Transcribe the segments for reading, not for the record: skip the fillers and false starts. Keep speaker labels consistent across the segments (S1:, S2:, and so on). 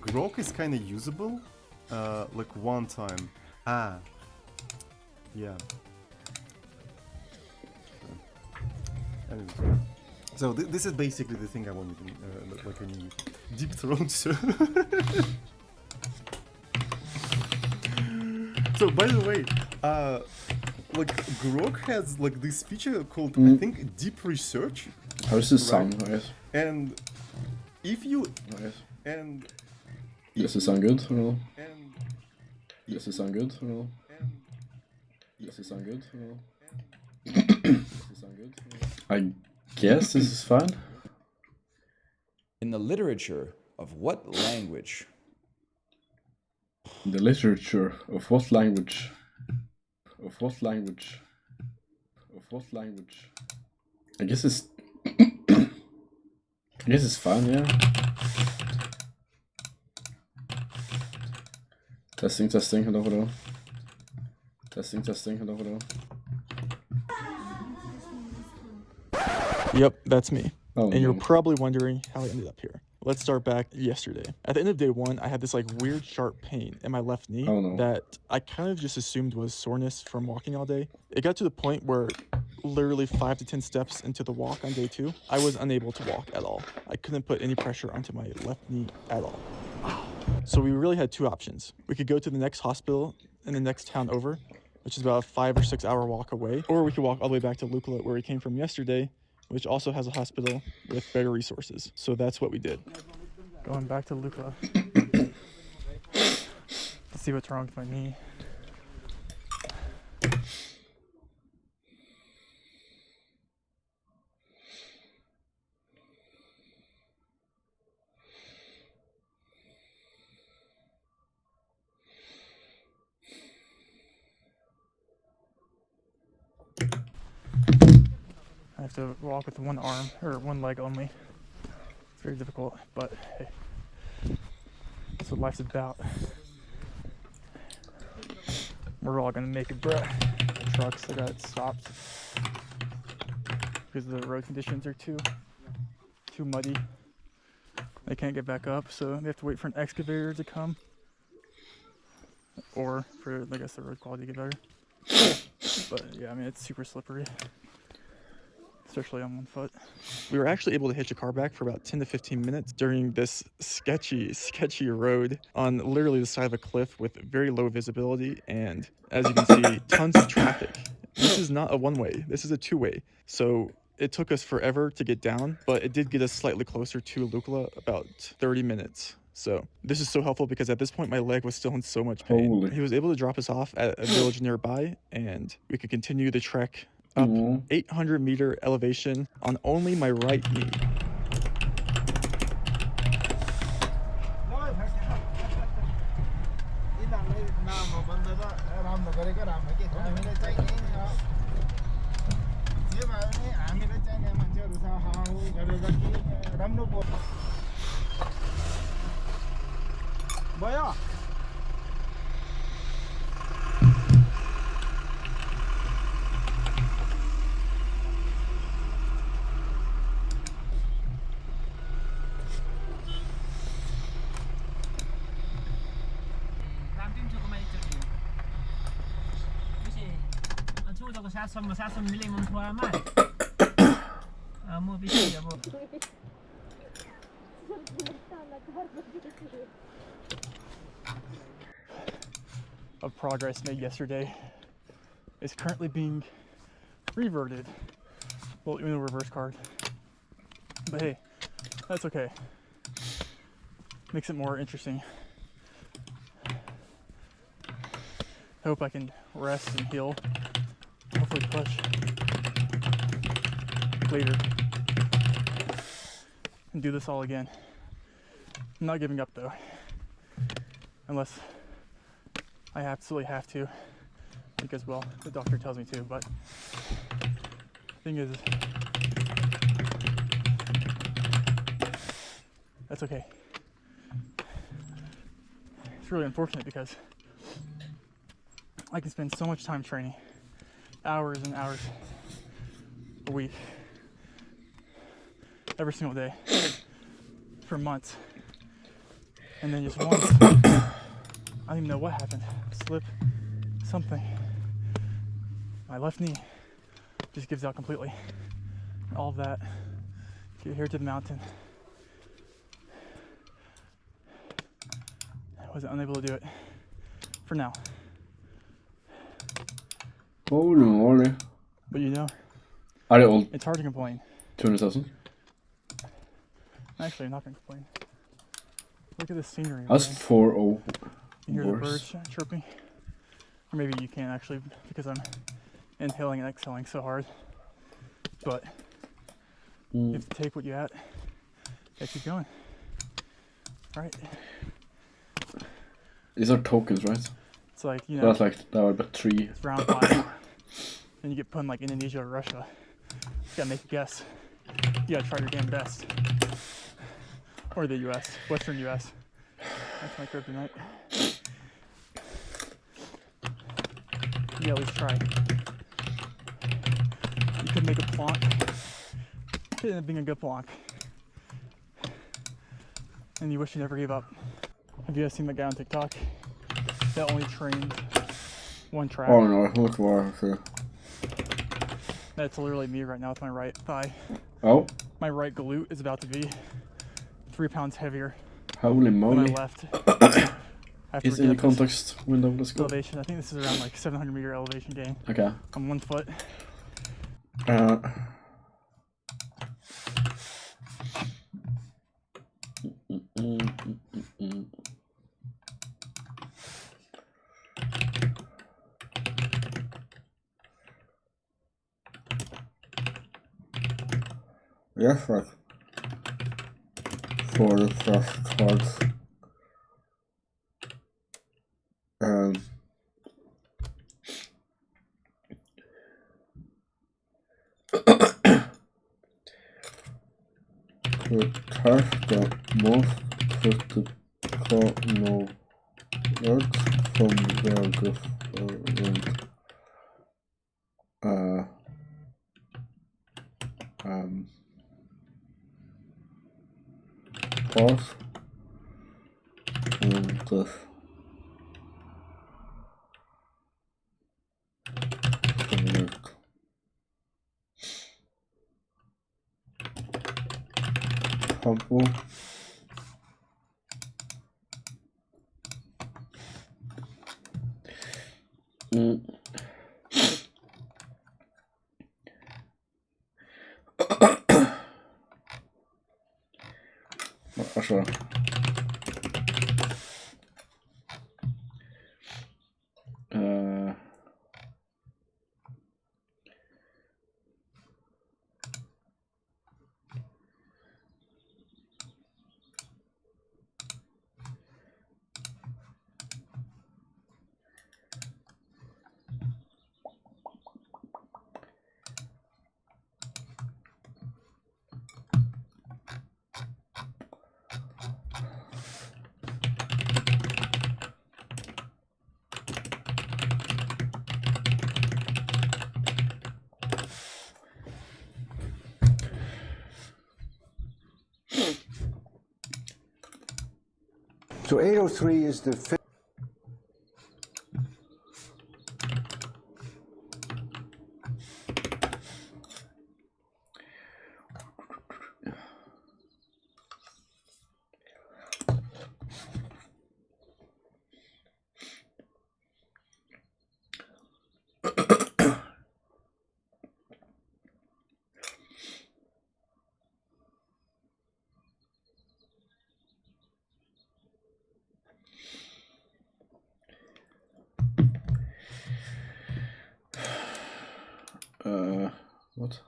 S1: Grok is kind of usable, like one time. Yeah. Anyways. So this is basically the thing I wanted, like a new deep throat. So, so by the way, like Grok has like this feature called I think deep research.
S2: How does this sound, guys?
S1: And if you
S2: Guys?
S1: and
S2: Does it sound good or no?
S1: and
S2: Does it sound good or no?
S1: and
S2: Does it sound good or no? Does it sound good? I guess this is fine.
S3: In the literature of what language?
S2: The literature of what language? Of what language? Of what language? I guess it's I guess it's fine, yeah. Testing, testing, hello, hello. Testing, testing, hello, hello.
S4: Yep, that's me.
S2: Oh,
S4: And you're
S2: no.
S4: probably wondering how I ended up here. Let's start back yesterday. At the end of day one, I had this like weird sharp pain in my left knee
S2: Oh, no.
S4: that I kind of just assumed was soreness from walking all day. It got to the point where literally 5 to 10 steps into the walk on day 2, I was unable to walk at all. I couldn't put any pressure onto my left knee at all. So we really had 2 options. We could go to the next hospital in the next town over, which is about a 5 or 6 hour walk away, or we could walk all the way back to Lukla where we came from yesterday, which also has a hospital with better resources. So that's what we did. Going back to Lukla. Let's see what's wrong with my knee. I have to walk with one arm, or one leg only. It's very difficult, but hey, that's what life's about. We're all gonna make it, bruh. The trucks, they got stopped because the road conditions are too muddy. They can't get back up, so they have to wait for an excavator to come, or for, I guess, the road quality to get better. But yeah, I mean, it's super slippery, especially on one foot. We were actually able to hitch a car back for about 10 to 15 minutes during this sketchy road on literally the side of a cliff with very low visibility, and as you can see, tons of traffic. This is not a one-way, this is a two-way. So it took us forever to get down, but it did get us slightly closer to Lukla, about 30 minutes. So this is so helpful because at this point my leg was still in so much pain.
S2: Holy.
S4: He was able to drop us off at a village nearby, and we could continue the trek up 800-meter elevation on only my right knee. Of progress made yesterday is currently being reverted. Well, even a reverse card. But hey, that's okay. Makes it more interesting. I hope I can rest and heal. Hopefully push later and do this all again. I'm not giving up though, unless I absolutely have to, because, well, the doctor tells me to, but the thing is, that's okay. It's really unfortunate because I can spend so much time training, hours and hours a week, every single day, for months, And then just once, I don't even know what happened. Slip, something. My left knee just gives out completely. And all of that. Get here to the mountain. I was unable to do it. For now.
S2: Holy moly.
S4: But you know,
S2: Er det all
S4: it's hard to complain.
S2: 200,000?
S4: Actually, I'm not gonna complain. Look at the scenery.
S2: That's
S4: man.
S2: 4-0
S4: You hear the
S2: worse.
S4: birds chirping? Or maybe you can't actually because I'm inhaling and exhaling so hard. But you have to take what you had and keep going. Right?
S2: These are tokens, right?
S4: It's like, you
S2: So
S4: know,
S2: that's like, that were but 3.
S4: it's round 5. And you get put in like Indonesia or Russia. You gotta make a guess. You gotta try your damn best. Or the US, Western US. That's my kryptonite. You gotta at least try. You could make a plonk. It ended up being a good plonk. And you wish you never gave up. Have you guys seen that guy on TikTok that only trained one track?
S2: Oh no, what was it?
S4: That's literally me right now with my right thigh.
S2: Oh,
S4: My right glute is about to be 3 pounds heavier
S2: holy
S4: than my
S2: moly.
S4: left. After
S2: It's
S4: we
S2: in the
S4: get this
S2: context window, let's go.
S4: elevation, I think this is around like 700 meter elevation gain
S2: Okay.
S4: on 1 foot.
S2: Yes, right. For the first cards. To test the most critical knowledge from the different parts in this subject. Example. Altså
S5: So 803 is the fifth.
S2: what?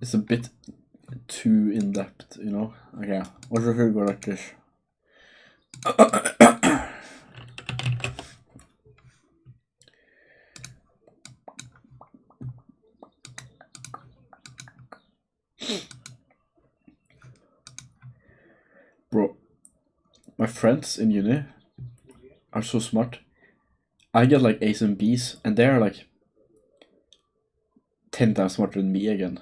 S2: It's a bit too in depth, you know? Okay, what if we go like this? Bro, my friends in uni are so smart. I get like A's and B's, and they're like 10 times smarter than me again.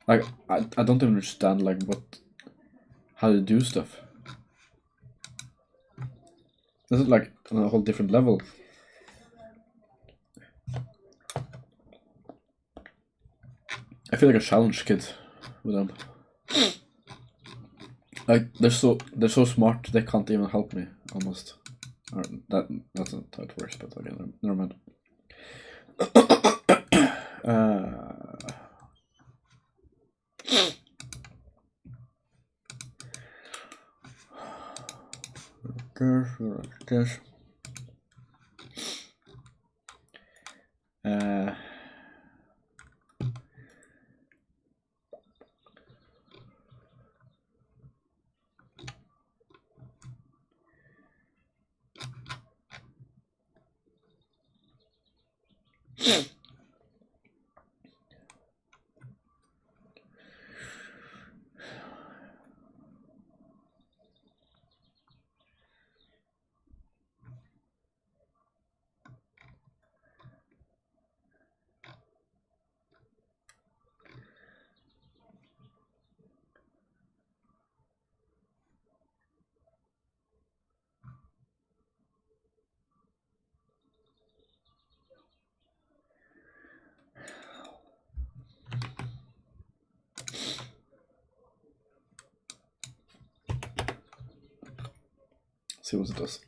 S2: Like I don't understand like how to do stuff. This is like on a whole different level. I feel like a challenge kid with them. Like they're so smart they can't even help me almost. Or that's not how it works, but okay, never mind. This. See what it does.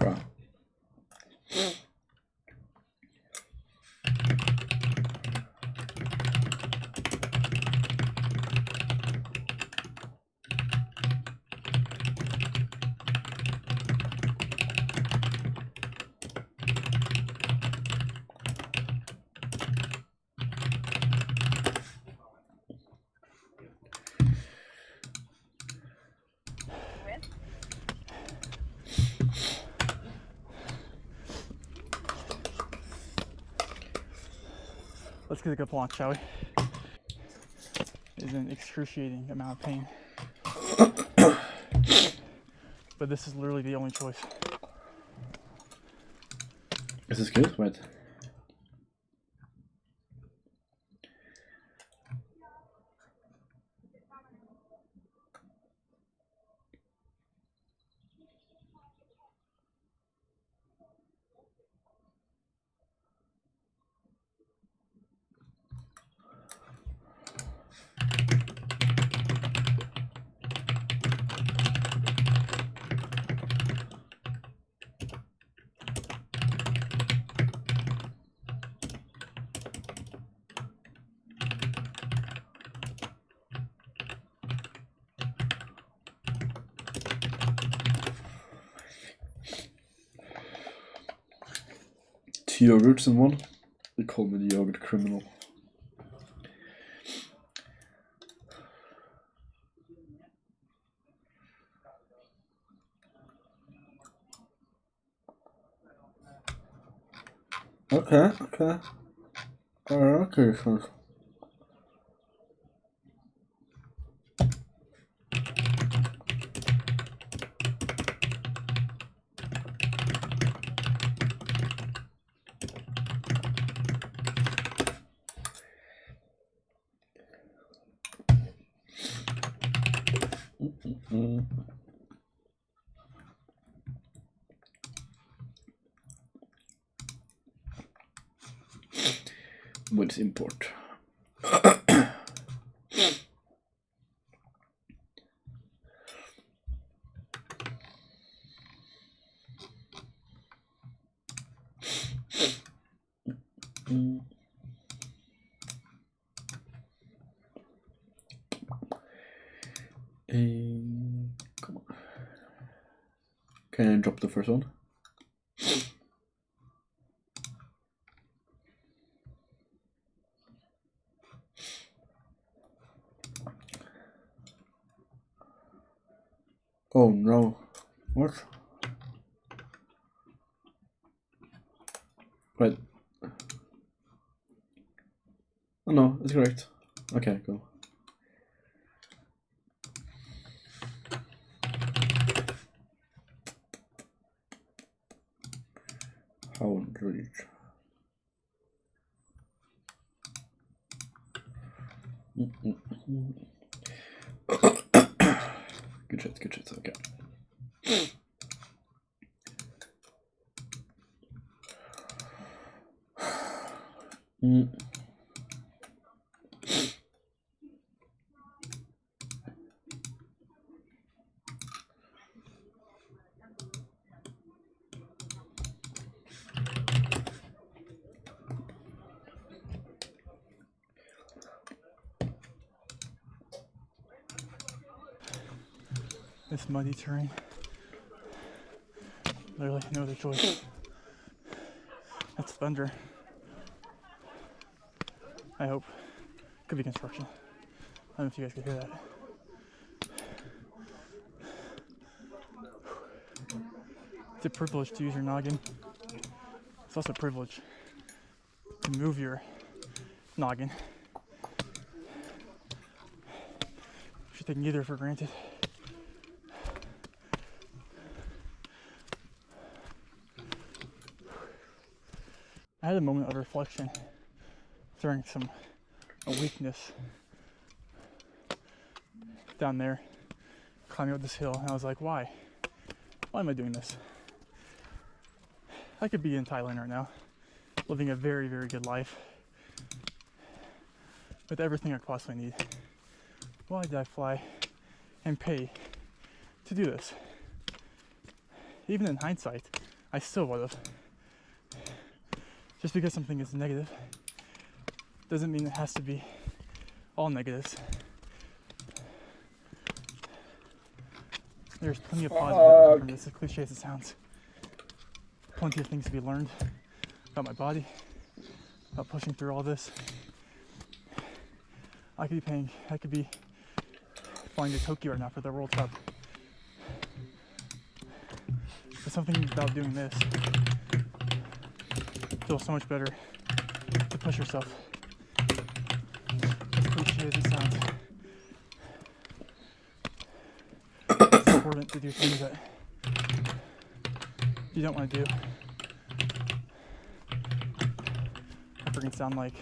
S2: Okay.
S4: Let's get a good launch, shall we? It's an excruciating amount of pain. But this is literally the only choice.
S2: Is this good? Wait. yogurts in one. They call me the yogurt criminal. Okay. Okay, so. What's import? Come on. Can I drop the first one? Oh no. What? Wait. Oh no, it's correct. Okay, go. How reach? Good shit, okay.
S4: This muddy terrain. Literally no other choice. That's thunder. I hope. Could be construction. I don't know if you guys could hear that. It's a privilege to use your noggin. It's also a privilege to move your noggin. You should take neither for granted. I had a moment of reflection during a weakness down there, climbing up this hill, and I was like, why? Why am I doing this? I could be in Thailand right now, living a very, very good life with everything I possibly need. Why did I fly and pay to do this? Even in hindsight, I still would have. Just because something is negative doesn't mean it has to be all negatives. There's plenty of positives from this, as cliche as it sounds. Plenty of things to be learned about my body, about pushing through all this. I could be flying to Tokyo right now for the World Cup. But something about doing this feels so much better to push yourself. As cliche as it sounds. It's important to do things that you don't want to do. I freaking sound like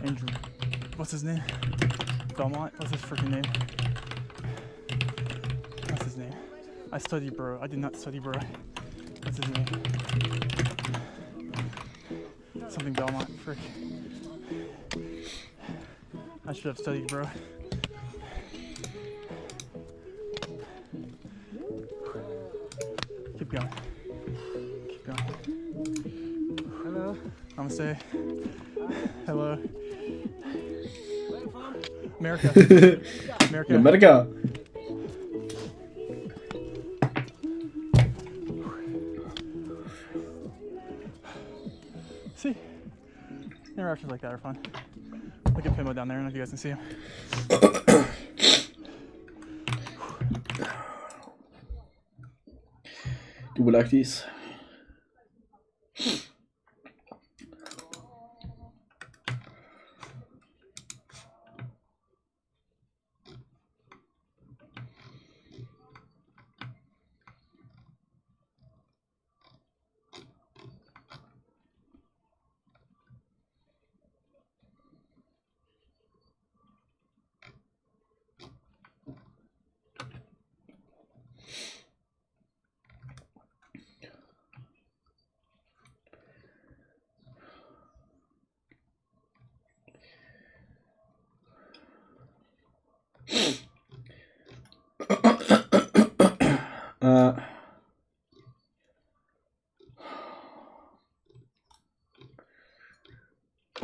S4: Andrew. What's his name? Belmont? What's his freaking name? What's his name? I study, bro. I did not study, bro. What's his name? Something Belmont, frick. I should have studied, bro. Keep going. Keep going. Hello. Namaste. Hello. America. America.
S2: America.
S4: interactions like that are fun. Look at Pimo down there. I don't know if you guys can see him.
S2: Do we like these?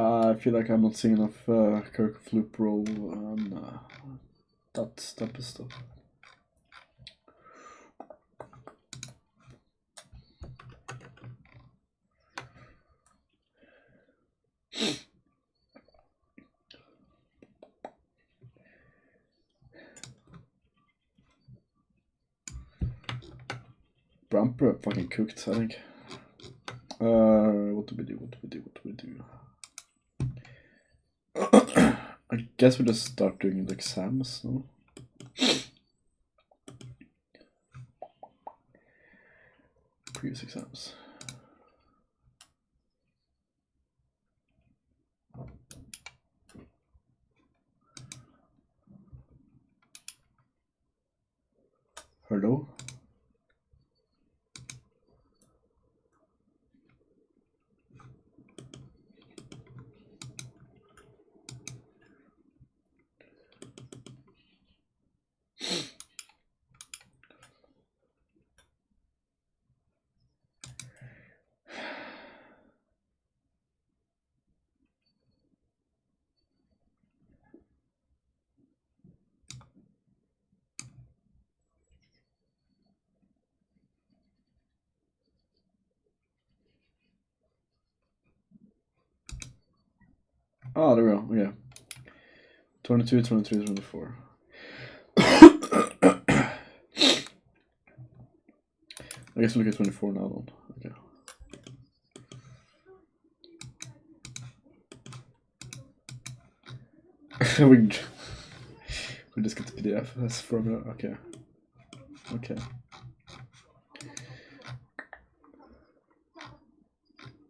S2: I feel like I'm not seeing enough Kirk of Loop roll and that type of stuff. Bramper fucking cooked, I think. What do we do? What do we do? What do we do? I guess we just start doing the exams, no? Previous exams. Hello? Oh, there we go. Okay. 22, 23, 24. I guess we look at 24 now, then. Okay. we just get the PDF. That's from okay. Okay.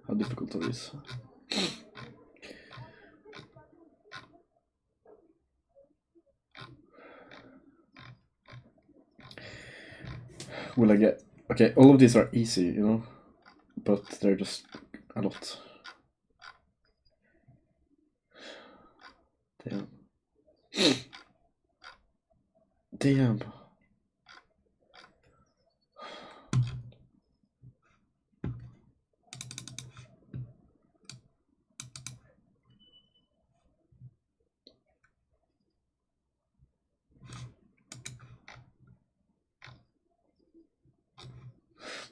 S2: How difficult are these? Will I get... Okay, all of these are easy, you know? But they're just a lot. Damn. Damn.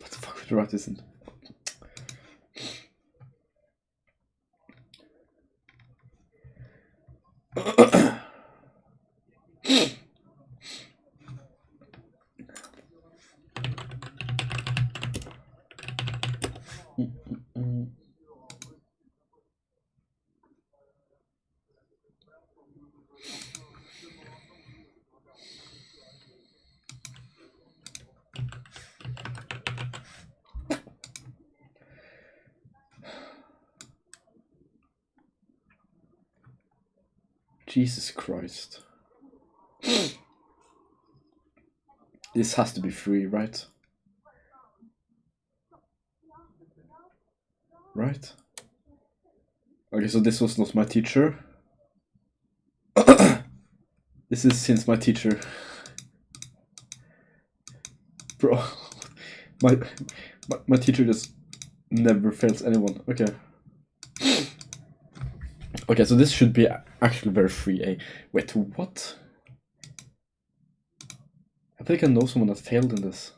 S2: What the fuck would you write this in? Jesus Christ. This has to be free, right? Right? Okay, so this was not my teacher. This is since my teacher. Bro, my teacher just never fails anyone. Okay. Okay, so this should be actually very free, eh? Wait, what? I think I know someone that failed in this.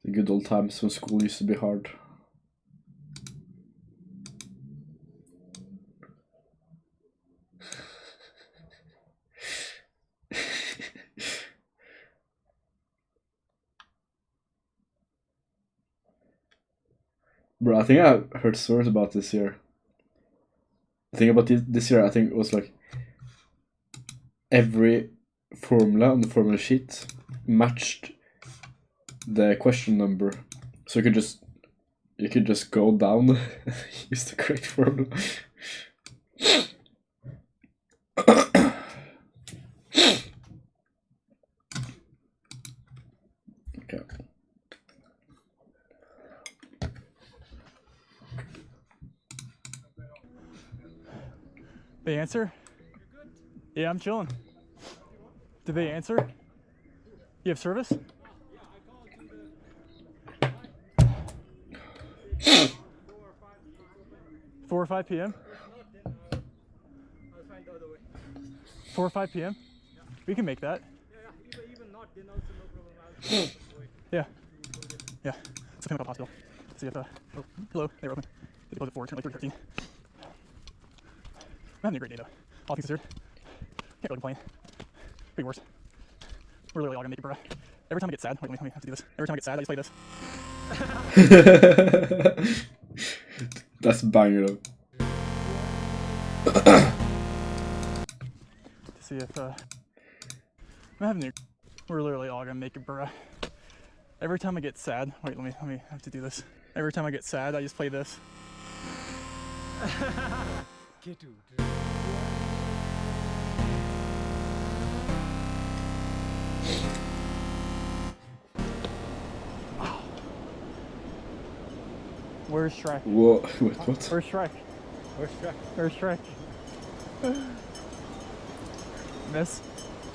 S2: The good old times when school used to be hard. Bro, I think I heard stories about this year. The thing about this year, I think it was like every formula on the formula sheet matched the question number, so you could just go down and use the correct formula. Okay.
S4: They answer? Yeah, I'm chilling. Did they answer? You have service? 4 or 5 p.m. 4 or 5 p.m. We can make that. Yeah. Yeah. Let's come up hospital. See if oh, hello. They were open. They closed at 4. It's currently 3:13. I'm having a great day though. All things considered. Can't really complain. Could be worse. We're literally all gonna make it, bro. Every time I get sad, wait, let me have to do this. Every time I get sad, I just play this.
S2: That's banger though.
S4: To see if I'm having a we're literally all gonna make it, bro. Every time I get sad, wait, let me have to do this. Every time I get sad, I just play this. Where's Shrek?
S2: Whoa, wait, what?
S4: Where's Shrek? Where's Shrek? Miss?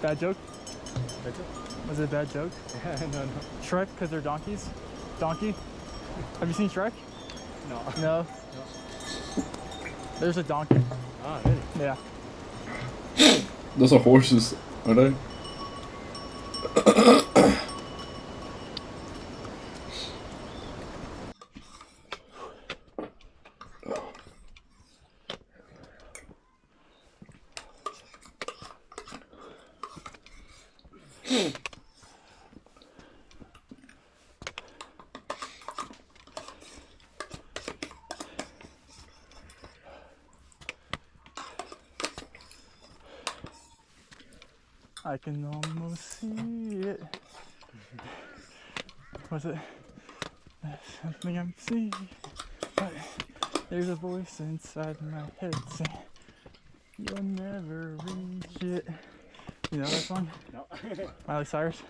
S4: Bad joke? Was it a bad joke?
S6: No.
S4: Shrek, because they're donkeys? Donkey? Have you seen Shrek? No. There's a donkey.
S6: Ah, really?
S4: Yeah.
S2: Those are horses, are they?
S4: I can almost see it. Was it? That's something I'm seeing. But there's a voice inside my head saying, you'll never reach it. You know that song?
S6: No.
S4: Miley Cyrus?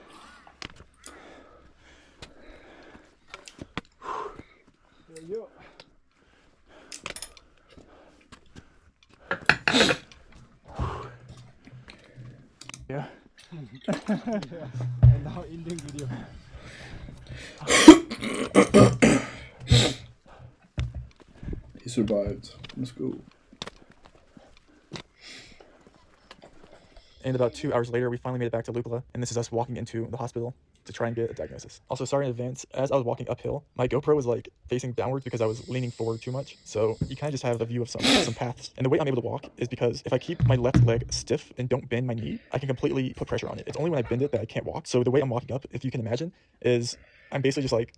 S4: Yeah.
S6: And now ending video.
S2: He survived. Let's go.
S4: And about 2 hours later, we finally made it back to Lukla, and this is us walking into the hospital to try and get a diagnosis. Also, sorry in advance, as I was walking uphill, my GoPro was like facing downwards because I was leaning forward too much. So you kind of just have a view of some paths. And the way I'm able to walk is because if I keep my left leg stiff and don't bend my knee, I can completely put pressure on it. It's only when I bend it that I can't walk. So the way I'm walking up, if you can imagine, is I'm basically just like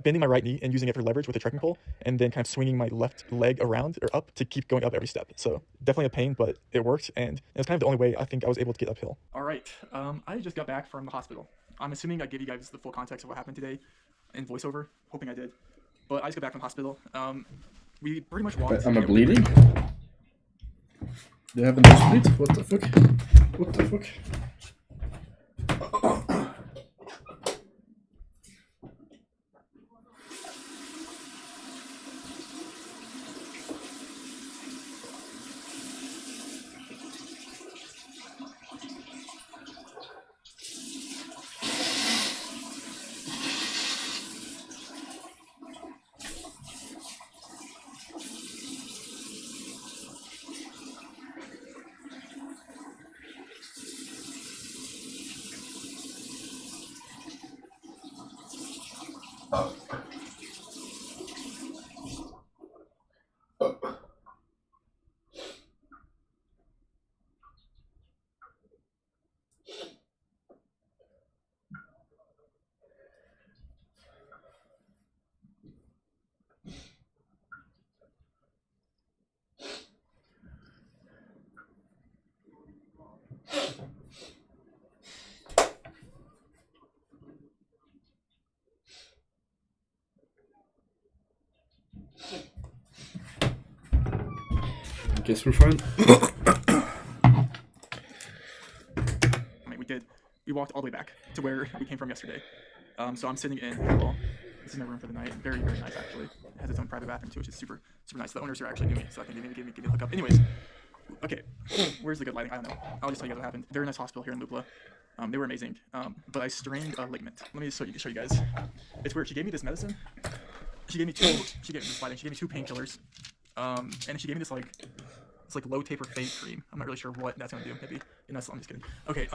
S4: bending my right knee and using it for leverage with a trekking pole, and then kind of swinging my left leg around or up to keep going up every step. So definitely a pain, but it worked, and it was kind of the only way I think I was able to get uphill. All right, I just got back from the hospital. I'm assuming I gave you guys the full context of what happened today in voiceover, hoping I did. But I just got back from the hospital. We pretty much walked.
S2: Am I bleeding? Do you have a nosebleed? What the fuck? What the fuck? Guess we're fine.
S4: I mean, we walked all the way back to where we came from yesterday. So I'm sitting in, well, this is my room for the night. Very, very nice, actually. It has its own private bathroom, too, which is super, super nice. The owners here actually knew me, so I think they maybe give me a hookup. Anyways, okay, where's the good lighting? I don't know. I'll just tell you guys what happened. Very nice hospital here in Lupla. They were amazing, but I strained a ligament. Let me just show you guys. It's weird. She gave me this medicine. She gave me two painkillers, and she gave me this like low taper fade cream. I'm not really sure what that's gonna do. Maybe, I'm just kidding. Okay,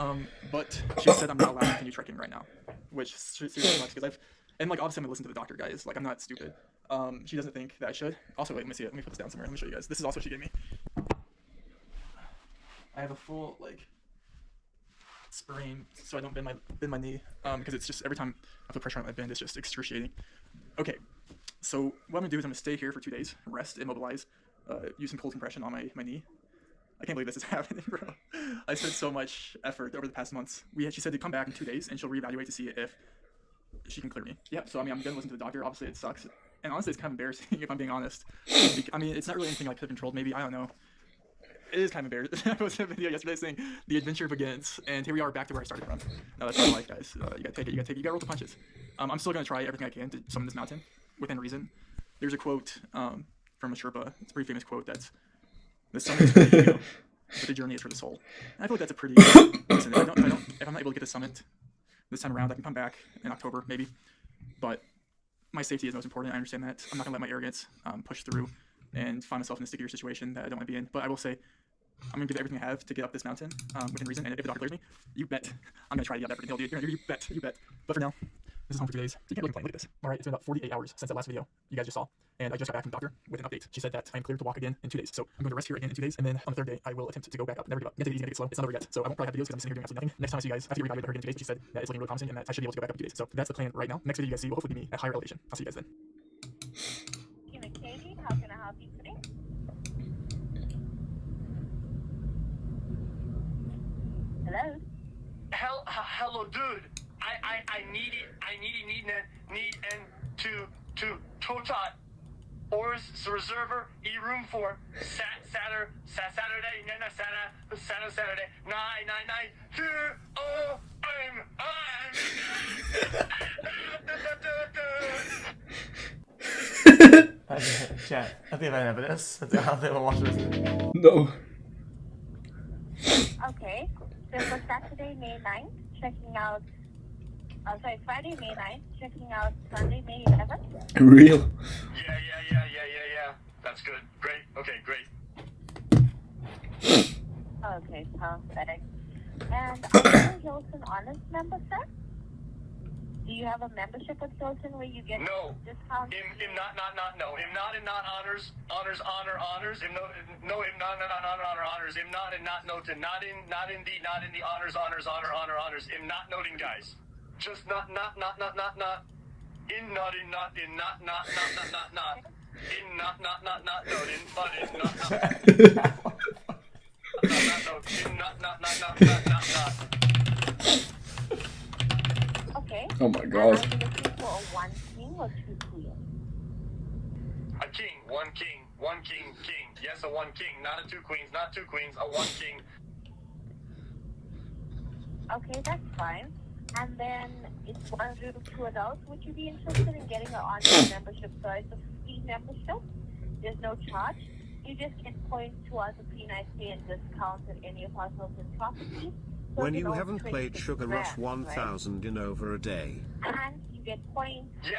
S4: but she said I'm not allowed to continue trekking right now, which seriously sucks because and like obviously I'm gonna listen to the doctor, guys. Like I'm not stupid. She doesn't think that I should. Also, wait, let me see it. Let me put this down somewhere. Let me show you guys. This is also what she gave me. I have a full like sprain, so I don't bend my knee, because it's just every time I put pressure on my bend, it's just excruciating. Okay, so what I'm gonna do is I'm gonna stay here for 2 days, rest, immobilize, use some cold compression on my knee. I can't believe this is happening, bro. I spent so much effort over the past months. She said to come back in 2 days and she'll reevaluate to see if she can clear me. Yeah, so I mean, I'm gonna listen to the doctor. Obviously, it sucks, and honestly, it's kind of embarrassing if I'm being honest. I mean, it's not really anything like controlled. Maybe, I don't know. It is kind of embarrassing. I posted a video yesterday saying the adventure begins, and here we are back to where I started from. Now that's my life, guys. You gotta take it. You gotta roll with the punches. I'm still gonna try everything I can to summon this mountain within reason. There's a quote from a Sherpa. It's a pretty famous quote. That's the summit is for the ego, but the journey is for the soul. And I feel like that's a pretty. Listen, if I'm not able to get the summit this time around, I can come back in October maybe. But my safety is most important. I understand that. I'm not gonna let my arrogance push through and find myself in a stickier situation that I don't want to be in. But I will say, I'm gonna give everything I have to get up this mountain within reason. And if the doctor clears me, you bet I'm gonna try to get up everything. He'll do. You bet. But for now, this is home for 2 days. So you can't really complain. Look at this. All right, it's been about 48 hours since that last video you guys just saw, and I just got back from the doctor with an update. She said that I'm cleared to walk again in 2 days. So I'm going to rest here again in 2 days, and then on the 3rd day I will attempt to go back up. Never give up. I'm gonna take it easy, gonna get slow. It's not over yet, so I won't probably have videos because I'm sitting here doing absolutely nothing. Next time I see you guys, after you reevaluate her again in 2 days, but she said that it's looking really promising and that I should be able to go back up in 2 days. So that's the plan right now. Next video you guys see will hopefully be me at higher elevation. I'll see you guys then.
S6: Katie, how can I help you today? Hello?
S7: Hello, dude. I need and to totat Ors reserver room for Saturday nine here
S8: Chat, I think I have this. I think I'll watch this.
S2: No.
S6: Okay. So for Saturday, May 9th, checking out... Friday, May 9th, checking out Sunday, May 11th.
S2: Real?
S7: Yeah. That's good. Great. Okay, great.
S6: Okay, perfect. And are you a Hilton Honors member, sir? Do you have a membership with Hilton where you get
S7: No.
S6: discounts?
S7: Im not honors. Honors. Im not and not noted. Not in the honors. Im not noting, guys. Just not. In not. In not. In not noting, but in not.
S6: Okay.
S2: Oh my
S6: And
S2: god.
S6: are you looking for a 1 king or 2 queens?
S7: A king, one king. Yes, a 1 king, not a 2 queens, not 2 queens, a 1 king.
S6: Okay, that's fine. And then it's 1 room, 2 adults. Would you be interested in getting an honors membership? So it's a free membership. There's no charge. You just get points towards a pre-night stay and discounts at any of our Hilton properties. So
S9: When
S6: in
S9: you
S6: all,
S9: haven't played
S6: 26
S9: Sugar Rush
S6: grand,
S9: 1000 in over a day.
S6: right? And you get points.
S7: Yeah.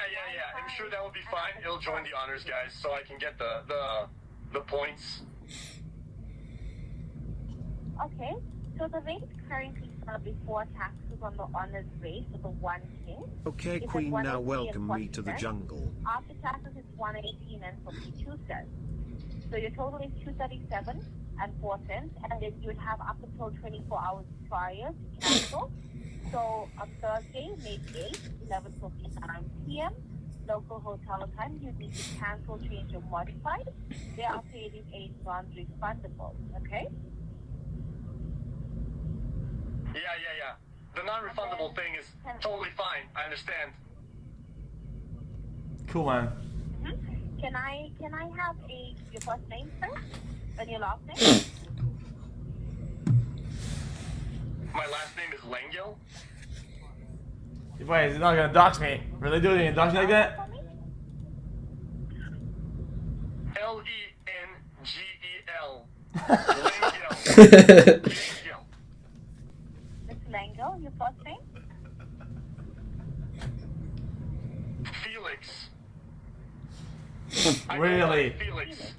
S7: I'm sure that will be fine. It'll join the honors, guys, so I can get the points.
S6: Okay. So the rate currently before taxes on the honors rate for the 1 king.
S9: Okay,
S6: It's at
S9: Queen, now
S6: 103
S9: welcome
S6: and
S9: me to the
S6: 40 cents.
S9: jungle.
S6: After taxes, it's 118 and 52 cents. So your total is 237 and 4 cents, and then you'd have up until 24 hours prior to cancel. So on Thursday, May 8th, 11:59 p.m. local hotel time, you need to cancel, change, or modify. Thereafter, it is a non-refundable. Okay.
S7: Yeah. The non-refundable thing is totally fine. I understand.
S8: Cool, man.
S6: Can I have your first name, sir, and your last name?
S7: My last name is Langel.
S8: Wait, he's not gonna dox me. Really doing it? Dox me like that?
S7: Lengel. Langel.
S6: Miss Lango, your first name?
S7: Felix.
S8: Really?
S7: Felix.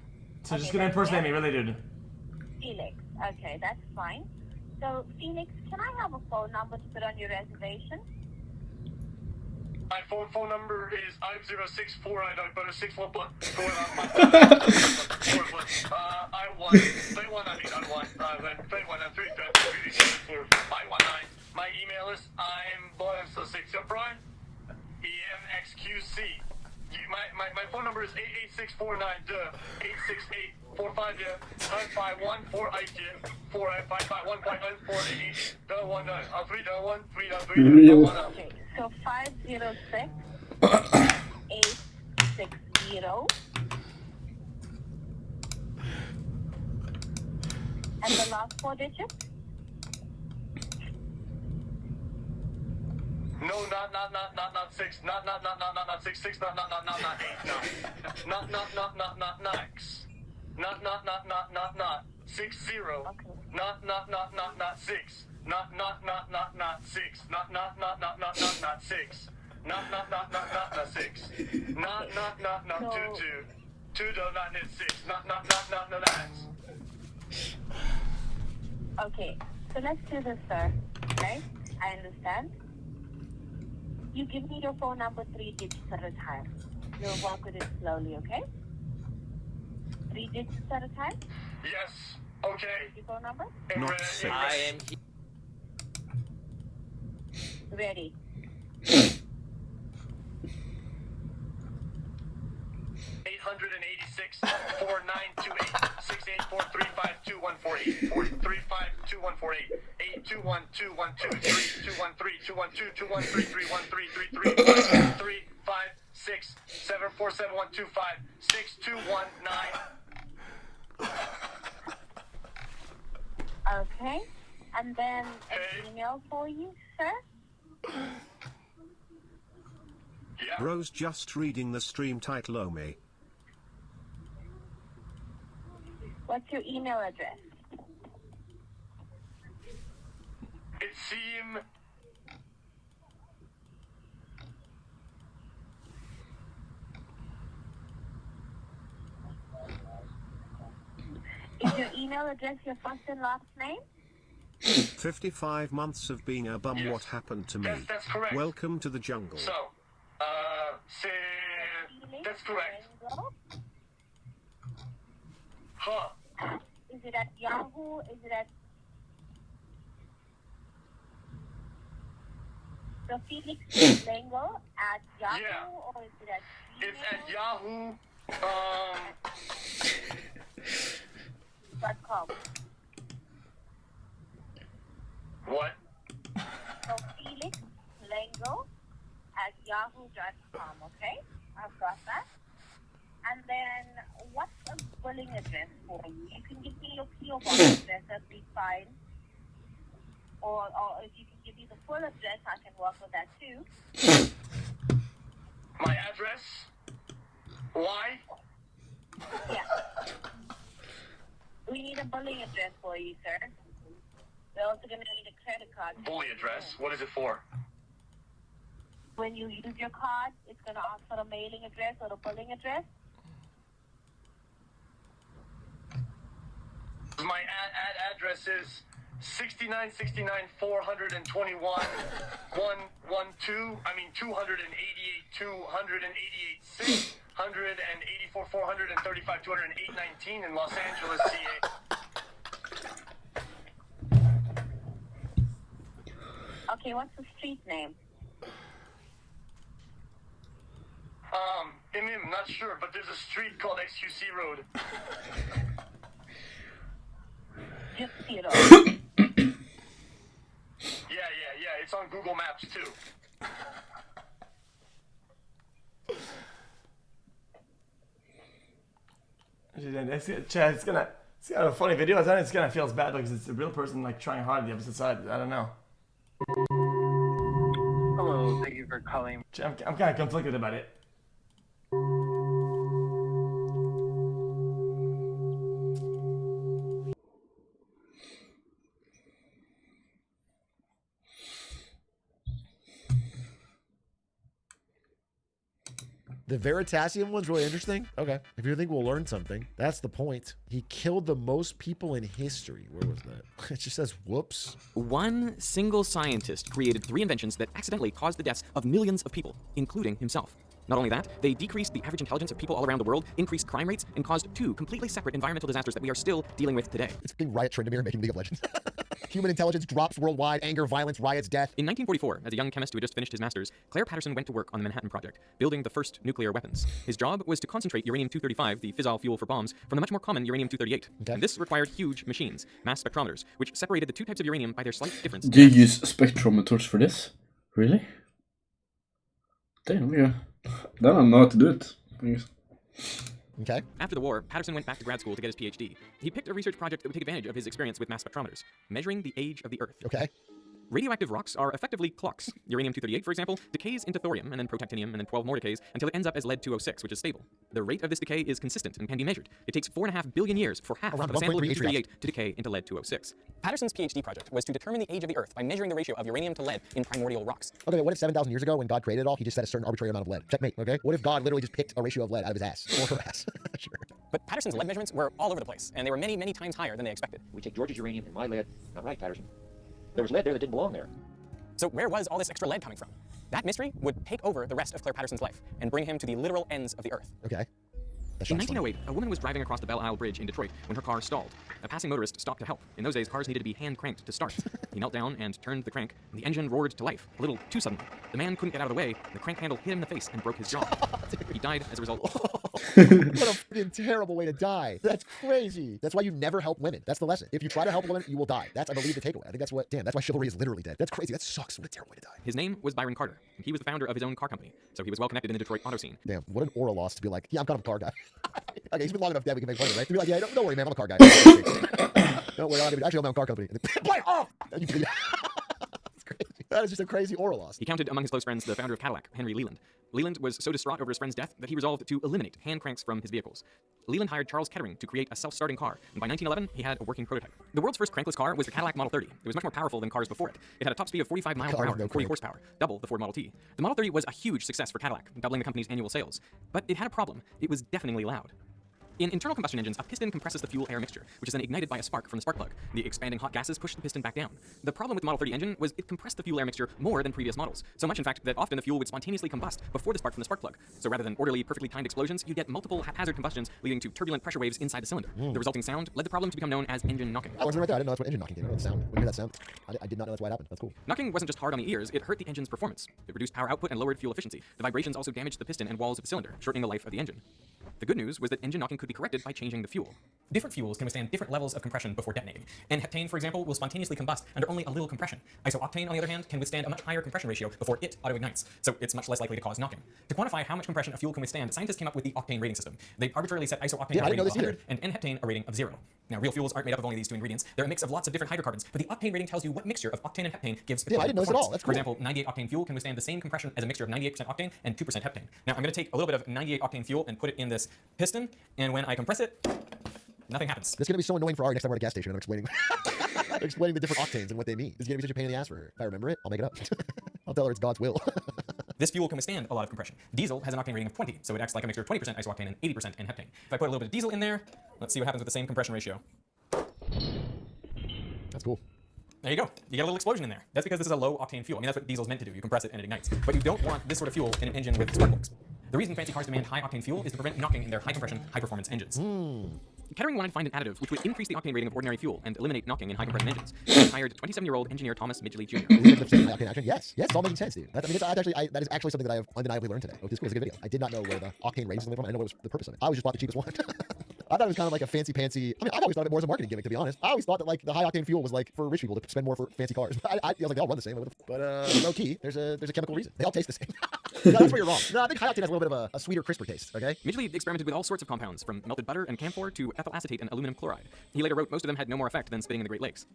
S8: So just gonna impersonate me, really, dude.
S6: Felix. Okay, that's fine. So, Felix, can I have a phone number to put on your reservation?
S7: My phone number is 5064. I don't better 61. I won. They won. I mean, I won. They won. I'm 3 I won. My email is Brian EMXQC. My phone number is 88649 86845 951
S6: Okay, so 506 860. And the last 4 digits?
S7: No, not 6. Not 6. 6. Not 8. No. Not X. Not 6 0.
S6: Okay.
S7: Not 6. Not 6. Not 6. Not 6. Not 2. 2 not 6. Not that.
S6: Okay, so let's do this, sir. Okay, I understand. You give me your phone number 3 digits at a time. You'll walk with it slowly, okay? 3 digits at a time?
S7: Yes. Okay.
S6: Your phone number?
S9: Not 6.
S6: Ready.
S7: 886 4928 684 352 148 821 212 3213 212 213 313 3 5 6 747 125 6219.
S6: Okay, and then an email for you, sir?
S7: Yeah.
S9: Bro's just reading the stream title, Omi.
S6: What's your email address?
S7: It seemed.
S6: Is your email address your first and last name?
S9: 55 months of being a bum.
S7: Yes.
S9: What happened to me?
S7: That's correct.
S9: Welcome to the jungle.
S7: So, that's correct. Huh.
S6: Is it at Yahoo? Is it at... So Felix Lango at Yahoo,
S7: Yeah.
S6: or is it at Gmail?
S7: It's at Yahoo.
S6: .com.
S7: What?
S6: So Felix Lango at yahoo.com, okay? I've got that. And then, what's a billing address for you? You can give me your PO box address, that'd be fine. Or if you can give me the full address, I can work with that too.
S7: My address? Why?
S6: Yeah. We need a billing address for you, sir. We're also going to need a credit card.
S7: Bully address. What is it for?
S6: When you use your card, it's going to ask for a mailing address or a billing address.
S7: My address is 69, 69, 421, 112, 288, 288, 6, 184, 435, 208, 19 in Los Angeles, CA.
S6: Okay, what's the street name?
S7: I'm not sure, but there's a street called XQC Road.
S6: Just Theodore.
S7: Yeah, it's on Google Maps too.
S8: Chad, it's kind of a funny video. It's kind of feels bad because it's a real person like trying hard on the opposite side. I don't know.
S10: Hello, thank you for calling.
S8: Chad, I'm kind of conflicted about it.
S11: The Veritasium one's really interesting. Okay. If you think we'll learn something, that's the point. He killed the most people in history. Where was that? It just says whoops.
S12: One single scientist created 3 inventions that accidentally caused the deaths of millions of people, including himself. Not only that, they decreased the average intelligence of people all around the world, increased crime rates, and caused 2 completely separate environmental disasters that we are still dealing with today.
S11: It's being Riot Tryndamere making League of Legends. Human intelligence drops worldwide, anger, violence, riots, death.
S12: In 1944, as a young chemist who had just finished his master's, Claire Patterson went to work on the Manhattan Project, building the first nuclear weapons. His job was to concentrate uranium-235, the fissile fuel for bombs, from the much more common uranium-238.
S11: Okay.
S12: And this required huge machines, mass spectrometers, which separated the 2 types of uranium by their slight difference.
S2: Do you use spectrometers for this? Really? Damn, yeah. Then I know how to do it.
S11: Okay.
S12: After the war, Patterson went back to grad school to get his PhD. He picked a research project that would take advantage of his experience with mass spectrometers, measuring the age of the Earth.
S11: Okay.
S12: Radioactive rocks are effectively clocks. Uranium-238, for example, decays into thorium, and then protactinium, and then 12 more decays, until it ends up as lead-206, which is stable. The rate of this decay is consistent and can be measured. It takes 4.5 billion years for half of a sample of U-238 to decay into lead-206. Patterson's PhD project was to determine the age of the Earth by measuring the ratio of uranium to lead in primordial rocks.
S11: Okay, but what if 7,000 years ago, when God created it all, he just set a certain arbitrary amount of lead? Checkmate, okay? What if God literally just picked a ratio of lead out of his ass? Or her ass? Sure.
S12: But Patterson's lead measurements were all over the place, and they were many, many times higher than they expected.
S13: We take George's uranium and my lead. Not right, Patterson. There was lead there that didn't belong there.
S12: So where was all this extra lead coming from? That mystery would take over the rest of Claire Patterson's life and bring him to the literal ends of the Earth.
S11: Okay.
S12: In 1908, a woman was driving across the Belle Isle Bridge in Detroit when her car stalled. A passing motorist stopped to help. In those days, cars needed to be hand-cranked to start. He knelt down and turned the crank, and the engine roared to life, a little too suddenly. The man couldn't get out of the way. The crank handle hit him in the face and broke his jaw. He died as a result.
S11: What a freaking terrible way to die. That's crazy. That's why you never help women. That's the lesson. If you try to help women, you will die. That's, I believe, the takeaway. I think that's what, damn, that's why chivalry is literally dead. That's crazy. That sucks. What a terrible way to die.
S12: His name was Byron Carter, and he was the founder of his own car company, so he was well connected in the Detroit auto scene.
S11: Damn, what an aura loss to be like, yeah, I'm kind of a car guy. Okay, he's been long enough dead, we can make fun of it, right? To be like, yeah, don't worry, man, I'm a car guy. Don't worry, actually, I'm my own car company. Play off! That's crazy. That is just a crazy aura loss.
S12: He counted among his close friends the founder of Cadillac, Henry Leland. Leland was so distraught over his friend's death that he resolved to eliminate hand cranks from his vehicles. Leland hired Charles Kettering to create a self-starting car, and by 1911, he had a working prototype. The world's first crankless car was the Cadillac Model 30. It was much more powerful than cars before it. It had a top speed of 45 miles per hour and 40 horsepower, double the Ford Model T. The Model 30 was a huge success for Cadillac, doubling the company's annual sales. But it had a problem. It was deafeningly loud. In internal combustion engines, a piston compresses the fuel-air mixture, which is then ignited by a spark from the spark plug. The expanding hot gases push the piston back down. The problem with the Model 30 engine was it compressed the fuel-air mixture more than previous models. So much, in fact, that often the fuel would spontaneously combust before the spark from the spark plug. So rather than orderly, perfectly timed explosions, you'd get multiple haphazard combustions leading to turbulent pressure waves inside the cylinder. The resulting sound led the problem to become known as engine knocking.
S11: I wasn't right there. I didn't know that's what engine knocking did. I didn't know the sound. When you hear that sound, I did not know that's why it happened. That's cool.
S12: Knocking wasn't just hard on the ears, it hurt the engine's performance. It reduced power output and lowered fuel efficiency. The vibrations also damaged the piston and walls of the cylinder, shortening the life of the engine. The good news was that engine knocking could be corrected by changing the fuel. Different fuels can withstand different levels of compression before detonating. N-heptane, for example, will spontaneously combust under only a little compression. Isooctane, on the other hand, can withstand a much higher compression ratio before it auto-ignites, so it's much less likely to cause knocking. To quantify how much compression a fuel can withstand, scientists came up with the octane rating system. They arbitrarily set isooctane a rating of 100 and N-heptane a rating of 0. Now, real fuels aren't made up of only these two ingredients. They're a mix of lots of different hydrocarbons, but the octane rating tells you what mixture of octane and heptane gives
S11: I didn't know this at all. That's cool.
S12: For example, 98 octane fuel can withstand the same compression as a mixture of 98% octane and 2% heptane. Now, I'm going to take a little bit of 98 octane fuel and put it in this piston, and when I compress it, nothing happens.
S11: This is going to be so annoying for Ari next time we're at a gas station and I'm explaining the different octanes and what they mean. This is going to be such a pain in the ass for her. If I remember it, I'll make it up. I'll tell her it's God's will.
S12: This fuel can withstand a lot of compression. Diesel has an octane rating of 20, so it acts like a mixture of 20% isooctane and 80% N-heptane. If I put a little bit of diesel in there, let's see what happens with the same compression ratio.
S11: That's cool.
S12: There you go. You get a little explosion in there. That's because this is a low-octane fuel. I mean, that's what diesel's meant to do. You compress it and it ignites. But you don't want this sort of fuel in an engine with spark plugs. The reason fancy cars demand high-octane fuel is to prevent knocking in their high-compression, high-performance engines. Kettering wanted to find an additive which would increase the octane rating of ordinary fuel and eliminate knocking in high-compression engines. He hired 27-year-old engineer Thomas Midgley Jr.
S11: High-octane action? Yes, it's all making sense, dude. That is actually something that I have undeniably learned today. Oh, this was a good video. I did not know where the octane ratings came from. I didn't know what was the purpose of it. I always just bought the cheapest one. I thought it was kind of like a fancy-pantsy. I mean, I've always thought of it more as a marketing gimmick, to be honest. I always thought that like the high-octane fuel was like for rich people to spend more for fancy cars. I was like, they all run the same. But low key, there's a chemical reason. They all taste the same. No, that's where you're wrong. No, I think high-octane has a little bit of a sweeter, crisper taste. Okay.
S12: Midgley experimented with all sorts of compounds, from melted butter and camphor to ethyl acetate and aluminum chloride. He later wrote most of them had no more effect than spitting in the Great Lakes.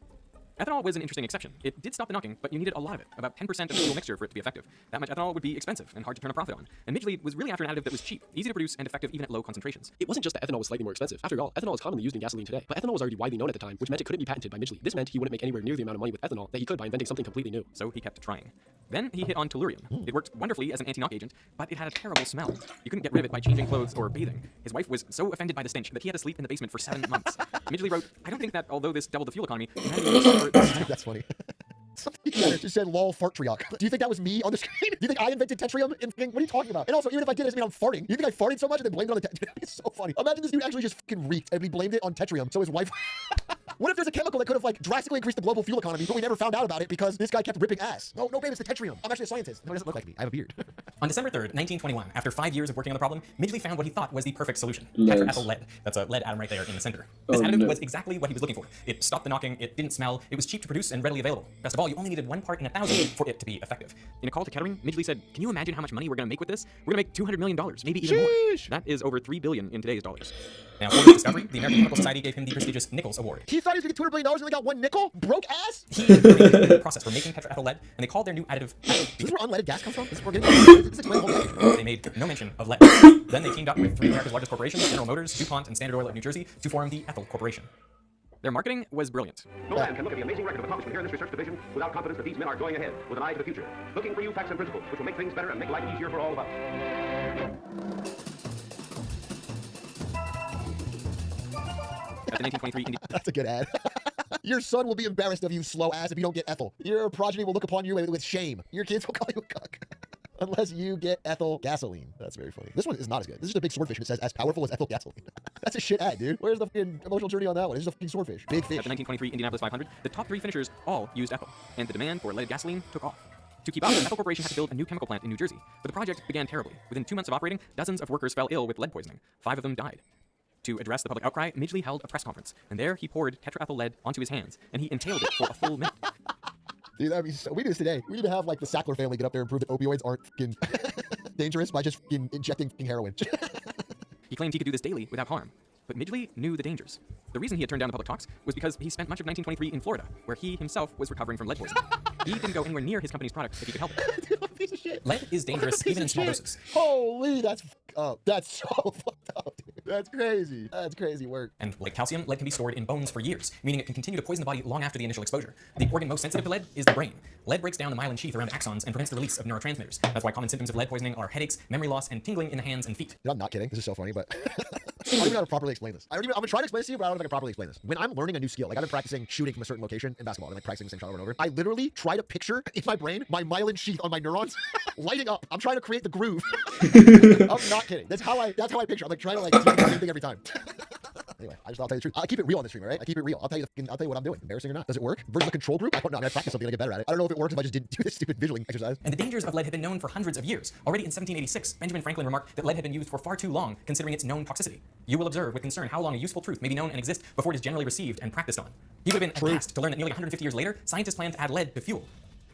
S12: Ethanol was an interesting exception. It did stop the knocking, but you needed a lot of it, about 10% of the fuel mixture for it to be effective. That much ethanol would be expensive and hard to turn a profit on. And Midgley was really after an additive that was cheap, easy to produce, and effective even at low concentrations.
S13: It wasn't just that ethanol was slightly more expensive. After all, ethanol is commonly used in gasoline today. But ethanol was already widely known at the time, which meant it couldn't be patented by Midgley. This meant he wouldn't make anywhere near the amount of money with ethanol that he could by inventing something completely new.
S12: So he kept trying. Then he hit on tellurium. It worked wonderfully as an anti-knock agent, but it had a terrible smell. You couldn't get rid of it by changing clothes or bathing. His wife was so offended by the stench that he had to sleep in the basement for 7 months. Midgley wrote, "I don't think that although this doubled the fuel economy,
S11: That's funny. Something just said lol fartriok. Do you think that was me on the screen? Do you think I invented tetrium? What are you talking about? And also, even if I did, it doesn't mean I'm farting. You think I farted so much and then blamed it on the It's so funny. Imagine this dude actually just fucking reeked and he blamed it on tetrium. So his wife. What if there's a chemical that could have like drastically increased the global fuel economy, but we never found out about it because this guy kept ripping ass? No, babe, it's the tetrium. I'm actually a scientist. No, it doesn't look like me. I have a beard.
S12: On December 3rd, 1921, after 5 years of working on the problem, Midgley found what he thought was the perfect solution.
S2: Lead.
S12: Tetraethyl lead. That's a lead atom right there in the center. This additive was exactly what he was looking for. It stopped the knocking, it didn't smell, it was cheap to produce and readily available. Best of all, you only needed 1 part in 1,000 for it to be effective. In a call to Kettering, Midgley said, "Can you imagine how much money we're going to make with this? We're going to make $200 million, maybe even more." That is over $3 billion in today's dollars. Now, for this discovery, the American Chemical Society gave him the prestigious Nichols Award.
S11: He thought he was going to get $200 million and only got 1 nickel? Broke ass?
S12: He invented the process for making tetraethyl lead, and they called their new additive.
S11: Is this where unleaded gas comes from? This is where we're getting.
S12: They made no mention of lead. Then they teamed up with 3 of America's largest corporations, General Motors, DuPont, and Standard Oil of New Jersey, to form the Ethyl Corporation. Their marketing was brilliant.
S14: No man can look at the amazing record of accomplishment here in this research division without confidence that these men are going ahead with an eye to the future, looking for new facts and principles which will make things better and make life easier for all of us.
S12: At the 1923
S11: That's a good ad. Your son will be embarrassed of you, slow ass, if you don't get ethyl. Your progeny will look upon you with shame. Your kids will call you a cuck. Unless you get ethyl gasoline. That's very funny. This one is not as good. This is just a big swordfish and it says as powerful as ethyl gasoline. That's a shit ad, dude. Where's the fucking emotional journey on that one? It's just a fucking swordfish. Big fish.
S12: At the 1923 Indianapolis 500, the top 3 finishers all used ethyl, and the demand for leaded gasoline took off. To keep up, the Ethyl Corporation had to build a new chemical plant in New Jersey, but the project began terribly. Within 2 months of operating, dozens of workers fell ill with lead poisoning. 5 of them died. To address the public outcry, Midgley held a press conference, and there he poured tetraethyl lead onto his hands, and he inhaled it for a full minute.
S11: Dude, that'd be so. We do this today. We need to have like the Sackler family get up there and prove that opioids aren't fucking dangerous by just fucking injecting fucking heroin.
S12: He claimed he could do this daily without harm. But Midgley knew the dangers. The reason he had turned down the public talks was because he spent much of 1923 in Florida, where he himself was recovering from lead poisoning. He didn't go anywhere near his company's products if he could help it.
S11: Dude, what a piece of shit.
S12: Lead is dangerous even in small doses.
S11: Holy, that's so fucked up, dude. That's crazy. That's crazy work.
S12: And like calcium, lead can be stored in bones for years, meaning it can continue to poison the body long after the initial exposure. The organ most sensitive to lead is the brain. Lead breaks down the myelin sheath around axons and prevents the release of neurotransmitters. That's why common symptoms of lead poisoning are headaches, memory loss, and tingling in the hands and feet.
S11: Dude, I'm not kidding. This is so funny, but I don't even know how to properly explain this. I'm gonna try to explain this to you, but I don't know if I can properly explain this. When I'm learning a new skill, like I've been practicing shooting from a certain location in basketball, and like practicing the same shot over and over, I literally try to picture in my brain my myelin sheath on my neurons lighting up. I'm trying to create the groove. I'm not kidding. That's how I picture. I'm like trying to like do the same thing every time. Anyway, I'll tell you the truth. I keep it real on this stream, all right? I keep it real. I'll tell you what I'm doing. Embarrassing or not. Does it work? Versus a control group? I don't know. I mean, I practice something to get better at it. I don't know if it works if I just didn't do this stupid visualing exercise.
S12: And the dangers of lead had been known for hundreds of years. Already in 1786, Benjamin Franklin remarked that lead had been used for far too long, considering its known toxicity. You will observe with concern how long a useful truth may be known and exist before it is generally received and practiced on. He would have been aghast to learn that nearly 150 years later, scientists plan to add lead to fuel.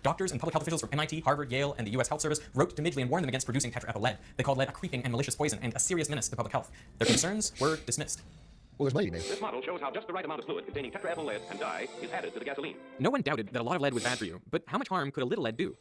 S12: Doctors and public health officials from MIT, Harvard, Yale, and the U.S. Health Service wrote to Midgley and warned them against producing tetraethyl lead. They called lead a creeping and malicious poison and a serious menace to public health. Their concerns were dismissed.
S11: Well, there's money to be made.
S14: This model shows how just the right amount of fluid containing tetraethyl lead and dye is added to the gasoline.
S12: No one doubted that a lot of lead was bad for you, but how much harm could a little lead do?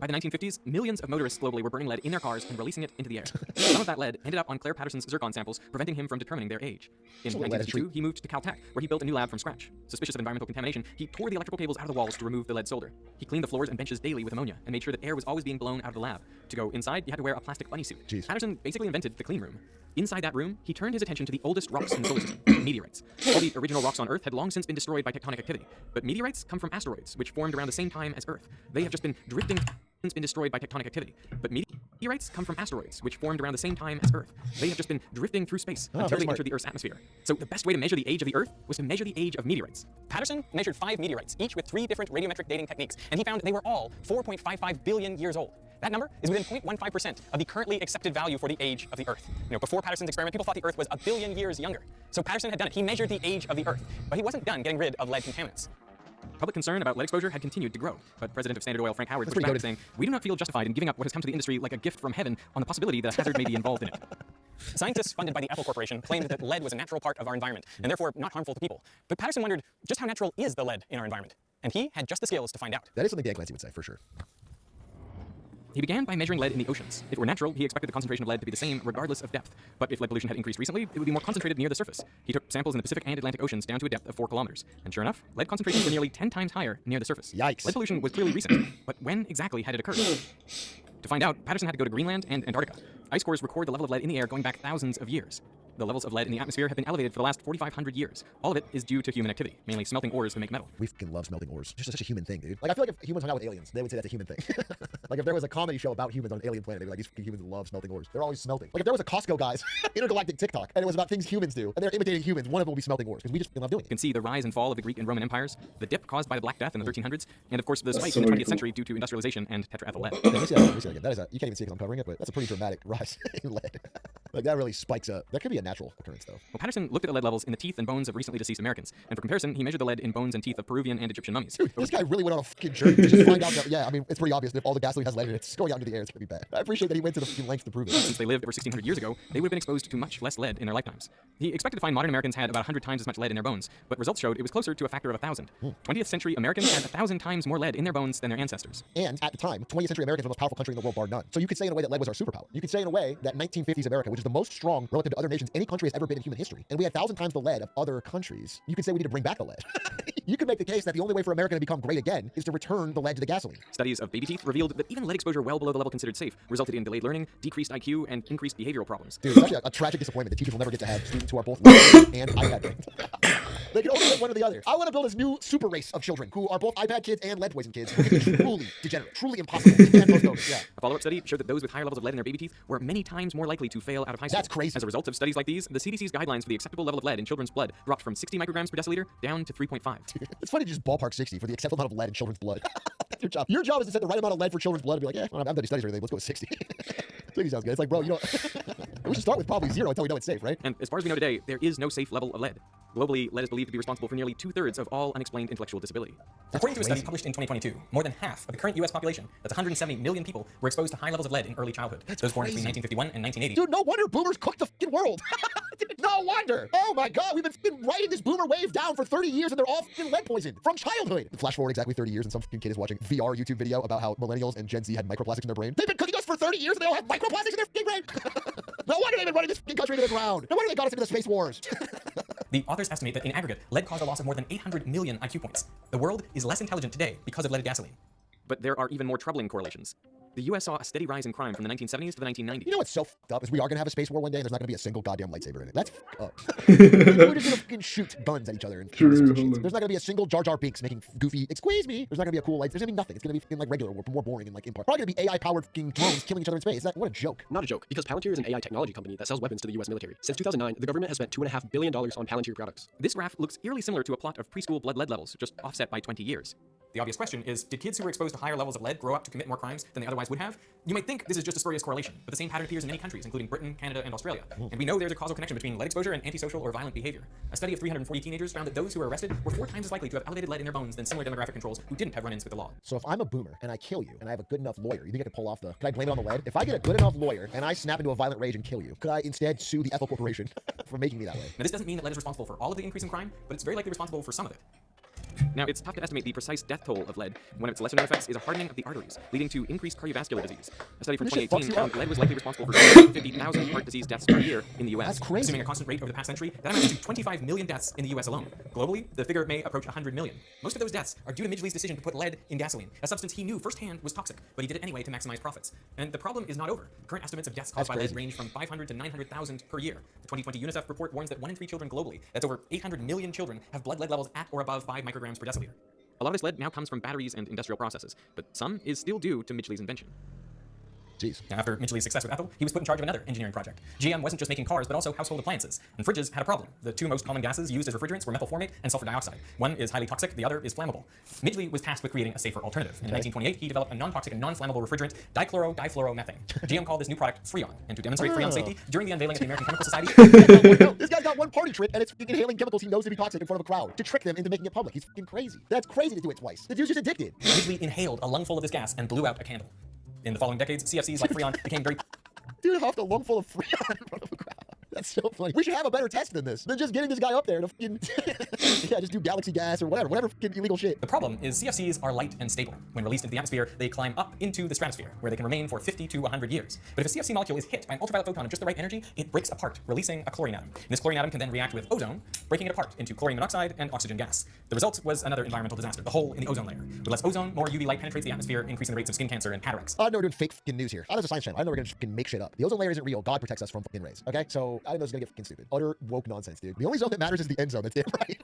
S12: By the 1950s, millions of motorists globally were burning lead in their cars and releasing it into the air. Some of that lead ended up on Claire Patterson's zircon samples, preventing him from determining their age. In 1952, he moved to Caltech, where he built a new lab from scratch. Suspicious of environmental contamination, he tore the electrical cables out of the walls to remove the lead solder. He cleaned the floors and benches daily with ammonia and made sure that air was always being blown out of the lab. To go inside, you had to wear a plastic bunny suit.
S11: Jeez.
S12: Patterson basically invented the clean room. Inside that room, he turned his attention to the oldest rocks in the solar system, meteorites. All the original rocks on Earth had long since been destroyed by tectonic activity, but meteorites come from asteroids, which formed around the same time as Earth. They have just been drifting since been destroyed by tectonic activity, but meteorites come from asteroids, which formed around the same time as Earth. They have just been drifting through space until they entered the Earth's atmosphere. So the best way to measure the age of the Earth was to measure the age of meteorites.
S15: Patterson measured 5 meteorites, each with 3 different radiometric dating techniques, and he found they were all 4.55 billion years old. That number is within 0.15% of the currently accepted value for the age of the Earth. Before Patterson's experiment, people thought the Earth was 1 billion years younger. So Patterson had done it. He measured the age of the Earth, but he wasn't done getting rid of lead contaminants.
S12: Public concern about lead exposure had continued to grow, but President of Standard Oil Frank Howard pushed back, saying, "We do not feel justified in giving up what has come to the industry like a gift from heaven on the possibility that hazard may be involved in it."
S15: Scientists funded by the Apple Corporation claimed that lead was a natural part of our environment, and therefore not harmful to people. But Patterson wondered just how natural is the lead in our environment, and he had just the skills to find out.
S11: That is something Dan Clancy would say, for sure.
S12: He began by measuring lead in the oceans. If it were natural, he expected the concentration of lead to be the same regardless of depth. But if lead pollution had increased recently, it would be more concentrated near the surface. He took samples in the Pacific and Atlantic Oceans down to a depth of 4 kilometers. And sure enough, lead concentrations were nearly 10 times higher near the surface.
S11: Yikes.
S12: Lead pollution was clearly recent, but when exactly had it occurred? To find out, Patterson had to go to Greenland and Antarctica. Ice cores record the level of lead in the air going back thousands of years. The levels of lead in the atmosphere have been elevated for the last 4,500 years. All of it is due to human activity, mainly smelting ores to make metal.
S11: We fucking love smelting ores. It's just such a human thing, dude. Like, I feel like if humans hung out with aliens, they would say that's a human thing. Like, if there was a comedy show about humans on an alien planet, they'd be like, these fucking humans love smelting ores. They're always smelting. Like, if there was a Costco guys intergalactic TikTok, and it was about things humans do, and they're imitating humans, one of them will be smelting ores, because we just love doing it.
S12: You can see the rise and fall of the Greek and Roman empires, the dip caused by the Black Death in the 1300s, and of course the spike in the 20th century due to industrialization and tetraethyl lead.
S11: Let me see that again. That is you can't even see it because I'm covering it, but that's a pretty dramatic rise in lead. Like, that really spikes up. That could be a natural occurrence, though.
S12: Well, Patterson looked at the lead levels in the teeth and bones of recently deceased Americans, and for comparison, he measured the lead in bones and teeth of Peruvian and Egyptian mummies.
S11: Dude, this guy really went on a fucking journey to just find out that, yeah, I mean, it's pretty obvious that if all the gasoline has lead in it, it's going out into the air, it's gonna be bad. I appreciate that he went to the fucking lengths to prove it.
S12: Since they lived over 1,600 years ago, they would have been exposed to much less lead in their lifetimes. He expected to find modern Americans had about 100 times as much lead in their bones, but results showed it was closer to a factor of 1,000. 20th century Americans had 1,000 times more lead in their bones than their ancestors.
S11: And at the time, 20th century Americans were the most powerful country in the world, bar none. So you could say in a way that lead was our superpower. You could say in a way that 1950s America, which is the most strong relative to other nations any country has ever been in human history, and we had 1,000 times the lead of other countries, you could say we need to bring back the lead. You could make the case that the only way for America to become great again is to return the lead to the gasoline.
S12: Studies of baby teeth revealed that even lead exposure well below the level considered safe resulted in delayed learning, decreased IQ, and increased behavioral problems.
S11: Dude, it's actually a tragic disappointment that teachers will never get to have students who are both lead and iPad brains. They can only get one or the other. I want to build this new super race of children who are both iPad kids and lead poison kids. Truly degenerate, truly impossible. Yeah.
S12: A follow-up study showed that those with higher levels of lead in their baby teeth were many times more likely to fail out of high school.
S11: That's crazy.
S12: As a result of studies like these, the CDC's guidelines for the acceptable level of lead in children's blood dropped from 60 micrograms per deciliter down to 3.5.
S11: It's funny to just ballpark 60 for the acceptable amount of lead in children's blood. That's your job. Your job is to set the right amount of lead for children's blood and be like, yeah, I haven't done any studies or anything. Let's go with 60. 60 sounds good. It's like, bro, you know, we should start with probably 0 until we know it's safe, right?
S12: And as far as we know today, there is no safe level of lead. Globally, lead is believed to be responsible for nearly 2/3 of all unexplained intellectual disability.
S15: According to a study published in 2022, more than half of the current U.S. population, that's 170 million people, were exposed to high levels of lead in early childhood. Those born between 1951 and 1980.
S11: Dude, no wonder boomers cooked the fucking world. No wonder. Oh my God, we've been riding this boomer wave down for 30 years and they're all fucking lead poisoned from childhood. Flash forward exactly 30 years and some fucking kid is watching VR YouTube video about how millennials and Gen Z had microplastics in their brain. They've been cooking us for 30 years and they all have microplastics in their fucking brain. No wonder they've been running this fucking country to the ground. No wonder they got us into the space wars.
S15: The authors estimate that in aggregate, lead caused a loss of more than 800 million IQ points. The world is less intelligent today because of leaded gasoline.
S12: But there are even more troubling correlations. The U.S. saw a steady rise in crime from the 1970s to the 1990s.
S11: You know what's so fucked up is we are gonna have a space war one day and there's not gonna be a single goddamn lightsaber in it. That's fucked up. We're just gonna fucking shoot guns at each other. And there's not gonna be a single Jar Jar Binks making goofy, excuse me. There's not gonna be a cool light. There's gonna be nothing. It's gonna be fucking like regular, more boring and like in part. Probably gonna be AI-powered fucking drones killing each other in space. What a joke.
S13: Not a joke, because Palantir is an AI technology company that sells weapons to the U.S. military. Since 2009, the government has spent $2.5 billion on Palantir products.
S12: This graph looks eerily similar to a plot of preschool blood lead levels, just offset by 20 years.
S15: The obvious question is, did kids who were exposed to higher levels of lead grow up to commit more crimes than they otherwise would have? You might think this is just a spurious correlation, but the same pattern appears in many countries, including Britain, Canada, and Australia. And we know there's a causal connection between lead exposure and antisocial or violent behavior. A study of 340 teenagers found that those who were arrested were 4 times as likely to have elevated lead in their bones than similar demographic controls who didn't have run-ins with the law.
S11: So if I'm a boomer and I kill you and I have a good enough lawyer, you think I could pull off the... Could I blame it on the lead? If I get a good enough lawyer and I snap into a violent rage and kill you, could I instead sue the Apple Corporation for making me that way?
S15: Now this doesn't mean that lead is responsible for all of the increase in crime, but it's very likely responsible for some of it.
S12: Now, it's tough to estimate the precise death toll of lead. One of its lesser-known effects is a hardening of the arteries, leading to increased cardiovascular disease. A study from
S11: This shit
S12: 2018
S11: fucks you
S12: found
S11: up.
S12: lead was likely responsible for 250,000 heart disease deaths per year in the U.S.
S11: That's crazy.
S12: Assuming a constant rate over the past century, that amounts to 25 million deaths in the U.S. alone. Globally, the figure may approach 100 million. Most of those deaths are due to Midgley's decision to put lead in gasoline, a substance he knew firsthand was toxic, but he did it anyway to maximize profits. And the problem is not over. Current estimates of deaths caused by lead range from 500 to 900,000 per year. The 2020 UNICEF report warns that 1 in 3 children globally, that's over 800 million children, have blood lead levels at or above 5 micrograms per deciliter. A lot of this lead now comes from batteries and industrial processes, but some is still due to Midgley's invention.
S11: Jeez.
S15: After Midgley's success with Ethel, he was put in charge of another engineering project. GM wasn't just making cars, but also household appliances. And fridges had a problem. The two most common gases used as refrigerants were methylformate and sulfur dioxide. One is highly toxic, the other is flammable. Midgley was tasked with creating a safer alternative. In 1928, he developed a non-toxic and non-flammable refrigerant, dichloro-difluoromethane. GM called this new product Freon. And to demonstrate Freon's safety, during the unveiling at the American Chemical Society,
S11: This guy's got one party trick, and it's inhaling chemicals he knows to be toxic in front of a crowd to trick them into making it public. He's fucking crazy. That's crazy to do it twice. The dude's just addicted.
S15: Midgley inhaled a lungful of this gas and blew out a candle. In the following decades, CFCs like Freon became very...
S11: Dude huffed a lungful of Freon in front of a crowd. That's so funny. We should have a better test than this. Than just getting this guy up there to fucking... yeah, just do galaxy gas or whatever fucking illegal shit.
S15: The problem is CFCs are light and stable. When released into the atmosphere, they climb up into the stratosphere, where they can remain for 50 to 100 years. But if a CFC molecule is hit by an ultraviolet photon of just the right energy, it breaks apart, releasing a chlorine atom. And this chlorine atom can then react with ozone, breaking it apart into chlorine monoxide and oxygen gas. The result was another environmental disaster, the hole in the ozone layer. With less ozone, more UV light penetrates the atmosphere, increasing the rates of skin cancer and cataracts.
S11: I know we're doing fake fucking news here. I know it's a science channel. I know we're gonna fucking make shit up. The ozone layer isn't real. God protects us from fucking rays. Okay? So I know it's gonna get fucking stupid. Utter woke nonsense, dude. The only zone that matters is the end zone. That's damn right.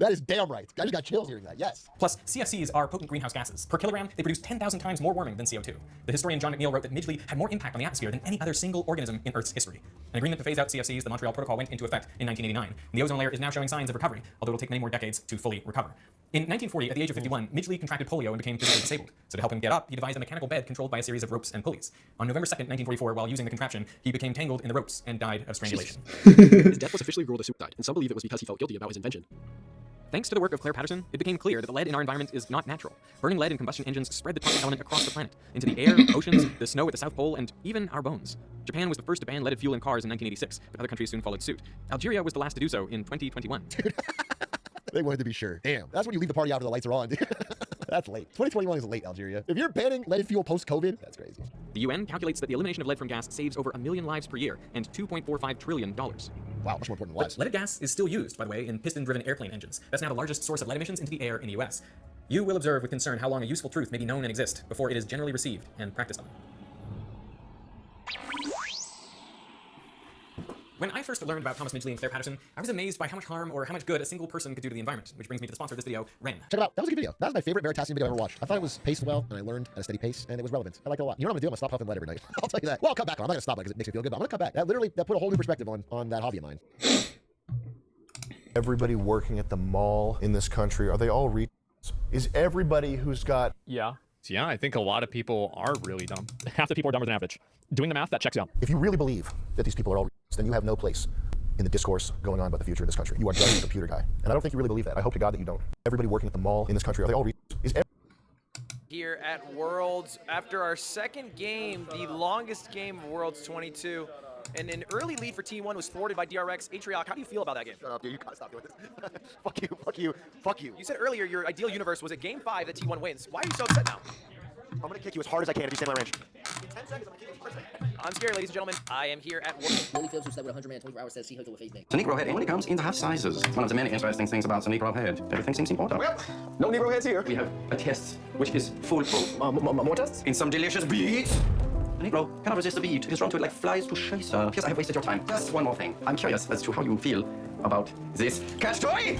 S11: That is damn right. I just got chills hearing that. Yes.
S15: Plus, CFCs are potent greenhouse gases. Per kilogram, they produce 10,000 times more warming than CO2. The historian John McNeill wrote that Midgley had more impact on the atmosphere than any other single organism in Earth's history. An agreement to phase out CFCs, the Montreal Protocol, went into effect in 1989. And the ozone layer is now showing signs of recovery, although it'll take many more decades to fully recover. In 1940, at the age of 51, Midgley contracted polio and became physically disabled. So to help him get up, he devised a mechanical bed controlled by a series of ropes and pulleys. On November 2nd, 1944, while using the contraption, he became tangled in the ropes and died of strangulation.
S13: His death was officially ruled a suicide, and some believe it was because he felt guilty about his invention.
S12: Thanks to the work of Claire Patterson, it became clear that the lead in our environment is not natural. Burning lead in combustion engines spread the toxic element across the planet, into the air, oceans, the snow at the South Pole, and even our bones. Japan was the first to ban leaded fuel in cars in 1986, but other countries soon followed suit. Algeria was the last to do so in 2021.
S11: They wanted to be sure. Damn. That's when you leave the party after the lights are on, dude. That's late. 2021 is late, Algeria. If you're banning leaded fuel post-COVID, that's crazy.
S12: The UN calculates that the elimination of lead from gas saves over 1 million lives per year and $2.45 trillion.
S11: Wow, much more important than lives.
S15: Leaded gas is still used, by the way, in piston-driven airplane engines. That's now the largest source of lead emissions into the air in the US. You will observe with concern how long a useful truth may be known and exist before it is generally received and practiced on. When I first learned about Thomas Midgley and Claire Patterson, I was amazed by how much harm or how much good a single person could do to the environment, which brings me to the sponsor of this video, Ren.
S11: Check it out. That was a good video. That was my favorite Veritasium video I ever watched. I thought it was paced well, and I learned at a steady pace, and it was relevant. I liked it a lot. You know what I'm gonna do? I'm gonna stop huffing lead every night. I'll tell you that. Well, I'll cut back on. I'm not gonna stop it because it makes me feel good, but I'm gonna cut back. That put a whole new perspective on that hobby of mine.
S16: Everybody working at the mall in this country, are they all Is everybody who's got...
S17: Yeah, I think a lot of people are really dumb. Half the people are dumber than average. Doing the math, that checks out.
S16: If you really believe that these people are all then you have no place in the discourse going on about the future of this country. You are just a computer guy. And I don't think you really believe that. I hope to God that you don't. Everybody working at the mall in this country, are they all
S18: Here at Worlds, after our second game, the longest game of Worlds 22, and an early lead for T1 was thwarted by DRX. Atrioc, how do you feel about that game?
S11: Shut up, dude. You gotta stop doing this. Fuck you, fuck you, fuck you.
S18: You said earlier your ideal universe was at game 5 that T1 wins. Why are you so upset now?
S11: I'm gonna kick you as hard as I can if you stay in my range. In 10 seconds, I'm gonna kick you as hard as I can.
S18: I'm scared, ladies and gentlemen. I am here at Worlds.
S19: Only Phillips who slept with 100 man 24 hours says he hooked up with Facebook.
S14: The Negro head only comes in the half sizes. One of the many interesting things about the Negro head. Everything seems important.
S16: Well, no Negro heads here.
S14: We have a test which is foolproof.
S16: More tests?
S14: In some delicious beats. The Negro cannot resist the beat. It is drawn to it like flies to chaser. Yes, I have wasted your time. Just one more thing. I'm curious as to how you feel about this catch toy.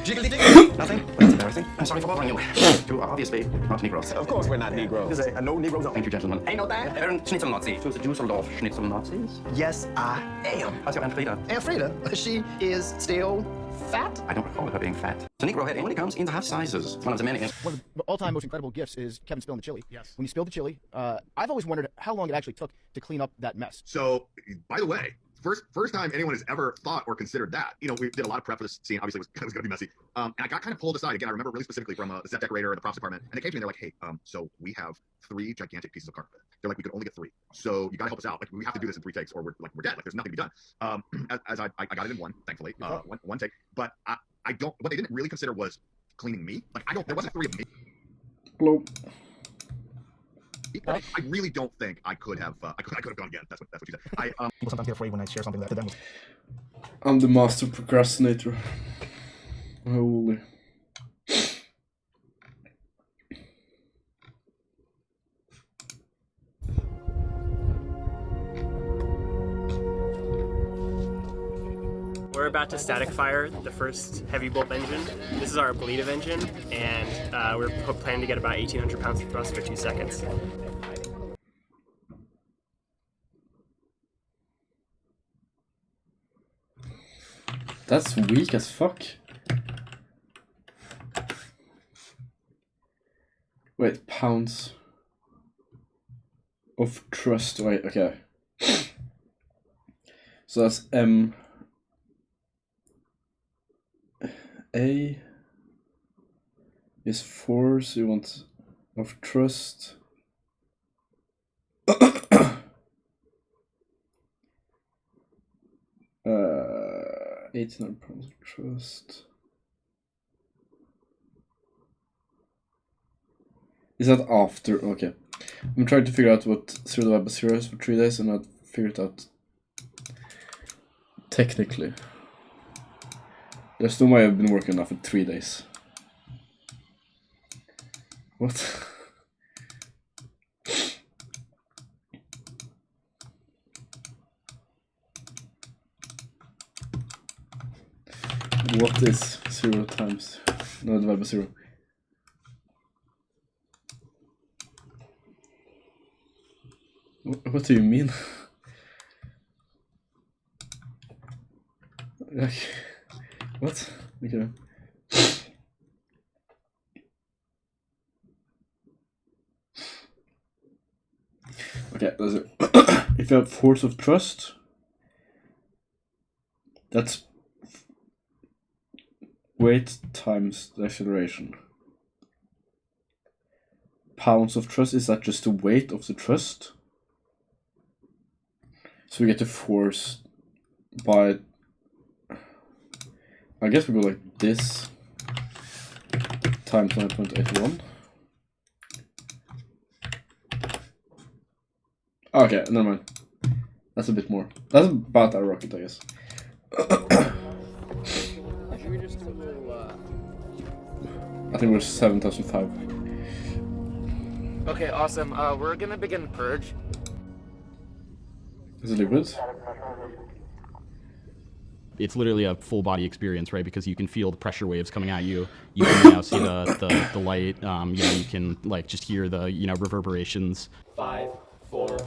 S14: Jiggly diggly. Nothing? Well, that's embarrassing. I'm sorry for bothering you. You are obviously not Negroes.
S16: Of course we're not Negroes. This is a no Negro zone.
S14: Thank you, gentlemen.
S16: Ain't no that.
S14: Aaron Schnitzel Nazi. To the Dusseldorf Schnitzel Nazis.
S16: Yes, I am.
S14: How's your Aunt Frida?
S16: Aunt Frida, she is still fat?
S14: I don't recall her being fat. The Negro head only comes in the half sizes. One of the many...
S11: One of the all-time most incredible gifts is Kevin spilling the chili.
S16: Yes.
S11: When you spilled the chili, I've always wondered how long it actually took to clean up that mess.
S20: So, by the way, first time anyone has ever thought or considered that. You know, we did a lot of prep for this scene. Obviously, it was going to be messy. And I got kind of pulled aside. Again, I remember really specifically from the set decorator and the props department. And they came to me and they're like, hey, so we have 3 gigantic pieces of carpet. They're like, we could only get 3. So you got to help us out. Like, we have to do this in 3 takes or we're dead. Like, there's nothing to be done. As I got it in 1, thankfully. One take. But I don't, what they didn't really consider was cleaning me. Like there wasn't 3 of me.
S2: Hello.
S20: I really don't think I could have gone again. That's what you said.
S16: People sometimes get afraid when I share something that to them was.
S2: I'm the master procrastinator. Holy.
S21: We're about to static fire the first heavy bolt engine. This is our ablative engine, and we're planning to get about 1,800 pounds of thrust for 2 seconds.
S2: That's weak as fuck. Wait, pounds of thrust. Wait, okay. So that's M. A is 4, so you want of thrust. 1,800 pounds of thrust. Is that after? Okay. I'm trying to figure out what 0 divided by 0 is for 3 days, and I'll figure it out technically. There's no way I've been working on that for 3 days. What? What is 0 times? No, divided by 0. What do you mean? Like, what? Okay. Okay, that's it. If you have force of thrust, that's weight times the acceleration. Pounds of thrust, is that just the weight of the thrust? So we get the force by, I guess we go like this, times 9.81. Okay, never mind. That's a bit more. That's about our rocket, I guess. I think we're 7,005.
S22: Okay, awesome. We're gonna begin purge.
S2: Is it liquid?
S23: It's literally a full body experience, right? Because you can feel the pressure waves coming at you. You can now see the light. You know, you can like just hear the reverberations.
S22: 5, 4.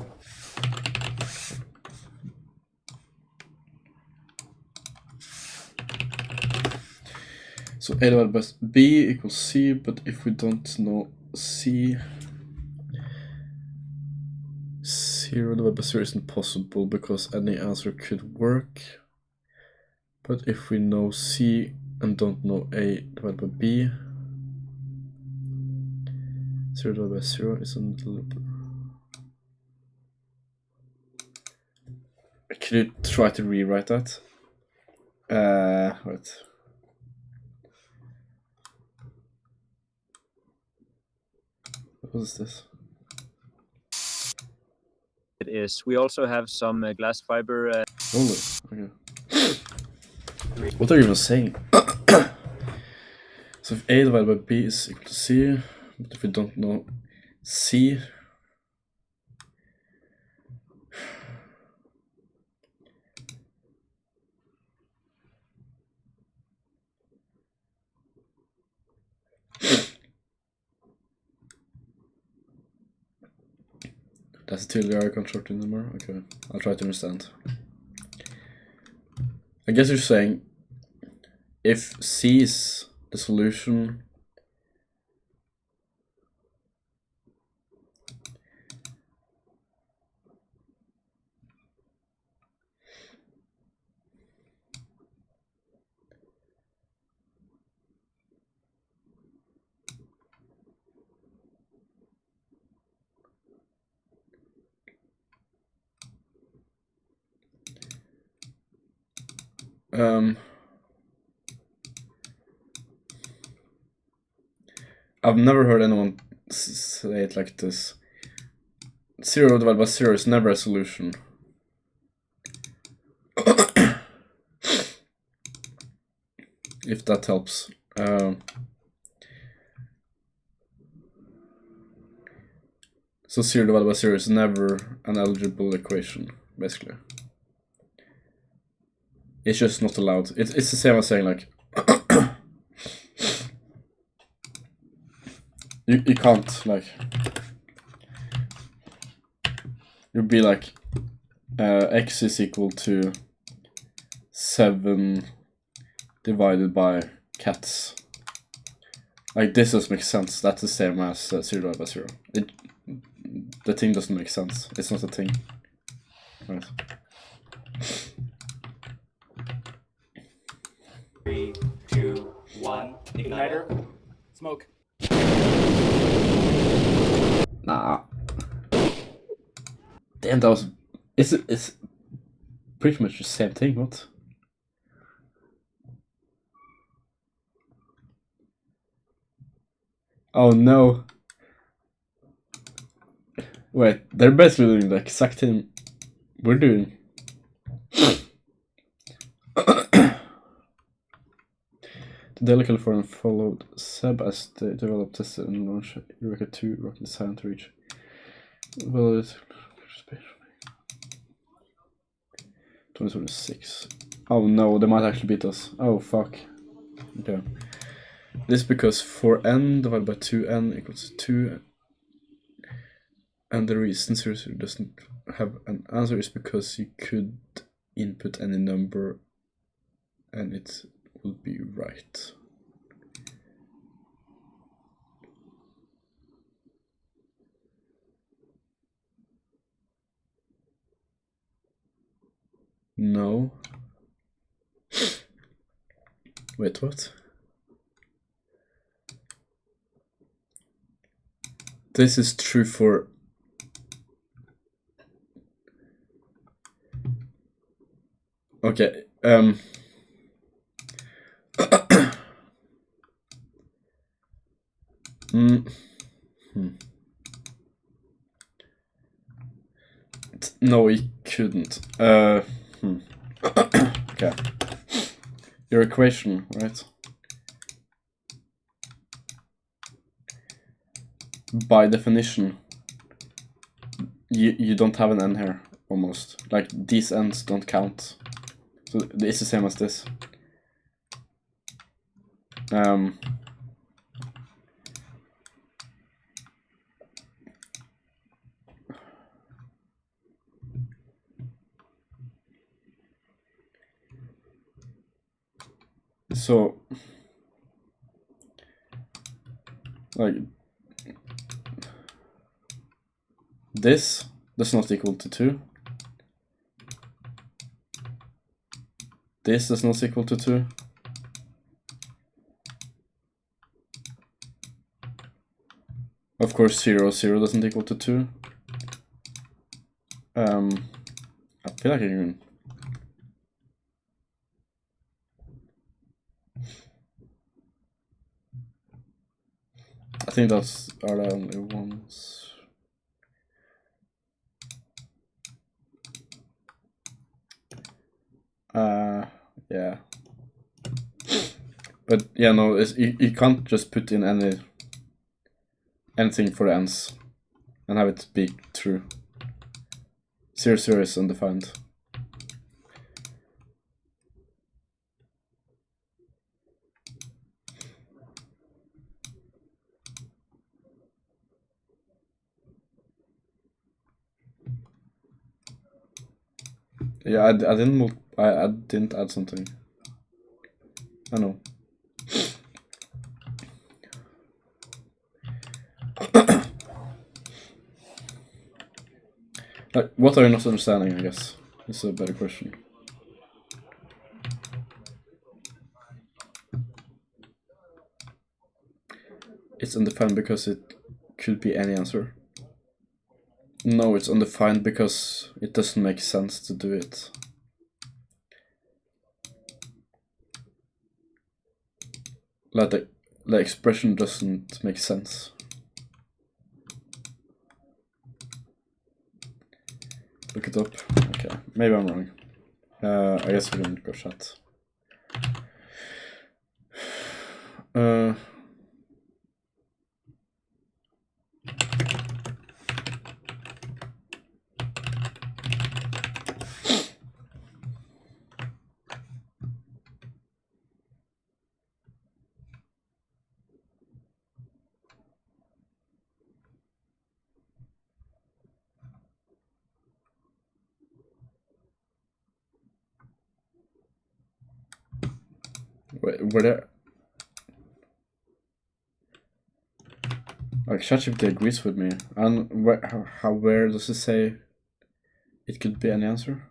S2: So A divided by B equals C, but if we don't know C, 0 divided by 0 isn't possible because any answer could work. But if we know C and don't know A divided by B, 0 divided by 0 is a little... Could you try to rewrite that? Wait. What is this?
S24: It is. We also have some glass fiber.
S2: Holy, okay. What are you even saying? So if A divided by B is equal to C, but if we don't know C, that's a TLDR construct in number. Okay, I'll try to understand. I guess you're saying if C is the solution, I've never heard anyone say it like this. 0 divided by 0 is never a solution. If that helps. So 0 divided by 0 is never an eligible equation, basically. It's just not allowed. It's the same as saying like you can't like you'd be like x is equal to 7 divided by cats. Like this doesn't make sense. That's the same as 0 divided by 0. The thing doesn't make sense. It's not a thing. Right.
S1: 3, 2, 1, igniter. Smoke.
S2: Nah. Damn, that was. It's pretty much the same thing. What? Oh no. Wait, they're basically doing the exact thing we're doing. The Delhi California followed Seb as they developed, tested, and launched Eureka 2 rocket design to reach. Well, it's 2026. Oh no, they might actually beat us. Oh fuck. Okay. This is because 4n divided by 2n equals 2. And the reason 0 doesn't have an answer is because you could input any number and it will be right. No. Wait, what? This is true for okay, No, he couldn't. Okay. Your equation, right? By definition, you don't have an n here, almost. Like, these n's don't count. So it's the same as this. So, like, this does not equal to 2. This does not equal to 2. Of course, 0, 0 doesn't equal to 2. I feel like I can. I think those are the only ones. Yeah. But yeah, no, you can't just put in anything for the n's and have it be true. 0, 0 is undefined. Yeah, I didn't add something. I know. Like, what are you not understanding, I guess, is a better question. It's undefined because it could be any answer. No, it's undefined because it doesn't make sense to do it. Like The expression doesn't make sense. Look it up. Okay, maybe I'm wrong. I guess we can go chat. Were there... Like, ChatGPT agrees with me. And where does it say it could be an answer?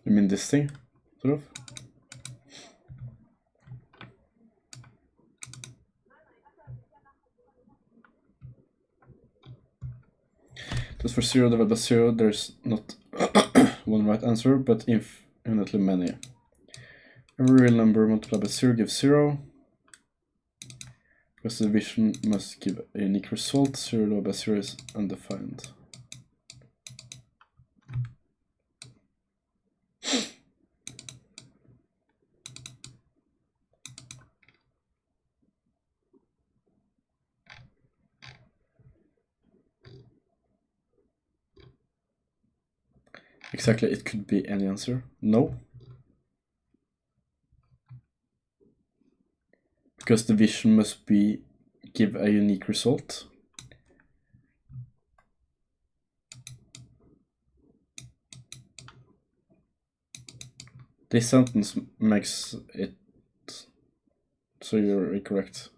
S2: You mean this thing, sort of? Just for 0 divided by 0, there's not one right answer, but infinitely many. Every real number multiplied by 0 gives 0. Because the division must give a unique result, 0 divided by 0 is undefined. Exactly, it could be any answer. No. Because division must give a unique result. This sentence makes it so you're incorrect.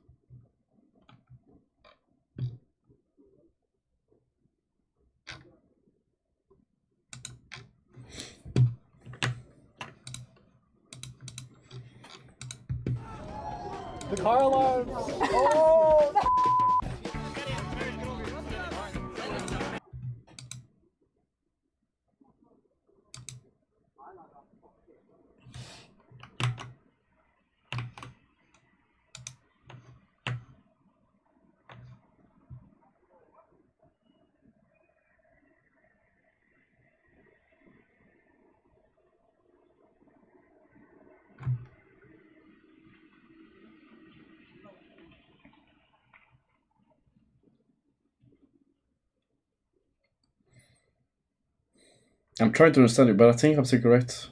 S3: The car alarm! Oh!
S2: I'm trying to understand you, but I think I'm still correct.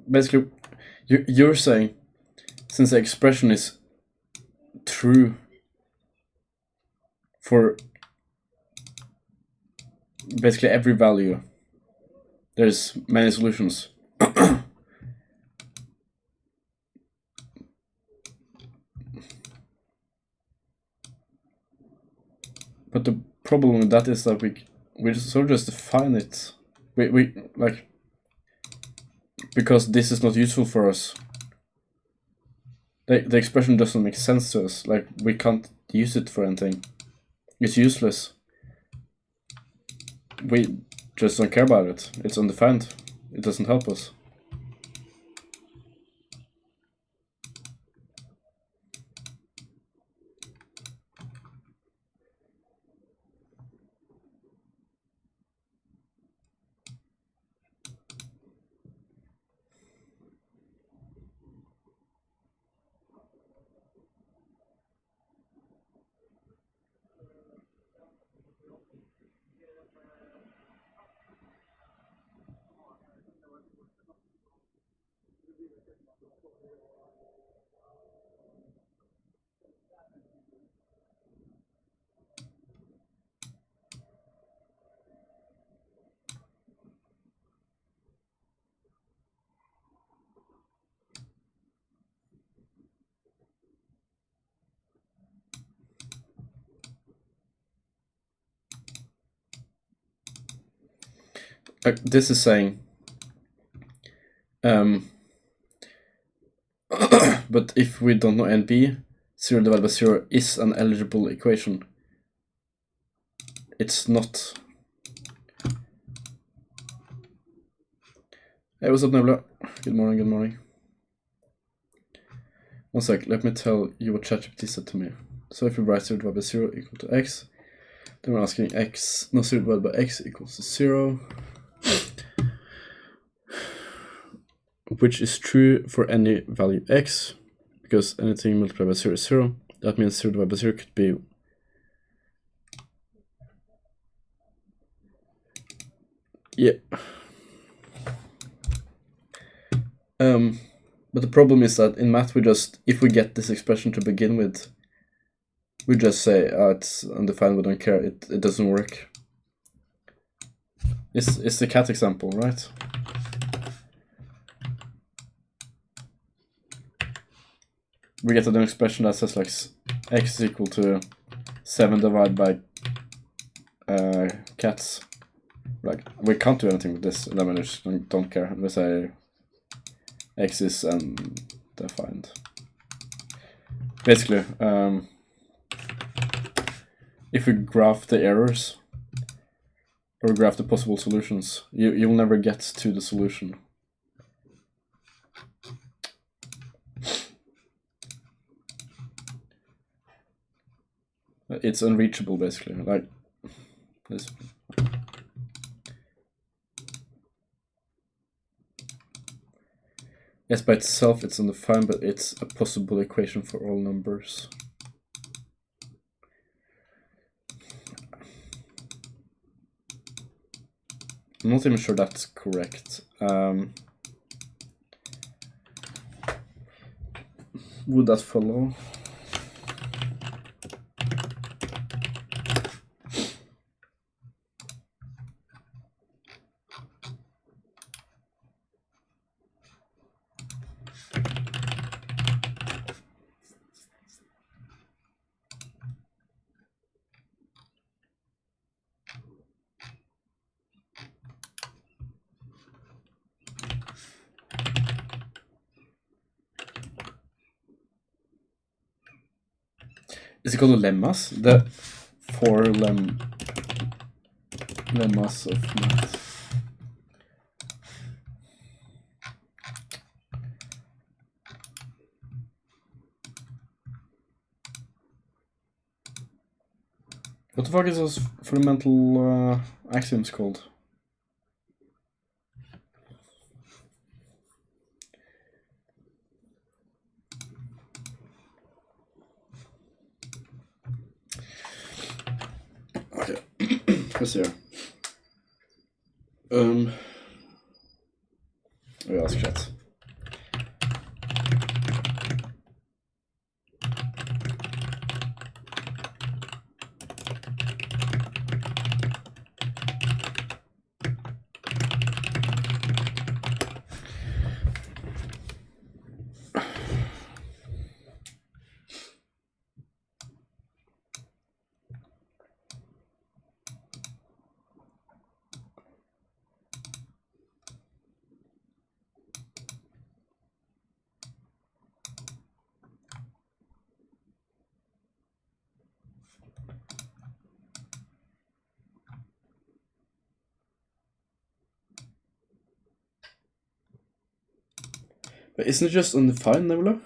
S2: Basically, you're saying, since the expression is true for basically every value, there's many solutions. But the problem with that is that we sort of just define it. We like, because this is not useful for us. The expression doesn't make sense to us. Like, we can't use it for anything. It's useless. We just don't care about it. It's undefined. It doesn't help us. this is saying, but if we don't know NP, 0 divided by 0 is an eligible equation. It's not. Hey, what's up, Nebula? Good morning, good morning. One sec, let me tell you what ChatGPT said to me. So if we write 0 divided by 0 equal to x, then we're asking 0 divided by x equals to 0. Which is true for any value x, because anything multiplied by 0 is 0. That means 0 divided by 0 could be but the problem is that in math we just, if we get this expression to begin with, we just say it's undefined, we don't care, it doesn't work. It's the cat example, right? We get an expression that says like x is equal to 7 divided by cats. Like, we can't do anything with this, then we just don't care. We say x is undefined. Basically, if we graph the errors, or graph the possible solutions, you'll never get to the solution. It's unreachable, basically, like this. Yes, by itself it's undefined, but it's a possible equation for all numbers. I'm not even sure that's correct. Would that follow? Is it called lemmas? The 4 lemmas of math. What the fuck is those fundamental axioms called? Okay, let's see here. We ask chat. But isn't it just undefined, Nebula?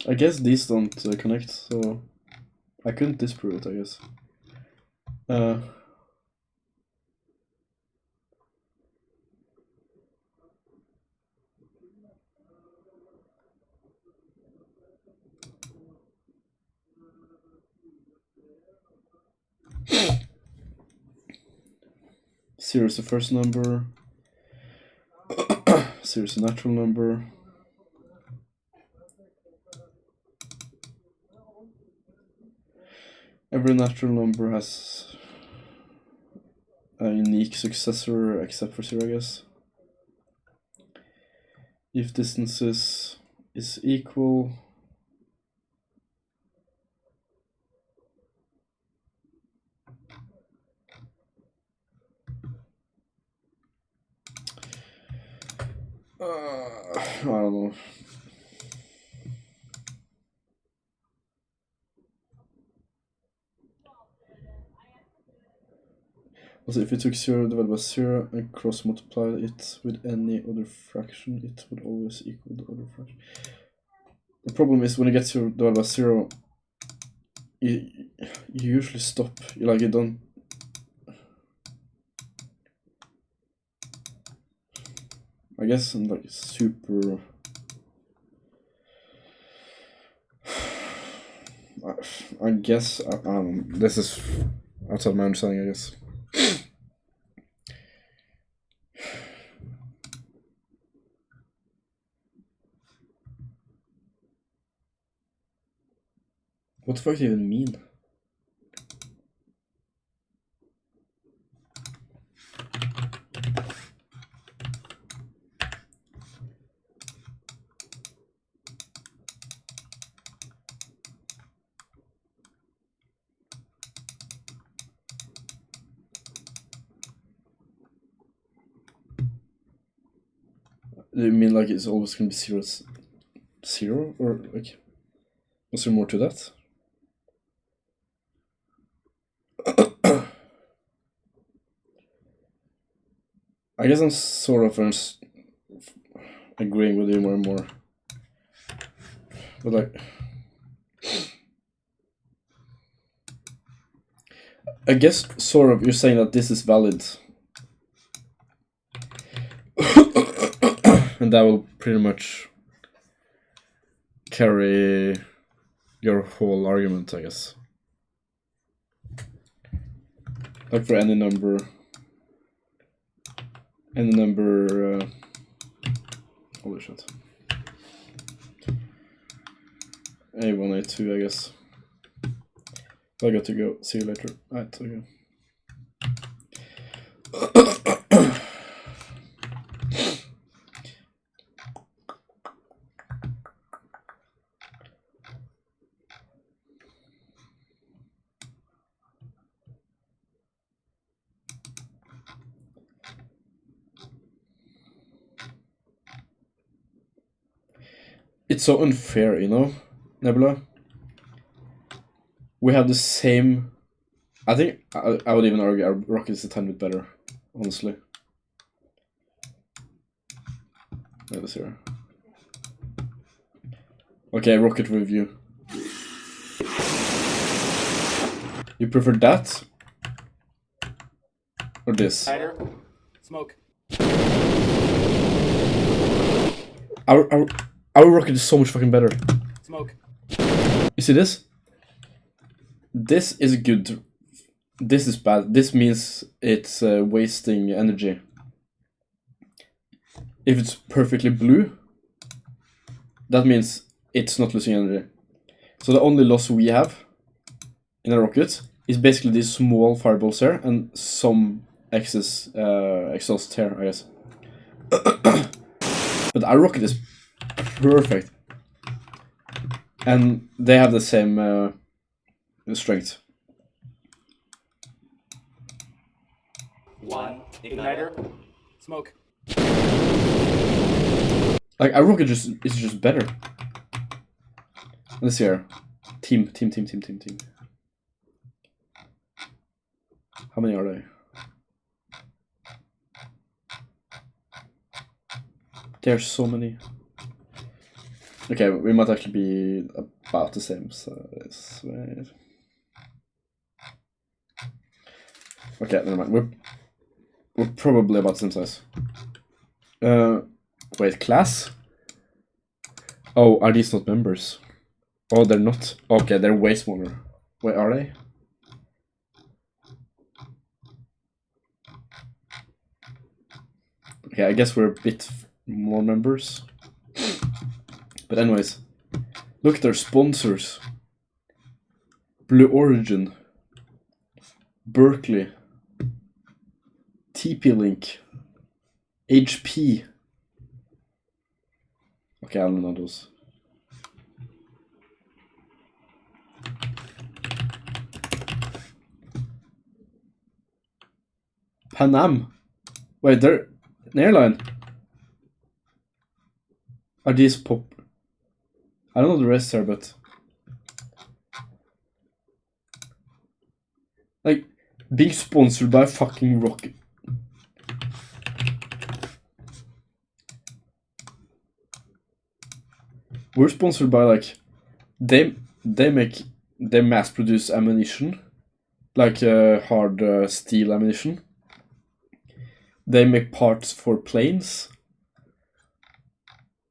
S2: I guess these don't connect, so I couldn't disprove it, I guess. Zero is the first number. Zero is a natural number. Every natural number has a unique successor except for 0, I guess. If distances is equal. I don't know. Also, if you took 0 divided by 0 and cross multiply it with any other fraction, it would always equal the other fraction. The problem is when you get 0 divided by 0, you usually stop. You don't. I guess I'm like super. I guess this is outside my understanding, I guess. What the fuck does it even mean? Do you mean like it's always gonna be 0, 0? Or like, was there more to that? I guess I'm sort of agreeing with you more and more. But like, I guess sort of you're saying that this is valid. And that will pretty much carry your whole argument, I guess. Like for any number, holy shit. A1, A2, I guess. I got to go. See you later. Alright, okay. It's so unfair, you know, Nebula. We have the same. I think I would even argue our rocket is a tiny bit better, honestly. Let's see here. Okay, rocket review. You prefer that or this?
S1: Cider. Smoke.
S2: Our rocket is so much fucking better.
S1: Smoke.
S2: You see this? This is good. This is bad. This means it's wasting energy. If it's perfectly blue, that means it's not losing energy. So the only loss we have in a rocket is basically these small fireballs here and some excess exhaust here, I guess. But our rocket is perfect, and they have the same strength.
S1: 1 igniter. Smoke.
S2: Like our rocket is just better. Let's see here. Team. How many are they? There's so many. Okay, we might actually be about the same size. Wait. Okay, never mind. We're probably about the same size. Wait, class? Oh, are these not members? Oh, they're not. Okay, they're way smaller. Wait, are they? Okay, I guess we're a bit more members. But anyways, look at their sponsors. Blue Origin, Berkeley, TP-Link, HP. Okay, I don't know those. Pan Am. Wait, they're an airline. Are these pop? I don't know the rest here, but like being sponsored by fucking Rocket. We're sponsored by like they mass produce ammunition, like hard steel ammunition. They make parts for planes,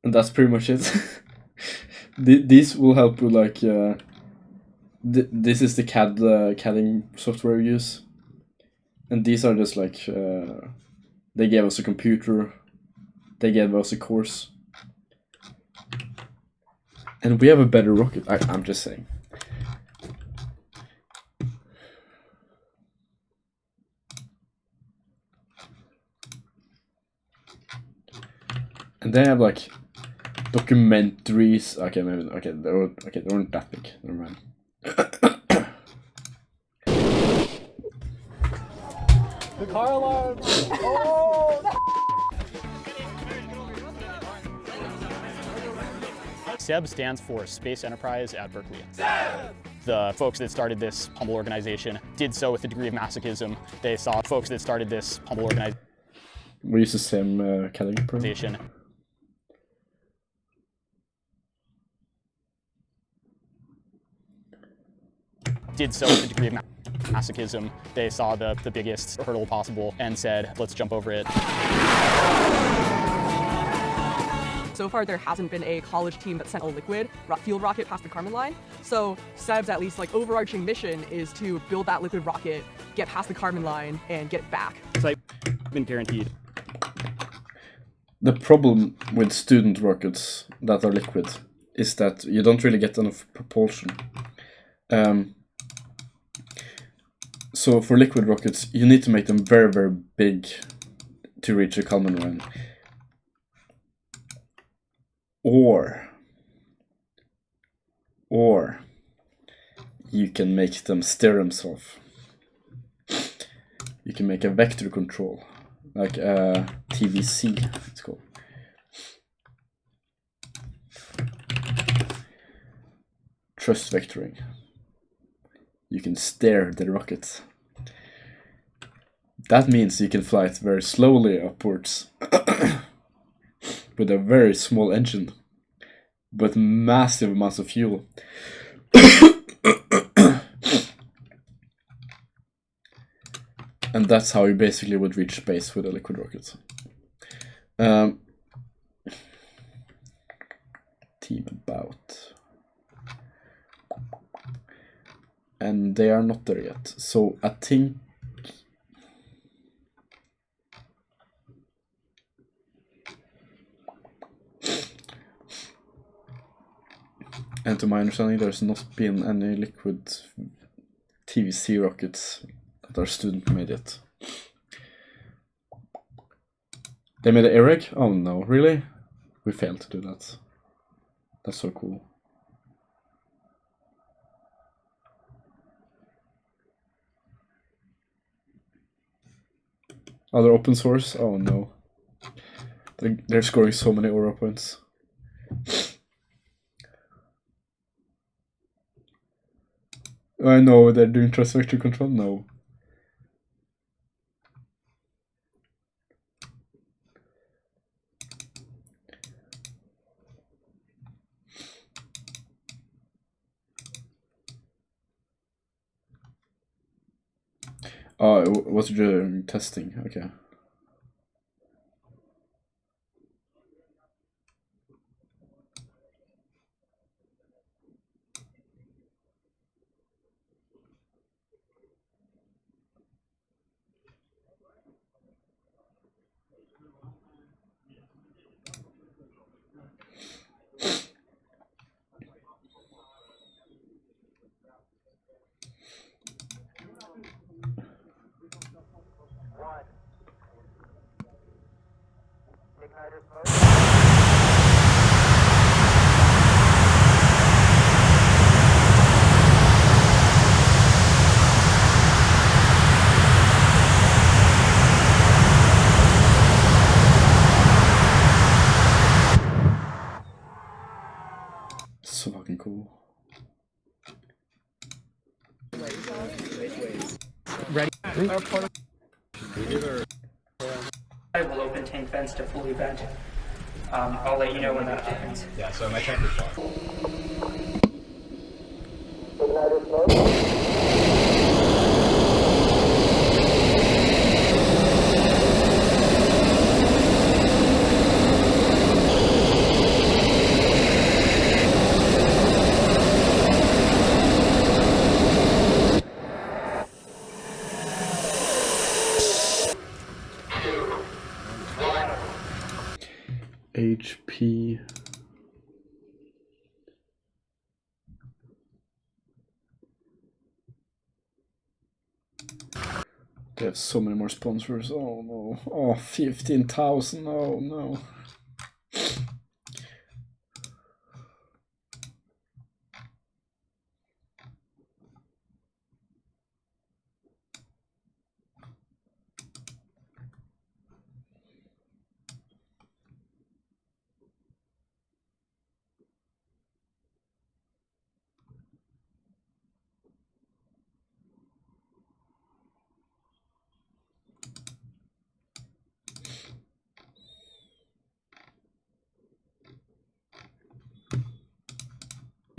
S2: and that's pretty much it. These will help with like this is the CADing software we use, and these are just like they gave us a computer, they gave us a course. And we have a better rocket. I'm just saying. And they have like documentaries. Okay, maybe they weren't that big. Never mind.
S3: The car alarm! Oh!
S17: SEB stands for Space Enterprise at Berkeley. The folks that started this humble organization did so with a degree of masochism. They saw folks that started this humble organization.
S2: We use the same CADing program.
S17: Did so with a degree of masochism. They saw the biggest hurdle possible and said, let's jump over it.
S4: So far, there hasn't been a college team that sent a liquid field rocket past the Kármán line. So SEB's at least like overarching mission is to build that liquid rocket, get past the Kármán line, and get it back.
S17: It's like been guaranteed.
S2: The problem with student rockets that are liquid is that you don't really get enough propulsion. So for liquid rockets, you need to make them very, very big to reach the Kármán line. Or you can make them steer themselves. You can make a vector control, like TVC, it's called. Thrust vectoring. You can steer the rocket. That means you can fly it very slowly upwards. With a very small engine, but massive amounts of fuel. And that's how you basically would reach space with a liquid rocket. Team about. And they are not there yet. So I think and to my understanding, there's not been any liquid TVC rockets that are student made yet. They made an AREG? Oh no, really? We failed to do that. That's so cool. Other open source? Oh no. They're scoring so many aura points. I know they're doing thrust vector control. No. Oh, it was during testing. Okay.
S17: ready.
S10: I will open tank vents to fully vent. I'll let you know when that happens.
S3: Yeah, so my tank is full.
S2: HP. They have so many more sponsors. Oh no. Oh, 15,000. Oh no.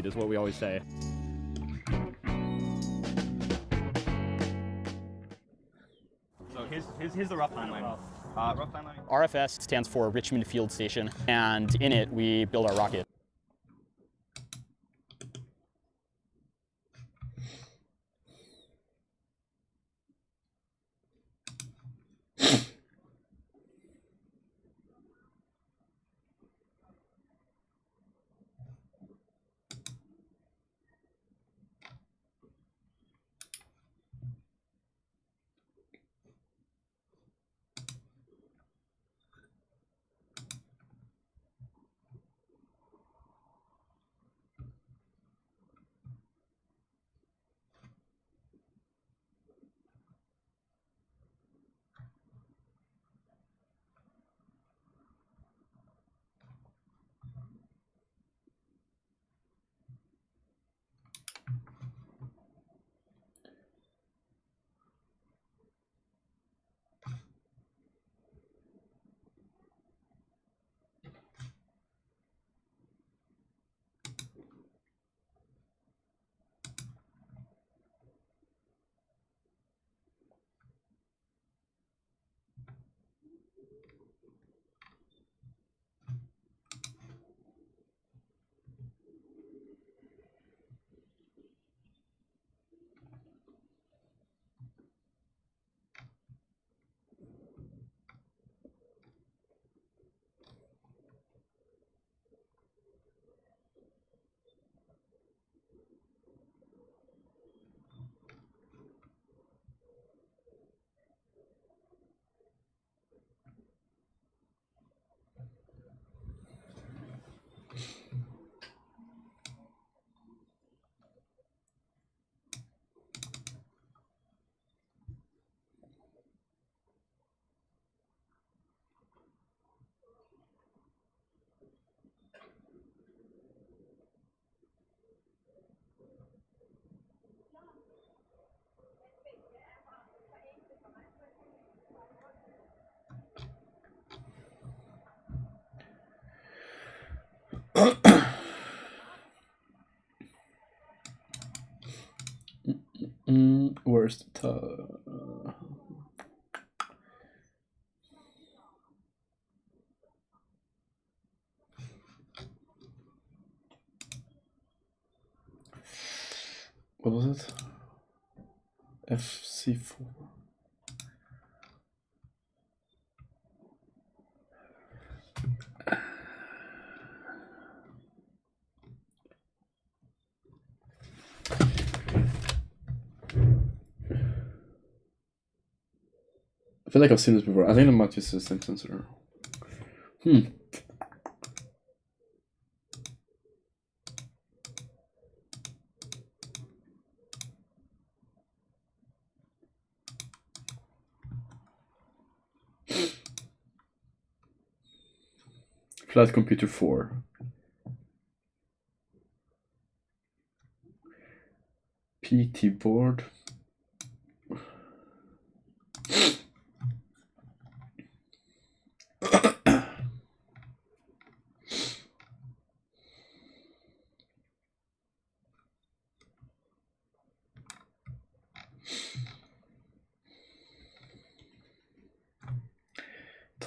S17: Is what we always say.
S3: So here's the rough timeline. Rough timeline.
S17: RFS stands for Richmond Field Station, and in it we build our rocket.
S2: Where's the what was it? FC4. I feel like I've seen this before. I think it might use the same sensor. Flight Computer 4. PT board.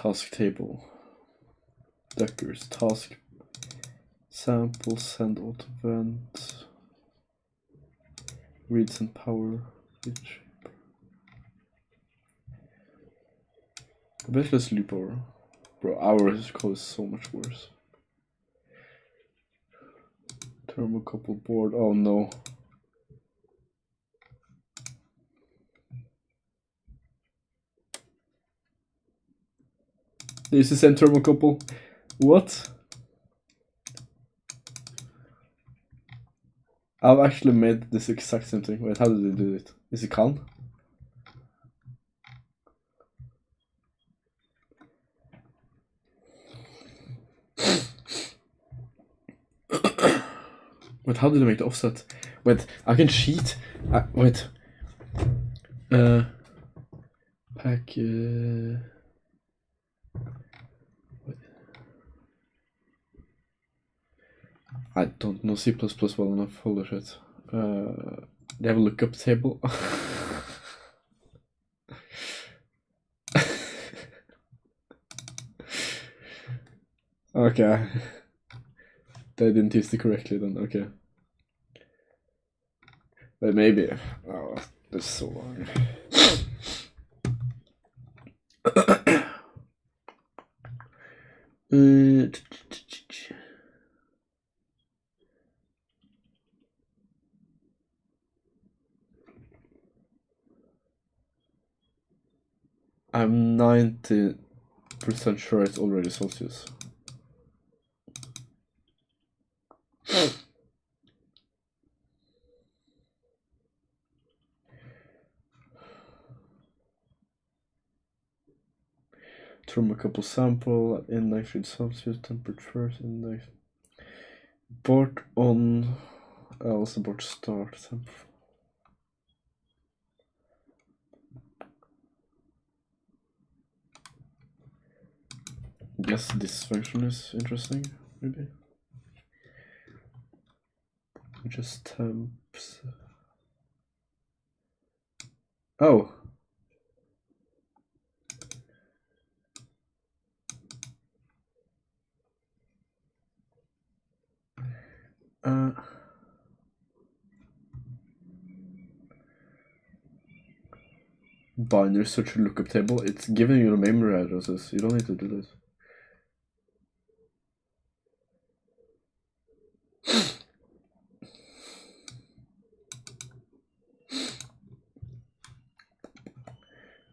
S2: task table. Deckers, task, sample, send auto vent, read send power, reach. Basically, let's loop over. Bro, our code is so much worse. Thermocouple board, oh no. This is the same thermocouple. What? I've actually made this exact same thing. Wait, how did they do it? Is it calm? Wait, how did I make the offset? Wait, I can cheat. Wait. Pack. I don't know C++ well enough. Holy shit. They have a lookup table. Okay. They didn't use it correctly then, okay. But maybe. Oh, that's so long. I'm 90% sure it's already Celsius. Thermocouple sample index with Celsius temperature index. Board on, also board start temp. Guess this function is interesting, maybe. Just temps. Oh. Binary search lookup table. It's giving you the memory addresses. You don't need to do this.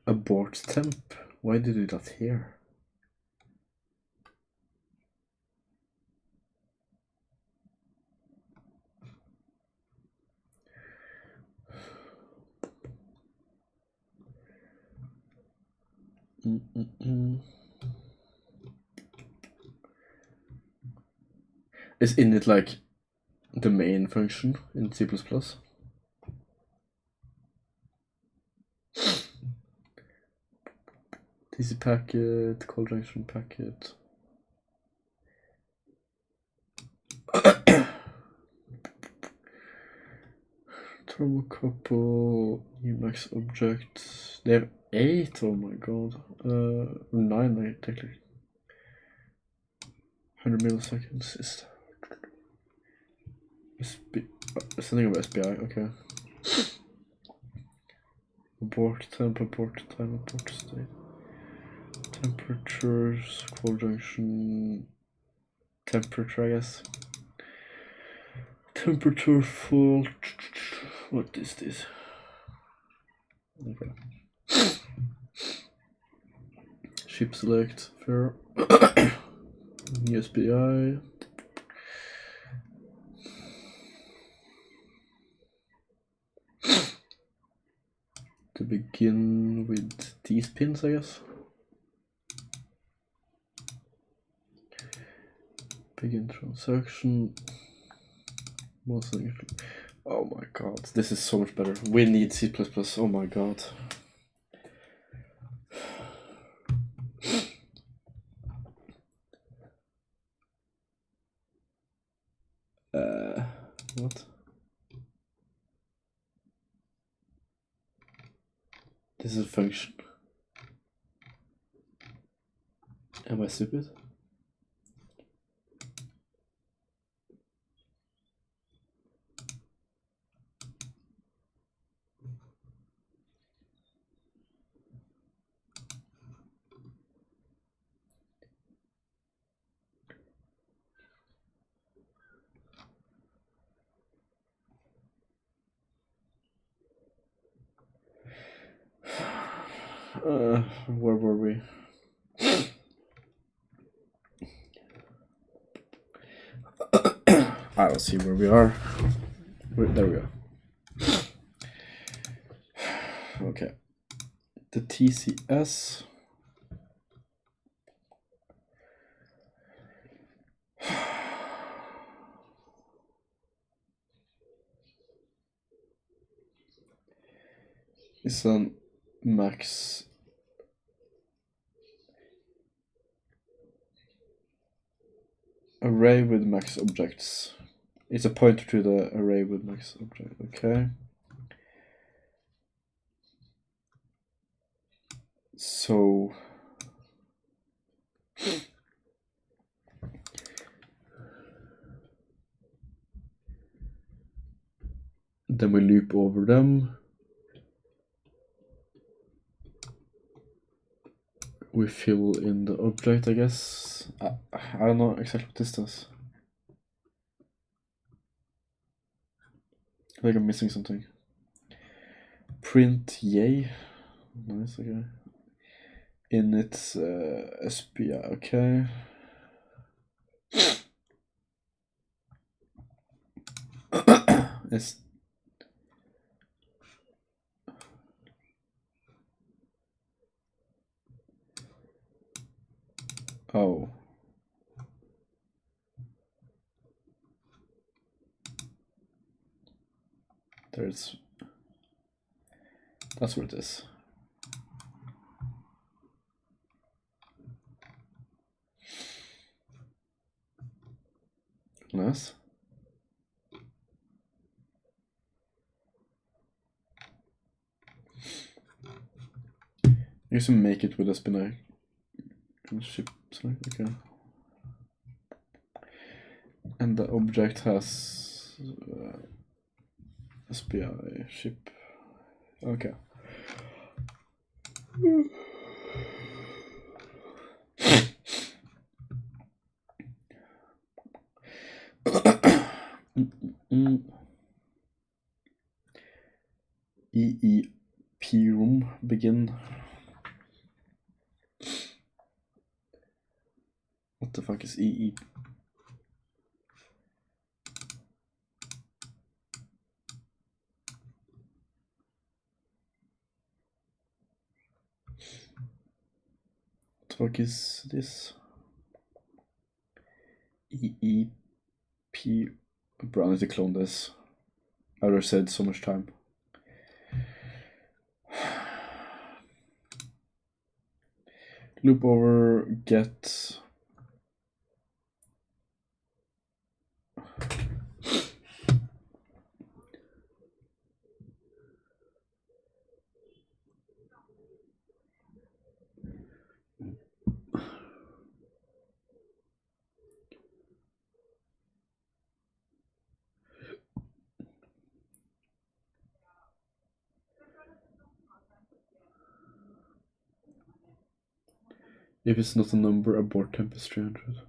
S2: Abort temp. Why did you do that here? Is init like the main function in C++? TC packet, call junction packet. Thermocouple, Emacs object. They have 8, oh my god. 9 technically. 100 milliseconds is something about SPI, okay. Abort temp, abort time, abort state. Temperatures, call junction, temperature, I guess. Temperature fault. What is this? Okay. Ship select, fair. SPI. To begin with these pins, I guess. Begin transaction. Oh my god, this is so much better. We need C++, oh my god. What? This is a function. Am I stupid? Where were we? Alright, let's see where we are. There we go. Okay. The TCS. Is an max array with max objects. It's a pointer to the array with max object. Okay. So then we loop over them. We fill in the object, I guess. I don't know exactly what this does. I think I'm missing something. Print yay. Nice, okay. Init SPI, okay. It's oh. That's what it is. Nice. You can make it with SPI. Ship, sorry, okay. And the object has SPI ship. Okay. EEP room begin. What the fuck is EE? What the fuck is this? EEP. Bro, I need to clone this. I already said so much time. Loop over get. If it's not a number, abort temp is 300.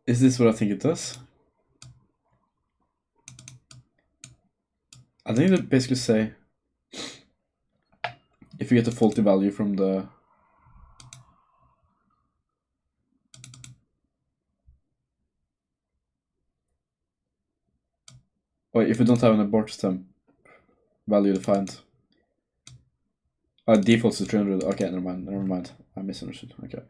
S2: Is this what I think it does? I think it basically say if you get a faulty value from the if you don't have an abort temp value defined. Defaults is 300. Okay, never mind. I misunderstood. Okay.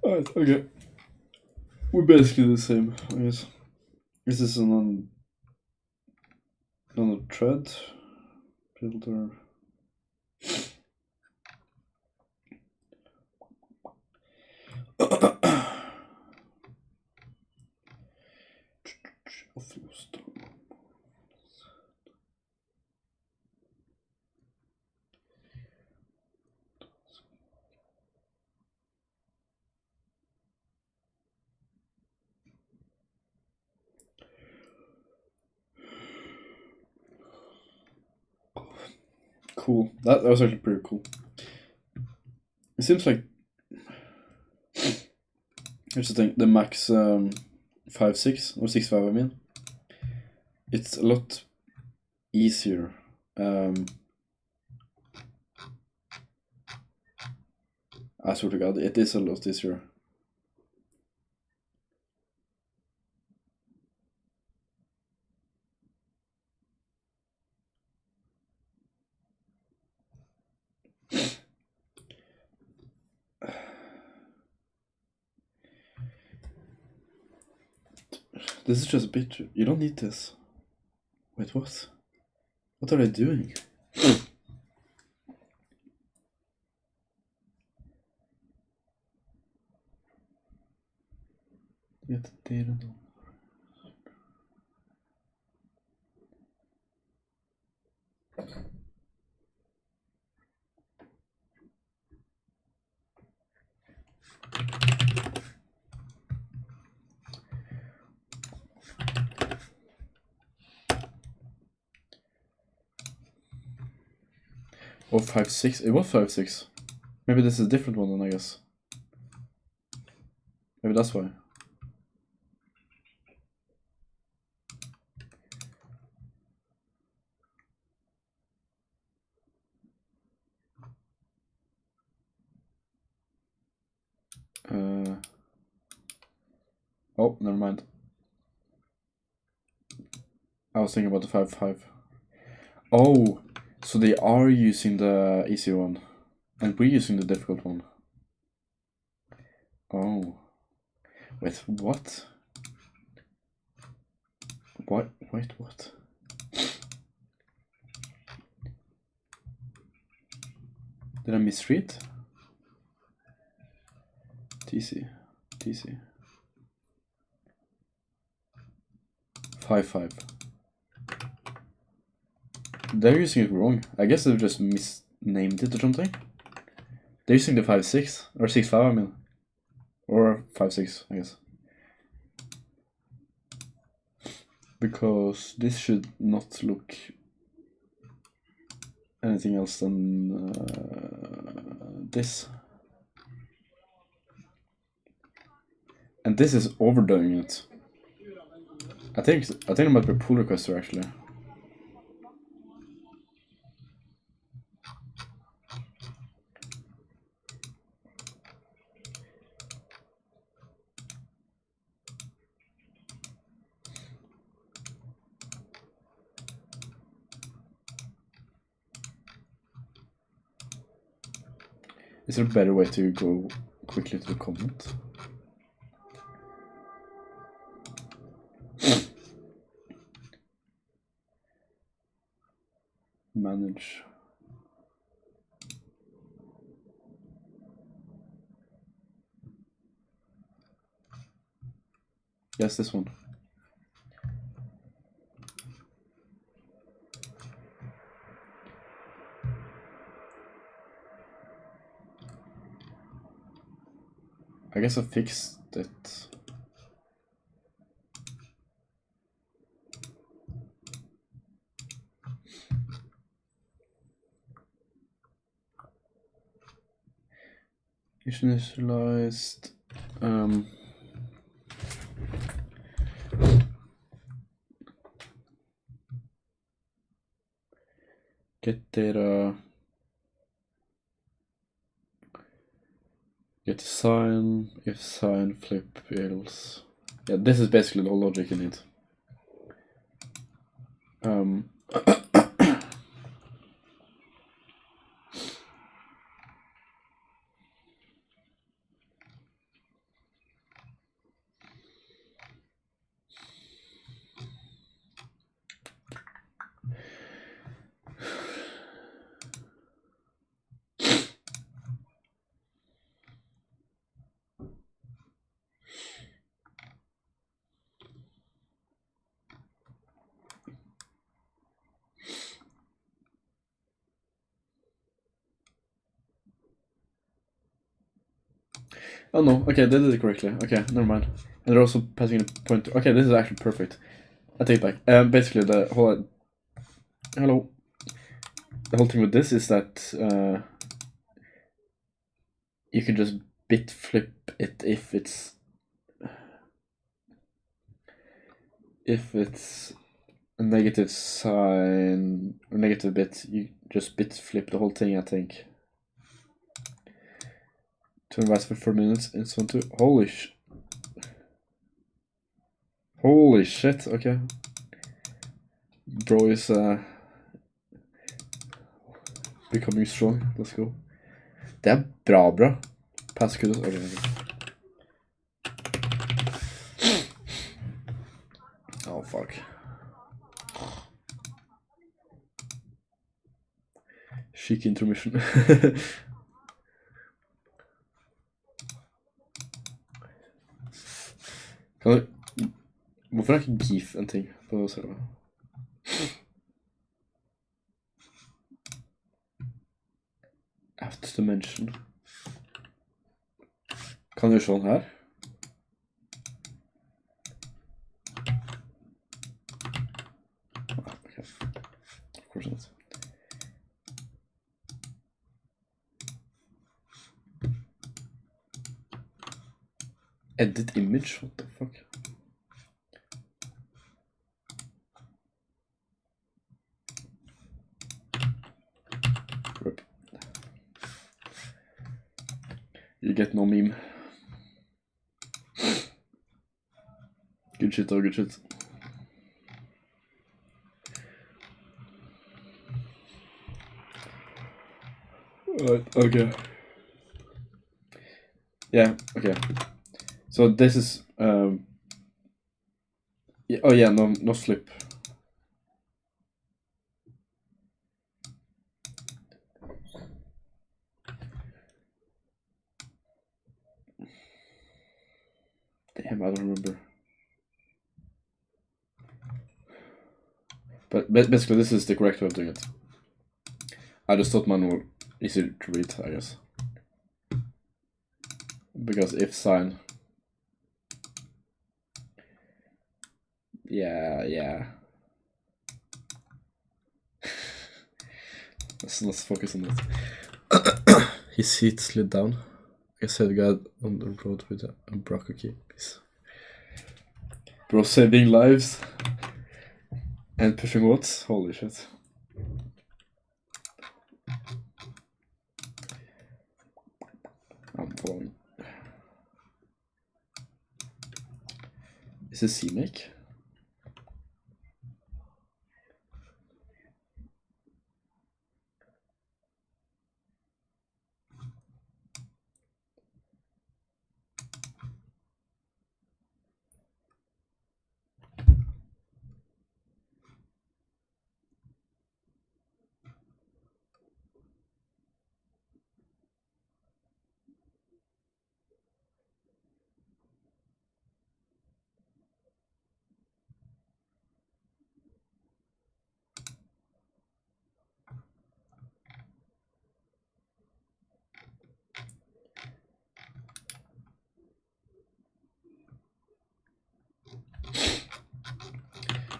S2: Alright, okay. We're basically the same, I guess. Is this on a thread? Builder. Cool. That was actually pretty cool. It seems like here's the thing, the max 5.6 or 6.5 I mean. It's a lot easier. I swear to God, it is a lot easier. This is just a picture. You don't need this. Wait, what? What are they doing? Get the data done. Or 5.6. It was 5.6. Maybe this is a different one then, I guess. Maybe that's why. Oh, never mind. I was thinking about the 5.5. Oh, so they are using the easy one, and we're using the difficult one. Oh, wait, what? What? Wait, what? Did I misread? TC. 5.5. They're using it wrong. I guess they've just misnamed it or something. They're using the 5.6 or 6.5, I mean, or 5.6, I guess. Because this should not look anything else than this. And this is overdoing it. I think it might be a pull requester actually. Is there a better way to go quickly to the comment? Manage. Yes, this one. I guess I fixed it. Initialized. Get data. Get sign, if sign, flip, else. Yeah, this is basically the whole logic you need. Oh no, okay, they did it correctly. Okay, never mind. And they're also passing a point. Okay, this is actually perfect. I take it back. Basically, the whole... Hello. The whole thing with this is that you can just bit flip it if it's a negative sign or negative bit. You just bit flip the whole thing, I think. Turn right for 4 minutes. It's 1, 2. Holy shit, okay. Bro is becoming strong. Let's go. Det er bra. Pass kudos. Okay. Oh fuck. Chic intermission. Kan du... Hvorfor er ikke GIF en ting på serveren? Apt dimension. Kan du gjøre sånn her? Okay. Of course not. Edit image? What the fuck? Rip. You get no meme. Good shit though, good shit. Alright, okay. Yeah, okay. So this is yeah, oh yeah, no slip. Damn, I don't remember. But basically this is the correct way of doing it. I just thought mine were easier to read, I guess. Because if sign. Yeah. Let's focus on that. His seat slid down. I said the guy on the road with a Braco key. Peace. Bro saving lives and pushing watts. Holy shit. I'm falling. Is this C-Make?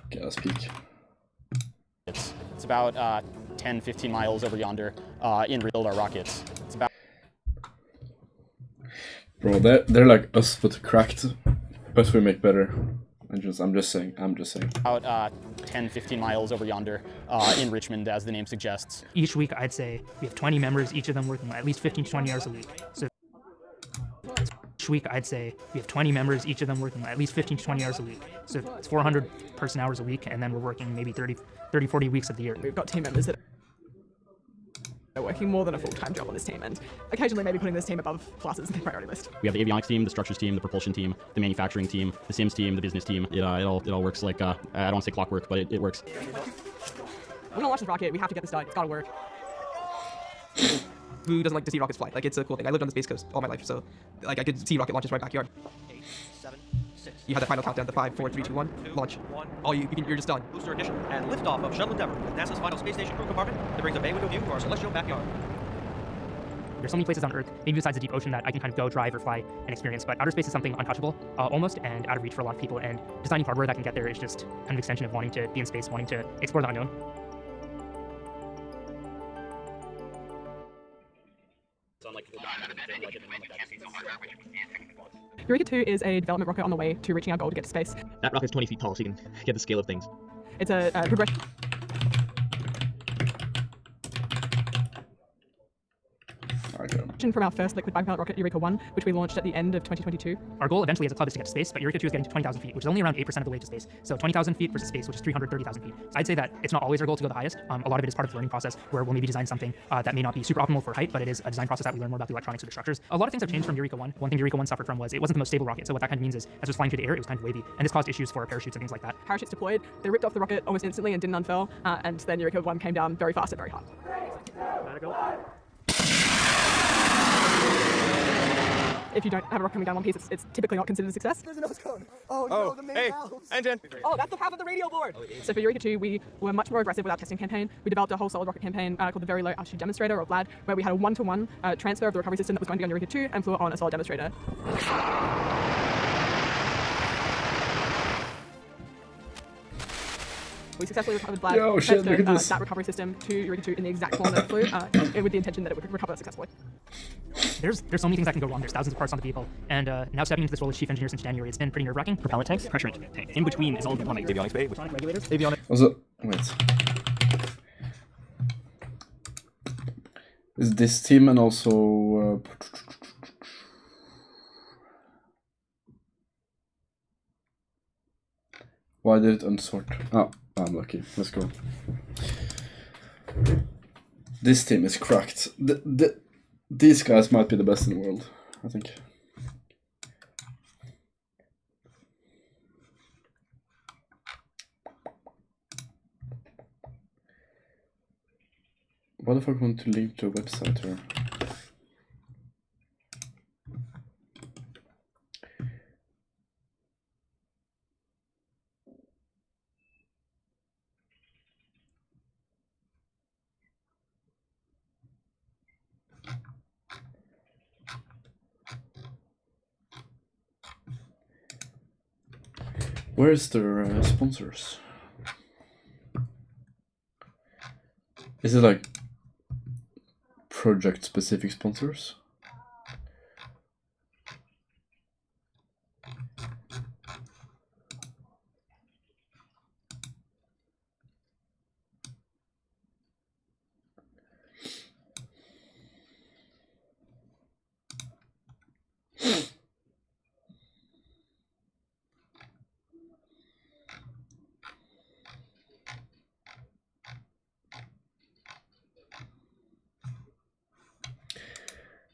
S2: Okay, let's peek.
S17: It's about 10-15 miles over yonder in build our rockets. It's about...
S2: Bro, they're like us but cracked. Us we make better. I'm just saying.
S17: About 10-15 miles over yonder in Richmond, as the name suggests.
S10: Each week, I'd say we have 20 members, each of them working at least 15 to 20 hours a week. So each week, I'd say we have 20 members, each of them working at least 15 to 20 hours a week. So it's 400 person hours a week, and then we're working maybe 30, 40 weeks of the year.
S4: We've got team members that are working more than a full-time job on this team, and occasionally maybe putting this team above classes in their priority list.
S23: We have the avionics team, the structures team, the propulsion team, the manufacturing team, the sims team, the business team. It all works like, I don't want to say clockwork, but it works.
S4: We're gonna launch this rocket, we have to get this done, it's gotta work. Who doesn't like to see rockets fly? Like, it's a cool thing. I lived on the Space Coast all my life, so like I could see rocket launches right backyard.
S18: 8, 7, 6.
S4: You have that final countdown to 5, 4, 3, 2, 1, launch. You're just done.
S18: Booster ignition and liftoff of Shuttle Endeavour with NASA's final space station crew compartment that brings a bay window view of our celestial backyard.
S10: There's so many places on Earth, maybe besides the deep ocean, that I can kind of go, drive, or fly and experience. But outer space is something untouchable, almost, and out of reach for a lot of people. And designing hardware that can get there is just kind of an extension of wanting to be in space, wanting to explore the unknown.
S4: Eureka 2 is a development rocket on the way to reaching our goal to get to space.
S5: That rocket's 20 feet tall, so you can get the scale of things.
S4: It's a progression. From our first liquid bipilot rocket, Eureka 1, which we launched at the end of 2022.
S10: Our goal eventually as a club is to get to space, but Eureka 2 is getting to 20,000 feet, which is only around 8% of the way to space. So 20,000 feet versus space, which is 330,000 feet. So I'd say that it's not always our goal to go the highest. A lot of it is part of the learning process, where we'll maybe design something that may not be super optimal for height, but it is a design process that we learn more about the electronics of the structures. A lot of things have changed from Eureka 1. One thing Eureka 1 suffered from was it wasn't the most stable rocket. So what that kind of means is, as it was flying through the air, it was kind of wavy, and this caused issues for parachutes and things like that.
S4: Parachutes deployed, they ripped off the rocket almost instantly and didn't unfurl, and then Eureka 1 came down very fast and very hard. If you don't have a rocket coming down one piece, it's typically not considered a success.
S11: There's a nose cone. Oh no, the main valves.
S18: Engine.
S4: Oh, that's the half of the radial board. So for Eureka 2, we were much more aggressive with our testing campaign. We developed a whole solid rocket campaign called the Very Low Altitude Demonstrator, or VLAD, where we had a one-to-one transfer of the recovery system that was going to be on Eureka 2 and flew it on a solid demonstrator. We successfully recovered VLAD,
S2: Yo, shit, look at this.
S4: that recovery system to Eureka 2 in the exact form that it flew, with the intention that it would recover successfully.
S10: There's so many things that can go wrong. There's thousands of parts on the vehicle, and now stepping into this role as chief engineer since January, it's been pretty nerve-wracking.
S3: Propellant tanks, pressure tank. In between is all the plumbing. Avionics bay,
S10: Sonic regulators.
S3: Avionics.
S2: Also, wait. Is this team and also why did it unsort? Oh, I'm lucky. Let's go. This team is cracked. These guys might be the best in the world, I think. Why the fuck want to link to a website here? Where's their sponsors? Is it like project specific sponsors?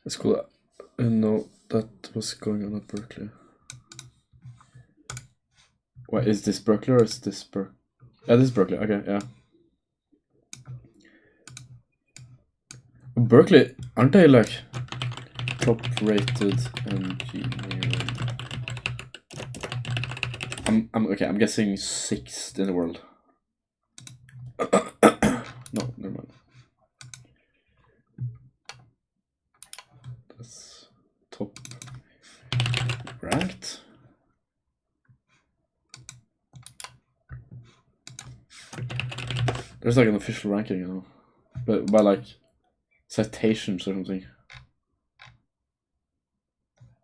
S2: That's cool. No, that was going on at Berkeley. Wait, is this Berkeley or is this Berkeley? Yeah, this is Berkeley. Okay, yeah. Berkeley, aren't they like top-rated engineering? I'm guessing 6th in the world. No, never mind. That's top ranked. There's like an official ranking, you know, but by like citations or something.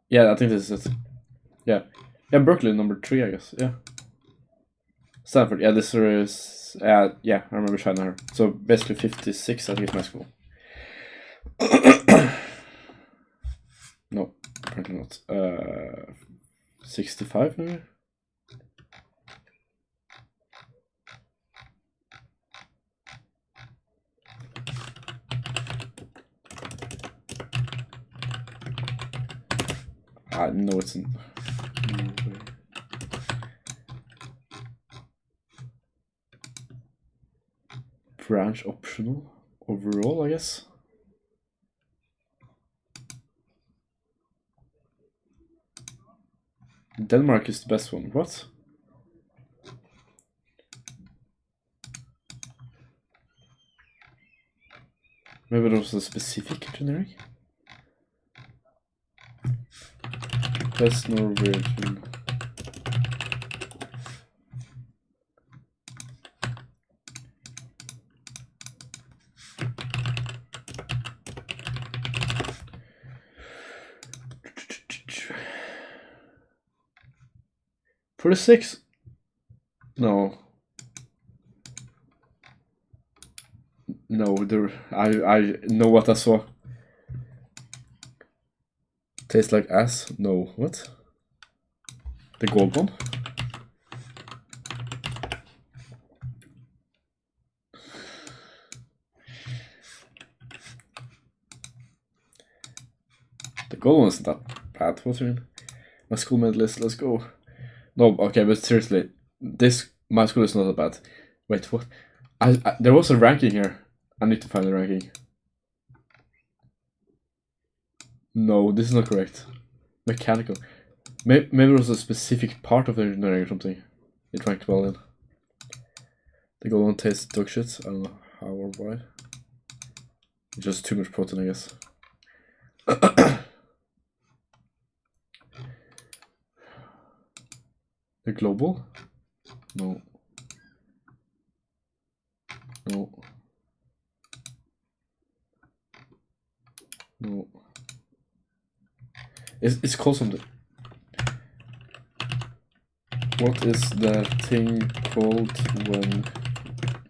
S2: Yeah, I think this is it. Yeah, Berkeley number 3, I guess. Yeah, Stanford. Yeah, this is. Yeah, I remember China here. So basically 56, I think it's my school. No, apparently not. 65 maybe. No, it's in. Branch optional overall, I guess. Denmark is the best one. What? Maybe there was a specific engineering? West Norwegian. For the 6? No. No, there. I know what I saw. Tastes like ass? No. What? The gold one? The gold one's not that bad. What do you mean? My school medalist, let's go. No, okay, but seriously, my school is not that bad. Wait, what? There was a ranking here. I need to find the ranking. No, this is not correct. Mechanical. Maybe it was a specific part of the engineering or something. It ranked well in. The gold one tastes dog shit. I don't know how or why. It's just too much protein, I guess. The global? No. No. No. It's called something. What is the thing called when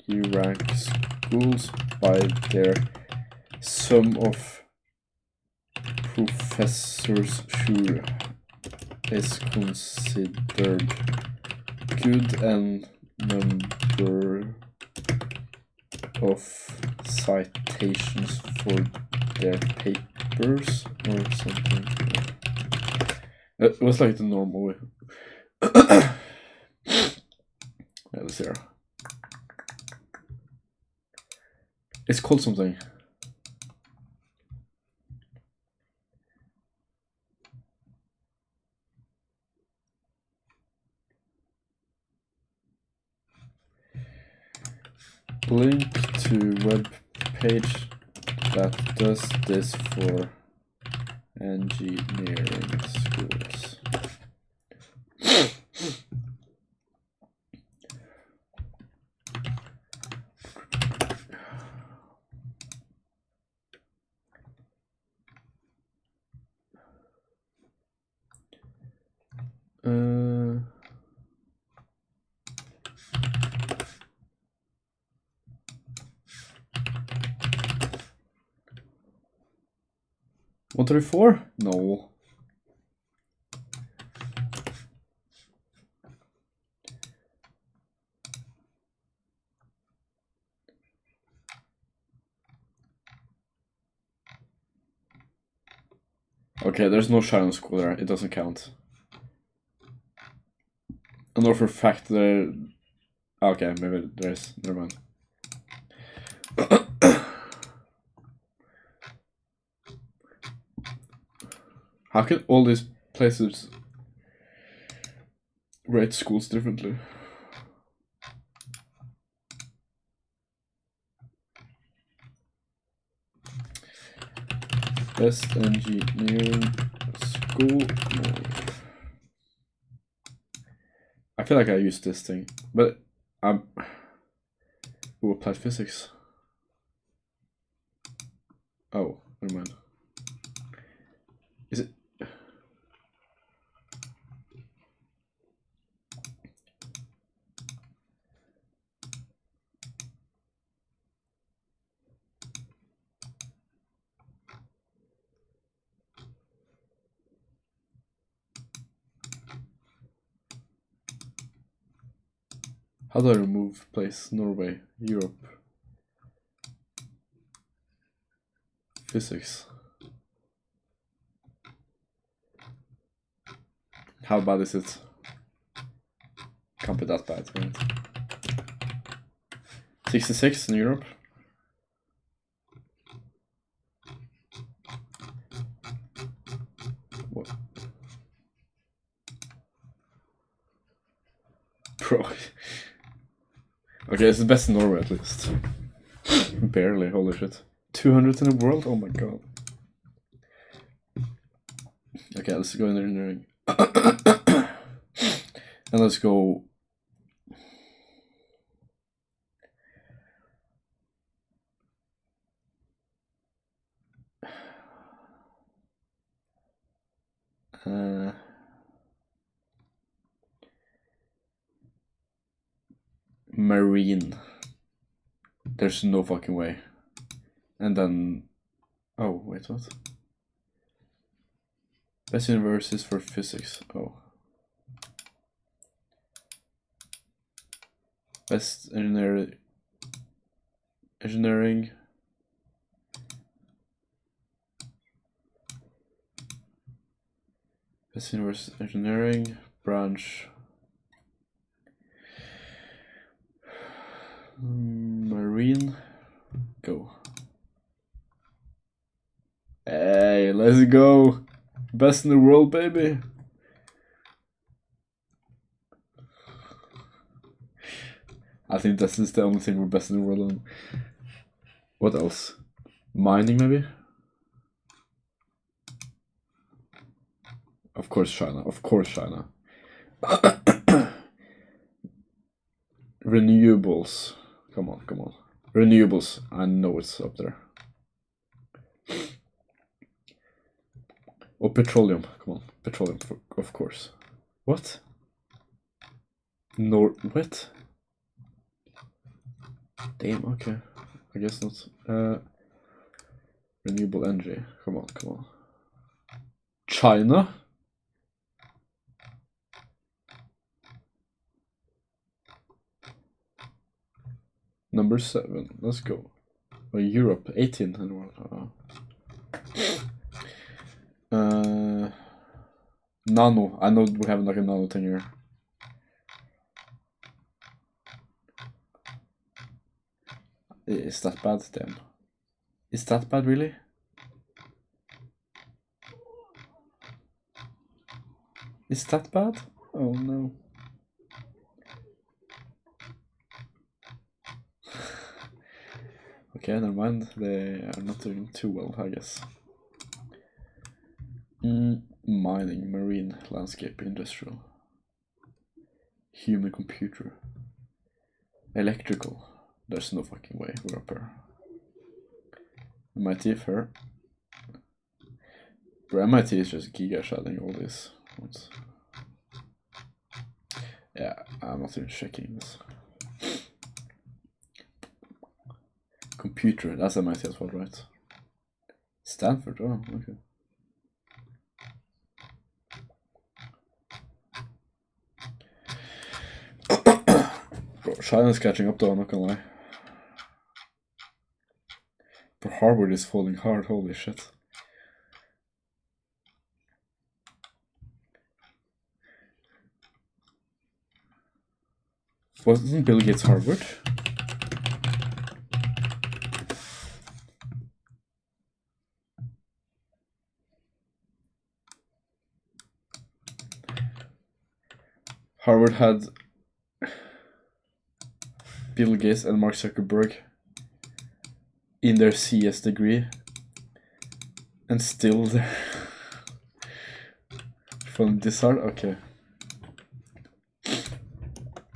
S2: you rank schools by their sum of professors who is considered good and number of citations for their papers or something? It was like the normal way. Yeah, let's see. It's called something. Link to web page that does this for engineering schools. One 34? No. Okay, there's no Sharon school there. It doesn't count. I know for a fact there. Okay, maybe there is. Never mind. How can all these places rate schools differently? Best engineering school. No. I feel like I used this thing, but who applied physics? Oh, never mind. Is it? How do I remove place? Norway, Europe. Physics. How bad is it? Can't be that bad, right? 66 in Europe. What? Bro. Okay, it's the best in Norway at least. Barely, holy shit. 200 in the world? Oh my god. Okay, let's go in engineering. And let's go. Marine. There's no fucking way. And then, oh wait, what? Best universities for physics. Oh. Best engineering. Best university engineering branch. Marine. Go. Hey, let's go. Best in the world, baby. I think this is the only thing we're best in the world on. What else? Mining, maybe? Of course, China. Of course, China. Renewables. Come on, come on. Renewables. I know it's up there. Oh, petroleum. Come on. Petroleum, of course. What? What? Damn, okay. I guess not. Renewable energy. Come on, come on. China? Number 7. Let's go. Oh, Europe. 18 in the world. Nano. I know we have like a nano thing here. Is that bad? Damn. Is that bad, really? Is that bad? Oh no. Okay, never mind. They are not doing too well, I guess. Mining, marine, landscape, industrial. Human computer. Electrical. There's no fucking way we're up here. MIT fair. Bro, MIT is just giga shading all this. Yeah, I'm not even checking this. Computer, that's MIT as well, right? Stanford, oh, okay. Bro, China's catching up though, I'm not gonna lie. But Harvard is falling hard, holy shit. Wasn't Bill Gates Harvard? Harvard had Bill Gates and Mark Zuckerberg in their CS degree, and still they're from this hard. Okay.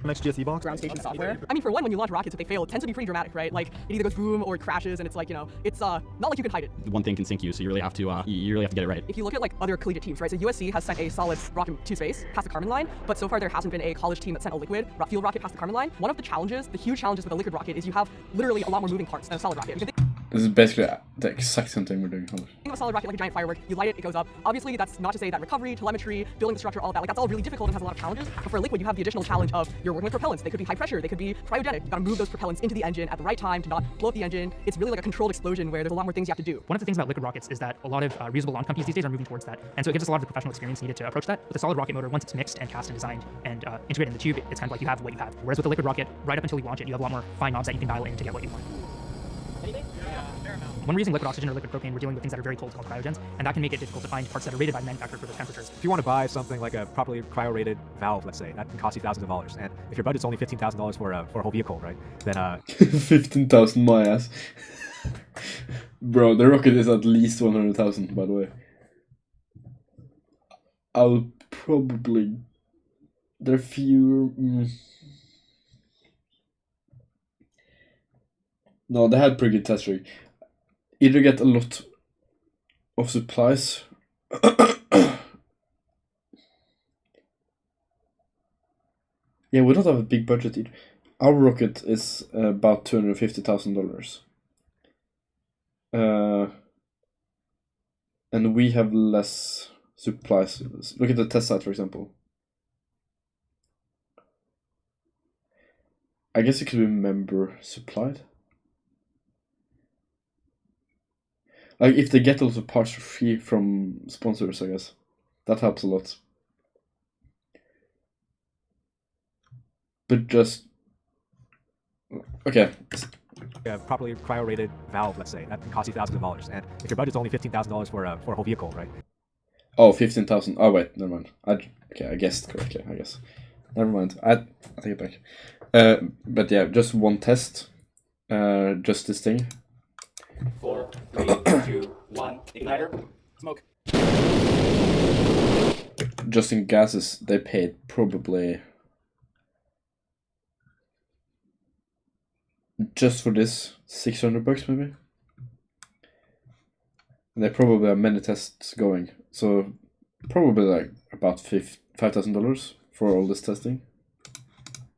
S4: Next GSE box. Ground station software. I mean, for one, when you launch rockets, if they fail, it tends to be pretty dramatic, right? Like, it either goes boom or it crashes, and it's like, you know, it's not like you can hide it.
S23: One thing can sink you, so you really have to get it right.
S4: If you look at like other collegiate teams, right? So USC has sent a solid rocket to space past the Kármán line, but so far there hasn't been a college team that sent a liquid fuel rocket past the Kármán line. One of the challenges, the huge challenges with a liquid rocket, is you have literally a lot more moving parts than a solid rocket.
S2: This is basically the exact same thing we're doing.
S4: Think of a solid rocket like a giant firework. You light it, it goes up. Obviously, that's not to say that recovery, telemetry, building the structure, all of that, like that's all really difficult and has a lot of challenges. But for a liquid, you have the additional challenge of you're working with propellants. They could be high pressure, they could be cryogenic. You gotta move those propellants into the engine at the right time to not blow up the engine. It's really like a controlled explosion where there's a lot more things you have to do.
S10: One of the things about liquid rockets is that a lot of reusable launch companies these days are moving towards that, and so it gives us a lot of the professional experience needed to approach that. With a solid rocket motor, once it's mixed and cast and designed and integrated in the tube, it's kind of like you have what you have. Whereas with a liquid rocket, right up until you launch it, you have a lot more fine knobs that you can dial in to get what you want. When we're using liquid oxygen or liquid propane, we're dealing with things that are very cold called cryogens, and that can make it difficult to find parts that are rated by the manufacturer for those temperatures.
S6: If you want to buy something like a properly cryo-rated valve, let's say, that can cost you thousands of dollars. And if your budget's only $15,000 for a whole vehicle, right, then
S2: 15,000 my ass. Bro, the rocket is at least 100,000, by the way. I'll probably. There are few. No, they had pretty good test rig. Either get a lot of supplies. Yeah, we don't have a big budget either. Our rocket is about $250,000. And we have less supplies. Look at the test site, for example. I guess it could be member supplied. Like, if they get a lot of parts for free from sponsors, I guess. That helps a lot. But just... Okay.
S6: A properly cryo-rated valve, let's say, that can cost you thousands of dollars. And if your budget's only $15,000 for a whole vehicle, right?
S2: Oh, 15,000. Oh, wait, never mind. Okay, I guessed correctly, I guess. Never mind. I take it back. But yeah, just one test. Just this thing.
S1: 4, 3, 2, 1. Igniter. Smoke.
S2: Just in gases, they paid probably... Just for this, $600 maybe? And they probably have many tests going. So, probably like about $5,000 for all this testing.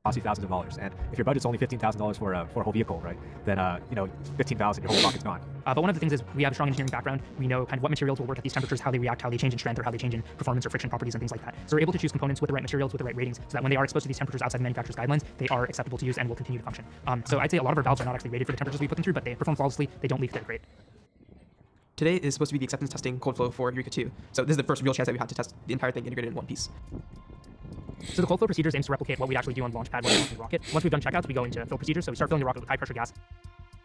S6: Cost you thousands of dollars. And if your budget's only $15,000 for a whole vehicle, right? Then, $15,000, your whole pocket's gone.
S10: But one of the things is we have a strong engineering background. We know kind of what materials will work at these temperatures, how they react, how they change in strength, or how they change in performance or friction properties and things like that. So we're able to choose components with the right materials, with the right ratings, so that when they are exposed to these temperatures outside the manufacturer's guidelines, they are acceptable to use and will continue to function. So I'd say a lot of our valves are not actually rated for the temperatures we put them through, but they perform flawlessly, they don't leak, they're great.
S12: Today is supposed to be the acceptance testing cold flow for Eureka 2. So this is the first real chance that we had to test the entire thing integrated in one piece.
S10: So the cold flow procedures aims to replicate what we'd actually do on the launch pad when we launch the rocket. Once we've done checkouts, we go into fill procedures. So we start filling the rocket with high pressure gas.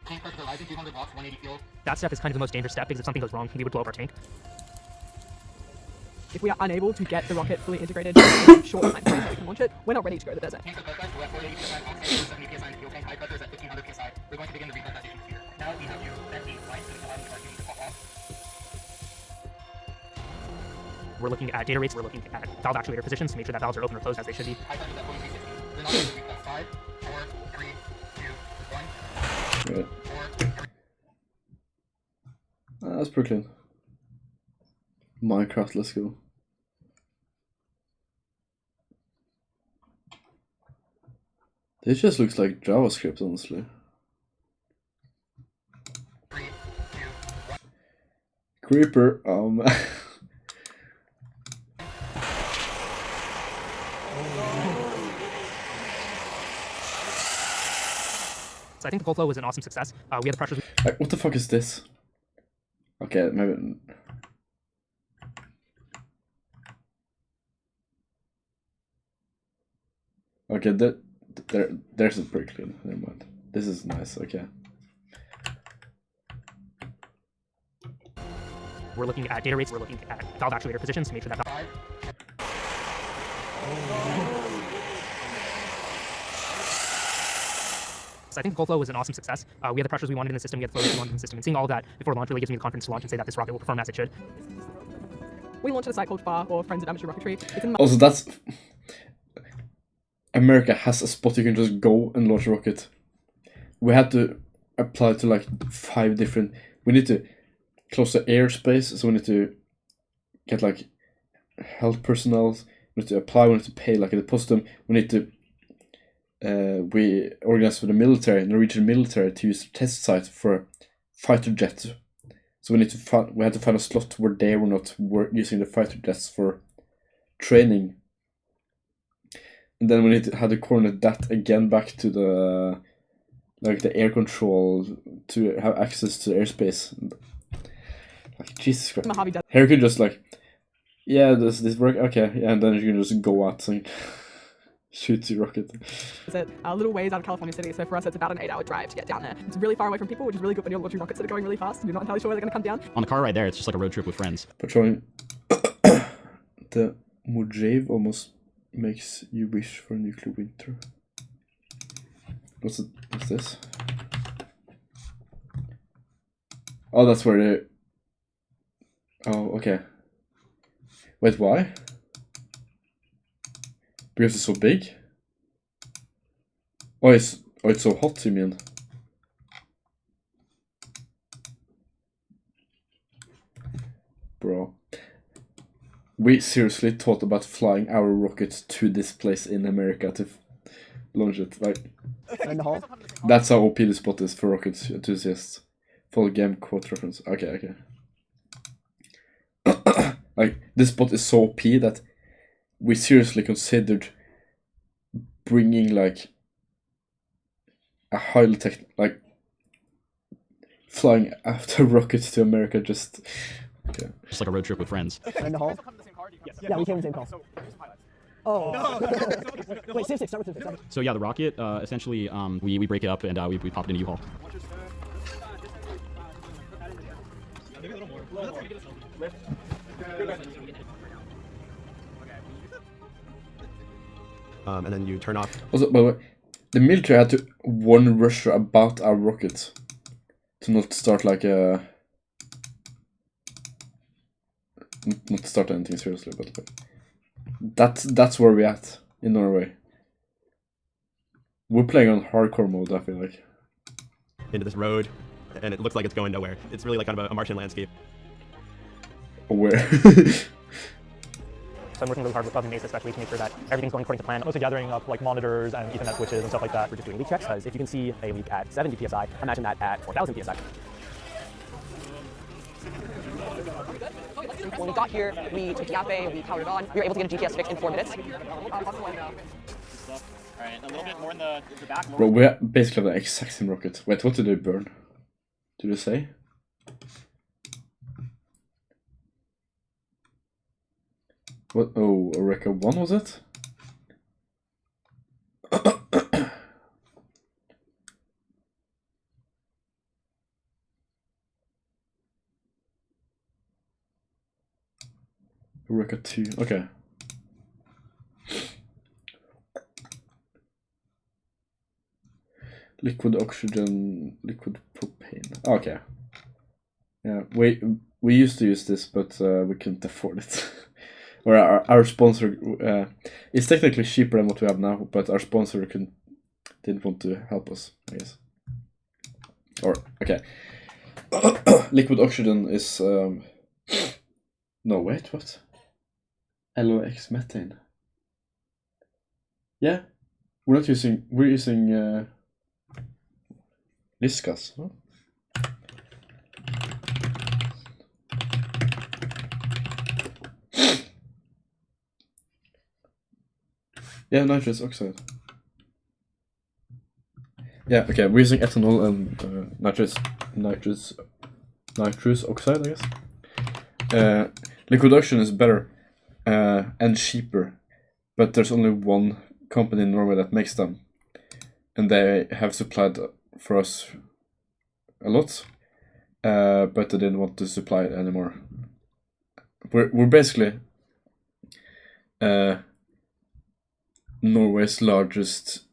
S22: Tank pressure rising, 200 watts, 180 fuel.
S10: That step is kind of the most dangerous step because if something goes wrong, we would blow up our tank.
S4: If we are unable to get the rocket fully integrated in a short time frame so we can launch it, we're not ready to go to the desert.
S22: Tanks are pressurized, we're at 480 psi oxygen, 70 psi in the fuel tank, high pressure is at 1500 psi. We're going to begin the repressurization procedure. Now we have you set the lights to allow the cartoon to pop off.
S10: We're looking at data rates, we're looking at valve actuator positions to make sure that valves are open or closed as they should be.
S22: High pressure is at 4360. We're not going to reflex 5, 4, 3, 2, 1.
S2: Right.
S22: 4, 3.
S2: That's pretty clean. Minecraft, let's go. This just looks like JavaScript, honestly.
S22: 3, 2, 1.
S2: Creeper,
S10: So I think the cold flow was an awesome success. We had the pressures.
S2: What the fuck is this? Okay, maybe. Okay, there's a pretty clean. Never mind. This is nice. Okay.
S10: We're looking at data rates, we're looking at valve actuator positions to make sure that valve. So I think the cold flow was an awesome success. We had the pressures we wanted in the system, we had the flow we wanted in the system, and seeing all of that before launch really gives me the confidence to launch and say that this rocket will perform as it should.
S4: We launched at a site called FAR, or Friends of Amateur Rocketry. It's in
S2: Also, that's... America has a spot you can just go and launch a rocket. We had to apply to like 5 different... We need to close the airspace, so we need to get like health personnel, we need to apply, we need to pay like a deposit, we need to... we organized for the military, Norwegian military, to use the test site for a fighter jet. So we had to find a slot where they were not using the fighter jets for training. And then we had to coordinate that again back to the air control to have access to airspace. Like, Jesus Christ. Here you could just like, yeah, does this work? Okay, yeah, and then you can just go out and shoot the rocket.
S4: It's a little ways out of California City, so for us it's about an 8-hour drive to get down there. It's really far away from people, which is really good when you're launching rockets that are going really fast and you're not entirely sure where they're going to come down.
S23: On the car right there, it's just like a road trip with friends.
S2: Patrolling. The Mojave almost makes you wish for a nuclear winter. What's this? Oh, that's where they... Oh, okay. Wait, why? Because it's so big? Oh, it's so hot, you mean? Bro. We seriously thought about flying our rocket to this place in America to launch it. Like, that's how OP the spot is for rocket enthusiasts. Full game quote reference. Okay. Like, this spot is so OP that we seriously considered bringing like a highly tech, like flying after rockets to America just. Okay.
S23: Just like a road trip with friends.
S7: In the hall? Yeah, we came in the same call. Oh. Wait, Civ 6, start with Civ 6.
S23: So yeah, the rocket, essentially, we break it up and we pop it into U-Haul.
S8: And then you turn off.
S2: Also, by the way, the military had to warn Russia about our rocket to not start like a. Not start anything seriously, but like, that's where we're at in Norway. We're playing on hardcore mode, I feel like.
S8: Into this road, and it looks like it's going nowhere. It's really like kind of a Martian landscape.
S2: Where?
S6: So I'm working really hard with Cloud Mesa, especially to make sure that everything's going according to plan. Mostly gathering up like monitors and Ethernet switches and stuff like that. We're just doing leak checks, because if you can see a leak at 70 psi, imagine that at 4,000 psi.
S4: When we got here, we took Yape, we powered it on. We were able to get a GPS fix in 4 minutes.
S17: Alright, a little bit more in the back.
S2: Bro, we basically have the exact same rocket. Wait, what did they burn? Did you say? What? Oh, Eureka 1 was it? Eureka 2, okay. Liquid oxygen, liquid propane. Okay. Yeah, we used to use this, but we couldn't afford it. Or our sponsor, it's technically cheaper than what we have now, but our sponsor didn't want to help us, I guess. Or, okay. Liquid oxygen is, no, wait, what? LOX methane. Yeah, we're using Liskas, huh? Yeah, nitrous oxide. Yeah, okay, we're using ethanol and nitrous oxide, I guess. Liquid oxygen is better and cheaper, but there's only one company in Norway that makes them, and they have supplied for us a lot, but they didn't want to supply it anymore. We're basically Norway's largest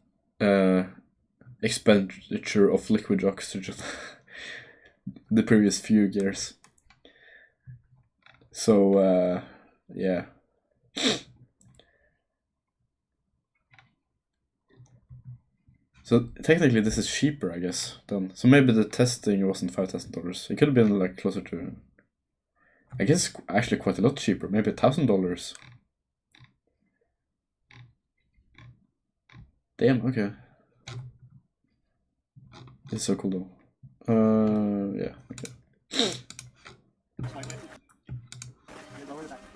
S2: expenditure of liquid oxygen the previous few years. So yeah. So technically this is cheaper, I guess, then. So maybe the testing wasn't $5,000. It could have been like closer to, I guess, actually quite a lot cheaper, maybe $1,000. Damn, okay. It's so cool though. Yeah, okay.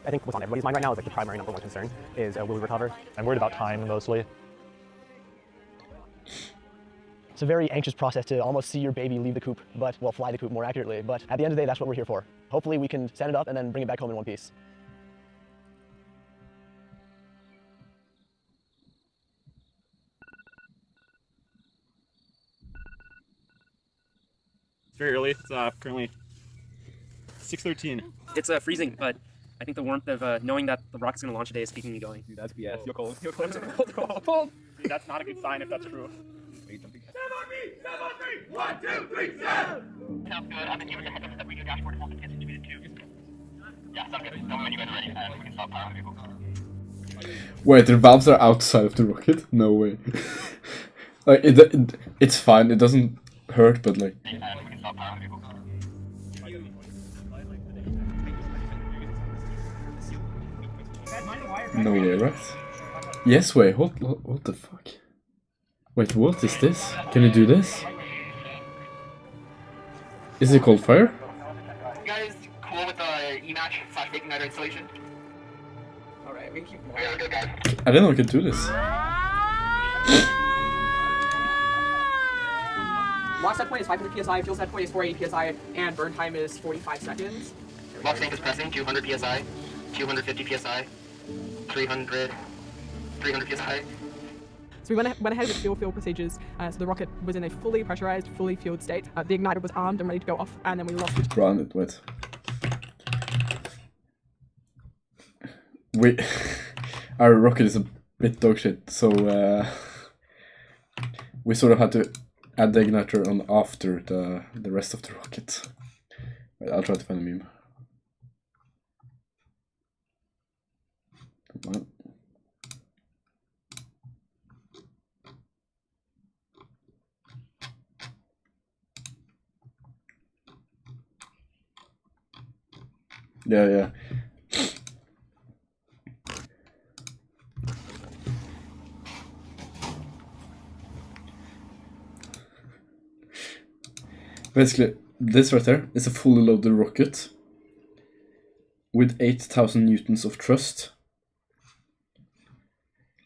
S6: I think what's on everybody's mind right now is like the primary number one concern is will we recover? I'm worried about time mostly.
S7: It's a very anxious process to almost see your baby leave the coop, but, well, fly the coop more accurately. But at the end of the day, that's what we're here for. Hopefully we can set it up and then bring it back home in one piece.
S3: It's very early. It's currently 6:13.
S21: It's freezing, but I think the warmth of knowing that the rocket's going to launch today is keeping me going.
S3: Dude, that's BS. You're cold. You're
S21: cold.
S3: cold. Dude, that's not a good sign if that's true.
S22: Sounds good. And then you were to head to the radio dashboard and help it get situated too. Yeah, sounds good. Tell me when you guys are ready and we can start powering the vehicle.
S2: Wait, the valves are outside of the rocket? No way. Like it's fine. It doesn't hurt, but like. No way, right? Yes, wait. What the fuck? Wait, what is this? Can you do this? Is it called fire?
S22: You guys cool with the E-match / Fake Igniter installation?
S4: Alright, we keep
S22: Okay, good guys.
S2: I didn't know I could do this.
S4: Lock set point is 500 psi, fuel set point is 480 psi, and burn time is 45 seconds.
S22: Lock tank is pressing 200 psi, 250 psi, 300 psi.
S4: So we went ahead with fuel procedures, so the rocket was in a fully pressurized, fully fueled state. The igniter was armed and ready to go off, and then we lost it.
S2: Run it, wait. Our rocket is a bit dog shit, so we sort of had to add the igniter on after the rest of the rocket. Wait, I'll try to find a meme. Come on. Yeah. Basically, this right there is a fully loaded rocket with 8,000 newtons of thrust.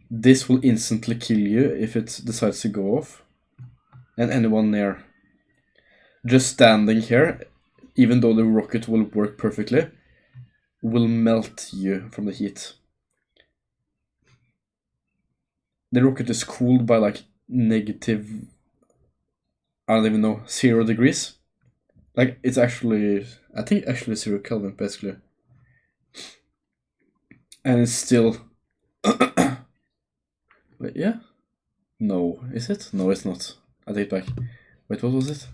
S2: This will instantly kill you if it decides to go off, and anyone near. Just standing here, even though the rocket will work perfectly, will melt you from the heat. The rocket is cooled by like negative, I don't even know, 0 degrees. Like it's actually, I think actually 0 Kelvin basically. And it's still, wait, yeah? No, is it? No, it's not. I take it back. Wait, what was it?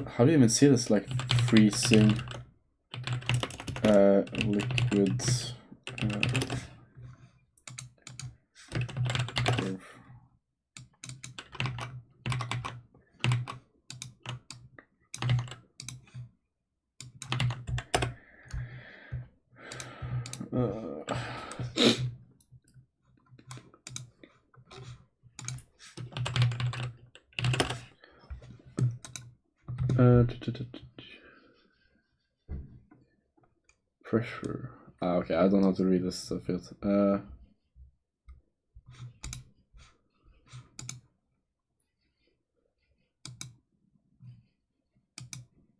S2: How do you even see this? Like freezing liquids curve. Pressure. Okay, I don't know how to read this stuff yet.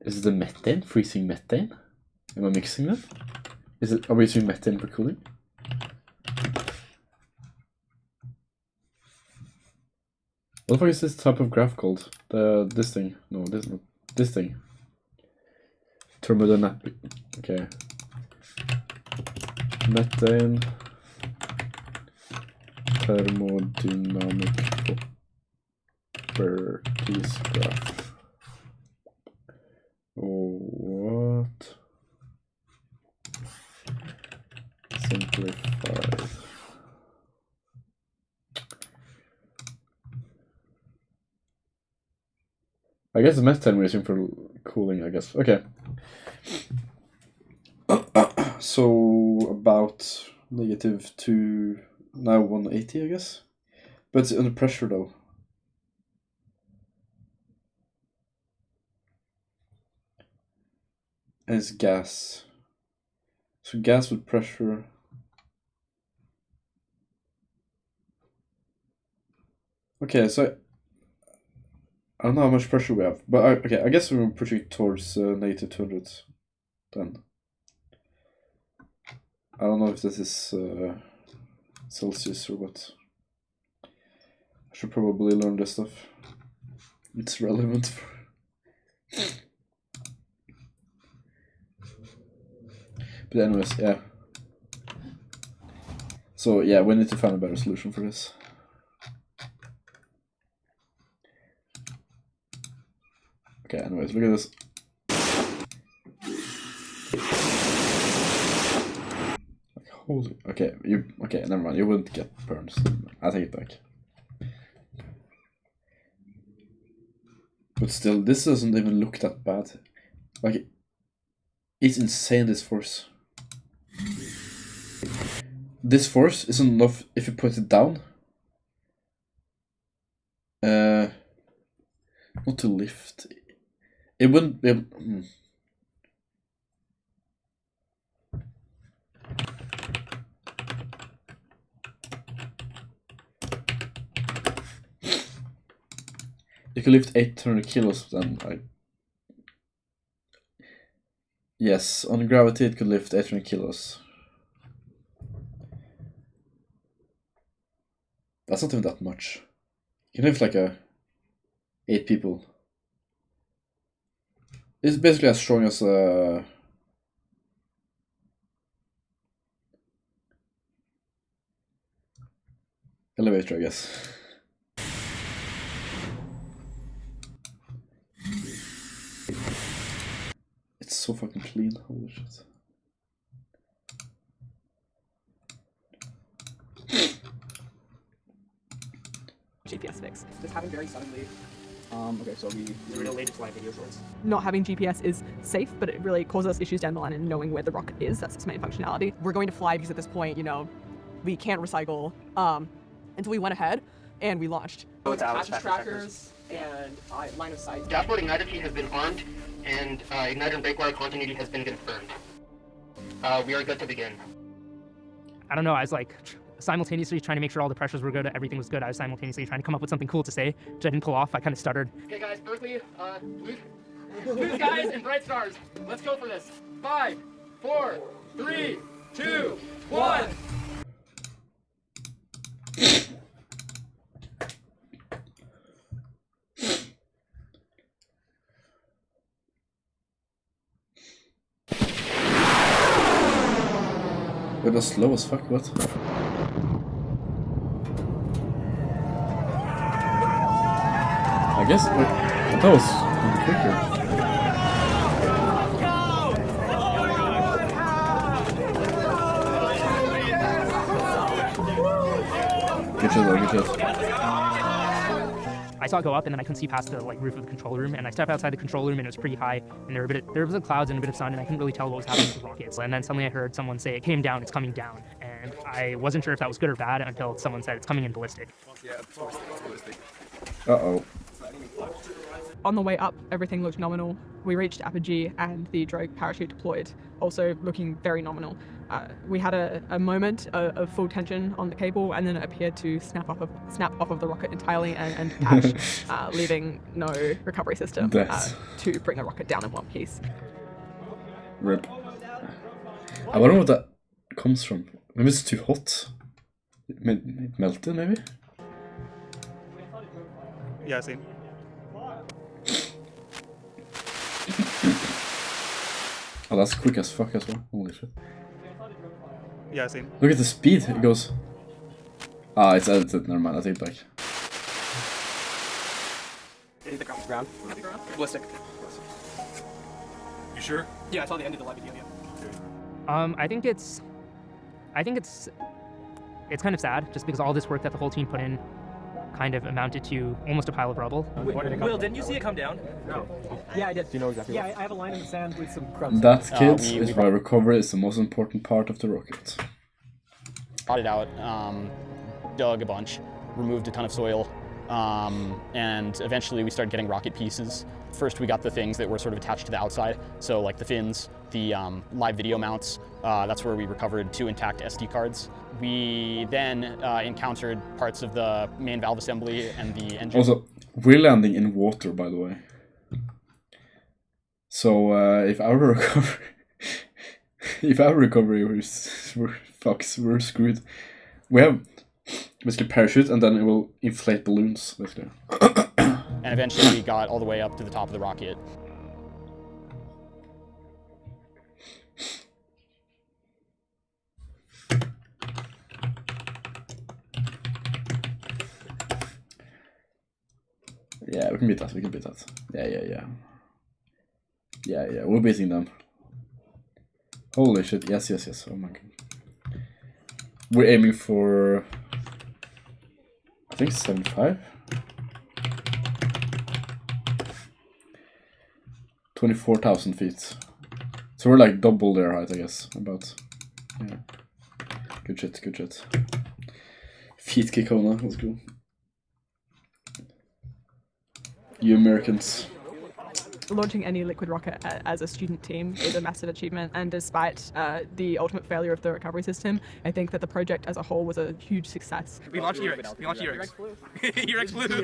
S2: Is it the methane? Freezing methane? Am I mixing them? Are we using methane for cooling? What the fuck is this type of graph called? This thing? No, this thing. Thermodynamic. Okay. Methane. Thermodynamic properties graph. Oh, what? Simplified. I guess the methane we're using for cooling, I guess. Okay. So about -2, now 180, I guess. But it's under pressure though. And it's gas. So gas with pressure. Okay, so I don't know how much pressure we have, but okay, I guess we're pushing towards -200 then. I don't know if this is Celsius or what. I should probably learn this stuff. It's relevant for... But anyways, yeah. So yeah, we need to find a better solution for this. Okay, anyways, look at this. Holy. Okay, okay, never mind. You wouldn't get burns. I take it back. But still, this doesn't even look that bad. Like, it's insane, this force. This force isn't enough if you put it down. Not to lift. It wouldn't be able... You can lift 800 kilos, then Yes, on gravity it could lift 800 kilos. That's not even that much. You can lift like 8 people. It's basically as strong as a... elevator, I guess. It's so fucking clean, holy shit.
S4: GPS fix. Just having very suddenly.
S6: Okay, so we related to live video shorts.
S4: Not having GPS is safe, but it really causes us issues down the line in knowing where the rocket is. That's its main functionality. We're going to fly because at this point, you know, we can't recycle until we went ahead and we launched.
S22: So it's
S4: attach trackers and line of sight.
S22: Dashboard igniter key has been armed, and igniter and breakwire continuity has been confirmed. We are good to begin.
S10: I don't know, I was like simultaneously trying to make sure all the pressures were good, everything was good. I was simultaneously trying to come up with something cool to say, which I didn't pull off. I kind of stuttered.
S22: Okay guys, Berkeley, blue skies and bright stars. Let's go for this. 5, 4, 3, 2, 1.
S2: It was slow as fuck, what? I guess that was quicker. Good shit though, good shit.
S10: I saw it go up and then I couldn't see past the roof of the control room, and I stepped outside the control room and it was pretty high and there was clouds and a bit of sun and I couldn't really tell what was happening with the rockets. And then suddenly I heard someone say it came down, it's coming down, and I wasn't sure if that was good or bad until someone said it's coming in ballistic.
S2: Uh-oh.
S4: On the way up, everything looked nominal. We reached apogee and the drogue parachute deployed, also looking very nominal. We had a moment of full tension on the cable, and then it appeared to snap off of the rocket entirely and detach, leaving no recovery system to bring the rocket down in one piece.
S2: RIP. I wonder what that comes from. Maybe it's too hot. It melted, maybe?
S3: Yeah, same.
S2: Oh, that's quick as fuck as well. Holy shit.
S3: Yeah, same.
S2: Look at the speed it goes. Ah, it's edited. Never mind. I take it back.
S18: Hit the ground. Ballistic.
S1: You sure?
S18: Yeah, I saw the end of the live video.
S10: I think it's kind of sad just because all this work that the whole team put in kind of amounted to almost a pile of rubble.
S18: Will, didn't you see it come down?
S6: No.
S18: Yeah, I did.
S6: Do you know exactly
S18: Yeah,
S6: what?
S18: I have a line in the sand with some crumbs.
S2: That, kids, is why recovery is the most important part of the rocket.
S17: Brought it out, dug a bunch, removed a ton of soil, and eventually we started getting rocket pieces. First we got the things that were sort of attached to the outside, so like the fins, the live video mounts, that's where we recovered 2 intact SD cards. We then encountered parts of the main valve assembly and the engine.
S2: Also, we're landing in water, by the way. So if our recovery, we're fucks, we're screwed. We have basically parachute, and then it will inflate balloons, basically.
S17: And eventually we got all the way up to the top of the rocket.
S2: Yeah, we can beat that, Yeah, we're beating them. Holy shit, yes, oh my god. we're aiming for, I think 75? 24,000 feet. So we're like double their height, I guess. About. Yeah. Good shit, good shit. Feet Kekona, let's go. You Americans.
S4: Launching any liquid rocket as a student team is a massive achievement, and despite the ultimate failure of the recovery system, I think that the project as a whole was a huge success.
S3: We launched E-Rex. We launched E-Rex. E-Rex flew. At the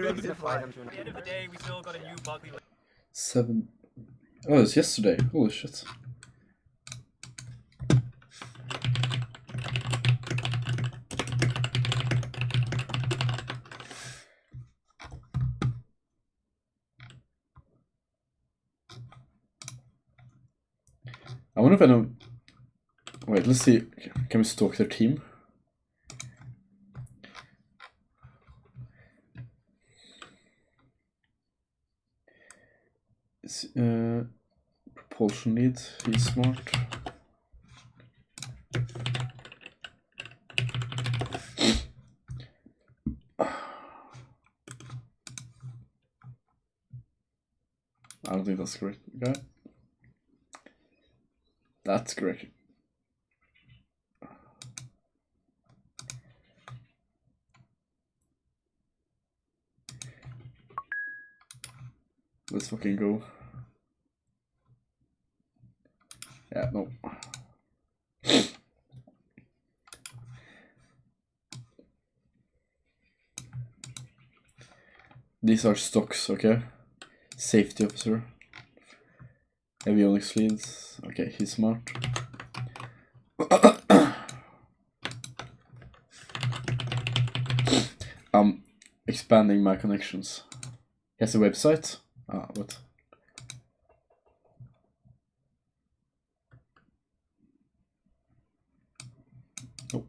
S3: end of the day, we still got a new Buckley.
S2: 7. Oh, it's yesterday. Holy shit. I wonder if I know. Wait, let's see. Can we stalk their team? It's, propulsion lead. He's smart. I don't think that's correct. Okay. That's correct. Let's fucking go. Yeah, no. These are stocks, okay? Safety officer. Avionics leads. Okay, he's smart. Expanding my connections. He has a website? Ah, what? Oh.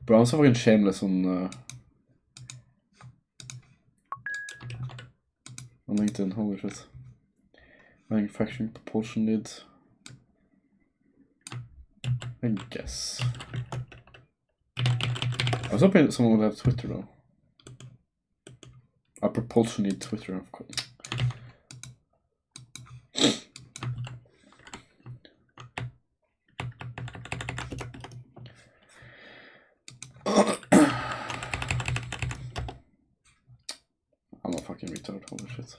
S2: Bro, I'm so fucking shameless on LinkedIn, holy shit. Manufacturing propulsion lead. I guess. I was hoping someone would have Twitter though. A propulsion lead Twitter, of course. I'm a fucking retard, holy shit.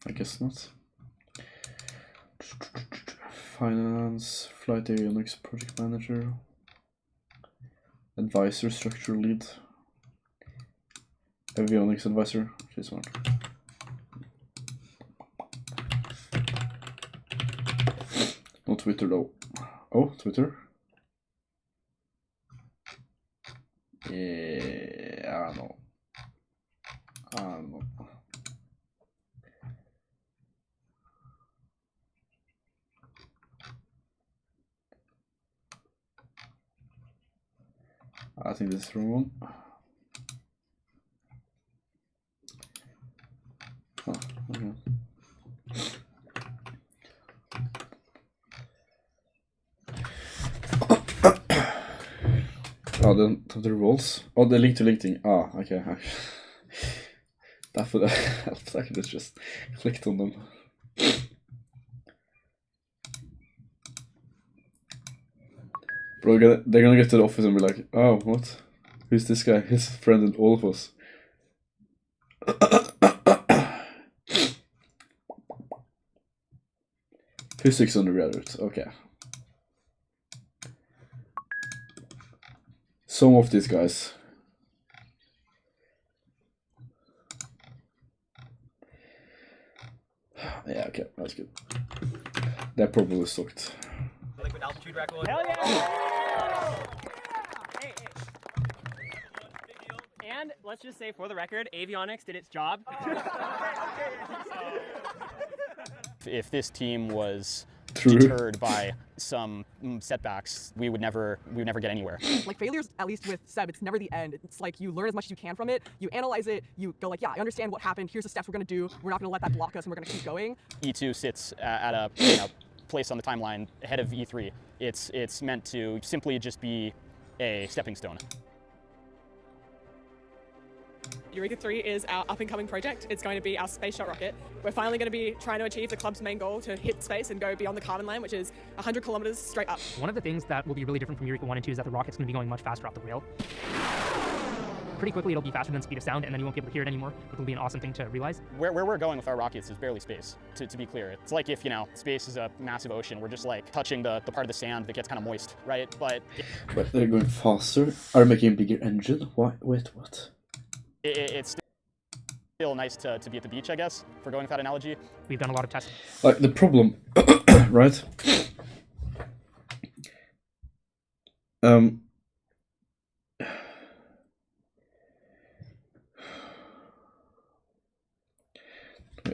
S2: I guess not. Finance, flight avionics project manager, advisor, structural lead, avionics advisor. She's smart. No Twitter though. Oh, Twitter. Yeah, I don't know. I don't know. I think this is the wrong one. Oh, okay. Oh, the roles. Oh, the link to LinkedIn. Ah, okay. That would help. I could have just clicked on them. Bro, they're gonna get to the office and be like, oh, what? Who's this guy? His friend and all of us. Physics undergraduate, okay. Some of these guys. Yeah, okay, that's good. They're probably stocked.
S3: Liquid altitude rack.
S6: Hell yeah!
S21: And let's just say, for the record, avionics did its job.
S17: If this team was
S2: True.
S17: deterred by some setbacks, we would never get anywhere.
S4: Like failures, at least with Seb, it's never the end. It's like you learn as much as you can from it. You analyze it. You go like, yeah, I understand what happened. Here's the steps we're gonna do. We're not gonna let that block us, and we're gonna keep going.
S17: E2 sits at a place on the timeline ahead of E3. It's meant to simply just be a stepping stone.
S9: Eureka 3 is our up-and-coming project. It's going to be our space shot rocket. We're finally going to be trying to achieve the club's main goal to hit space and go beyond the Kármán line, which is 100 kilometers straight up.
S10: One of the things that will be really different from Eureka 1 and 2 is that the rocket's going to be going much faster off the rail. Pretty quickly, it'll be faster than speed of sound, and then you won't be able to hear it anymore. It'll be an awesome thing to realize.
S17: Where we're going with our rockets is barely space, to be clear. It's like if, space is a massive ocean, we're just like touching the part of the sand that gets kind of moist, right? But
S2: they're going faster. Are they making a bigger engine? Why? Wait, what?
S17: It's still nice to be at the beach, I guess, for going with that analogy.
S10: We've done a lot of tests.
S2: Like the problem, right?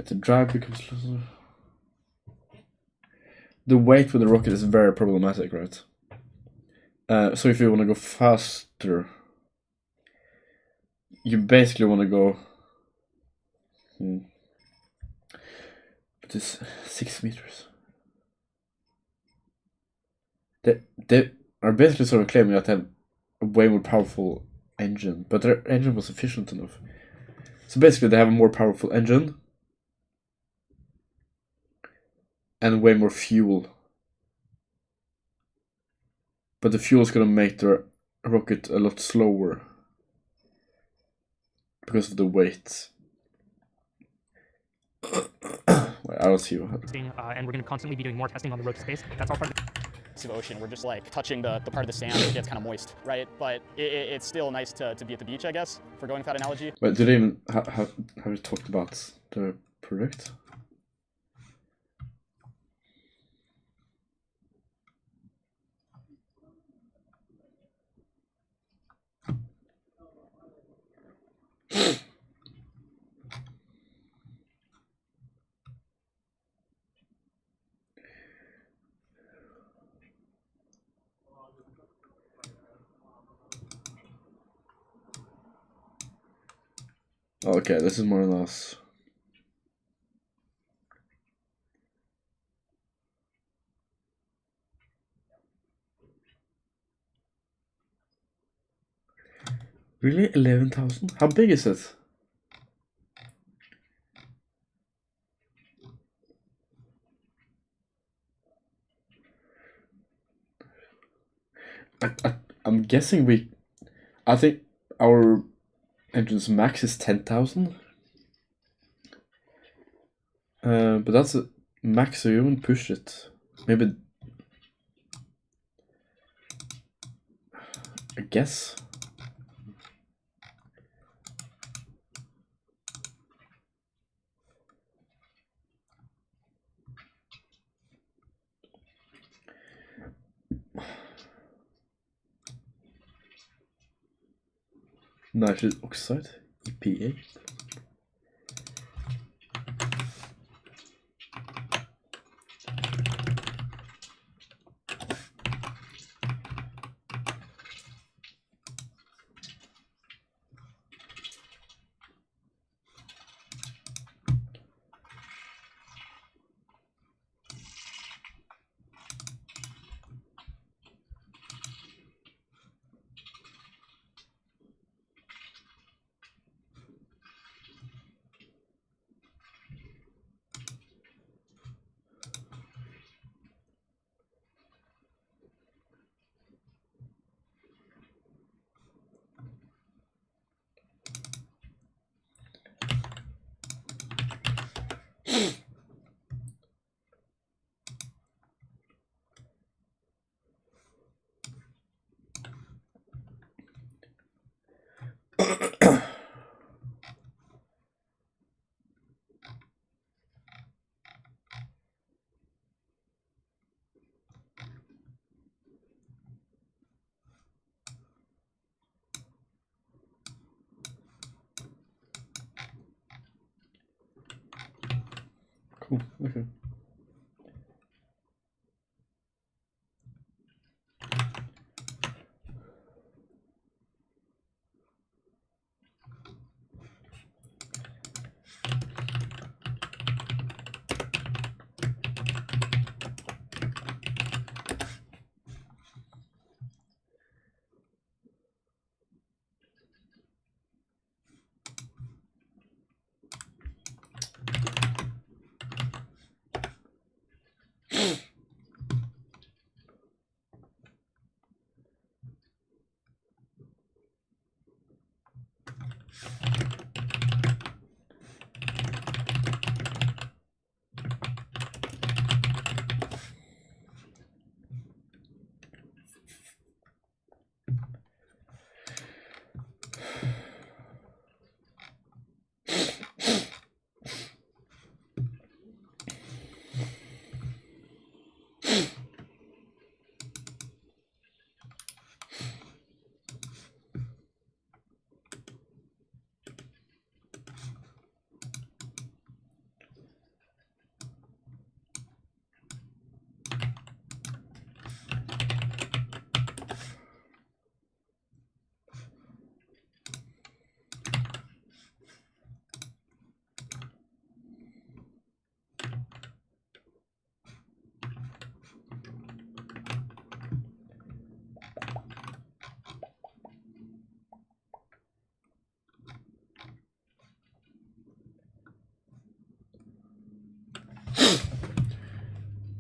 S2: The drag becomes closer. The weight with the rocket is very problematic, right? So if you want to go faster, you basically want to go. But it's 6 meters. They are basically sort of claiming that they have a way more powerful engine, but their engine was efficient enough. So basically, they have a more powerful engine and way more fuel. But the fuel is gonna make the rocket a lot slower because of the weight. Wait, I don't see what happened.
S10: And we're going to constantly be doing more testing on the road to space. That's all part of
S17: the ocean. We're just like touching the part of the sand that gets kind of moist, right? But it's still nice to be at the beach, I guess, for going with that analogy.
S2: Wait, did they even have you talked about the project? Okay, this is more or less. Really? 11,000? How big is it? I'm guessing I think our engine's max is 10,000. But that's a max, so you won't push it. Maybe. I guess. Nitrous oxide, EPA. Cool. Okay.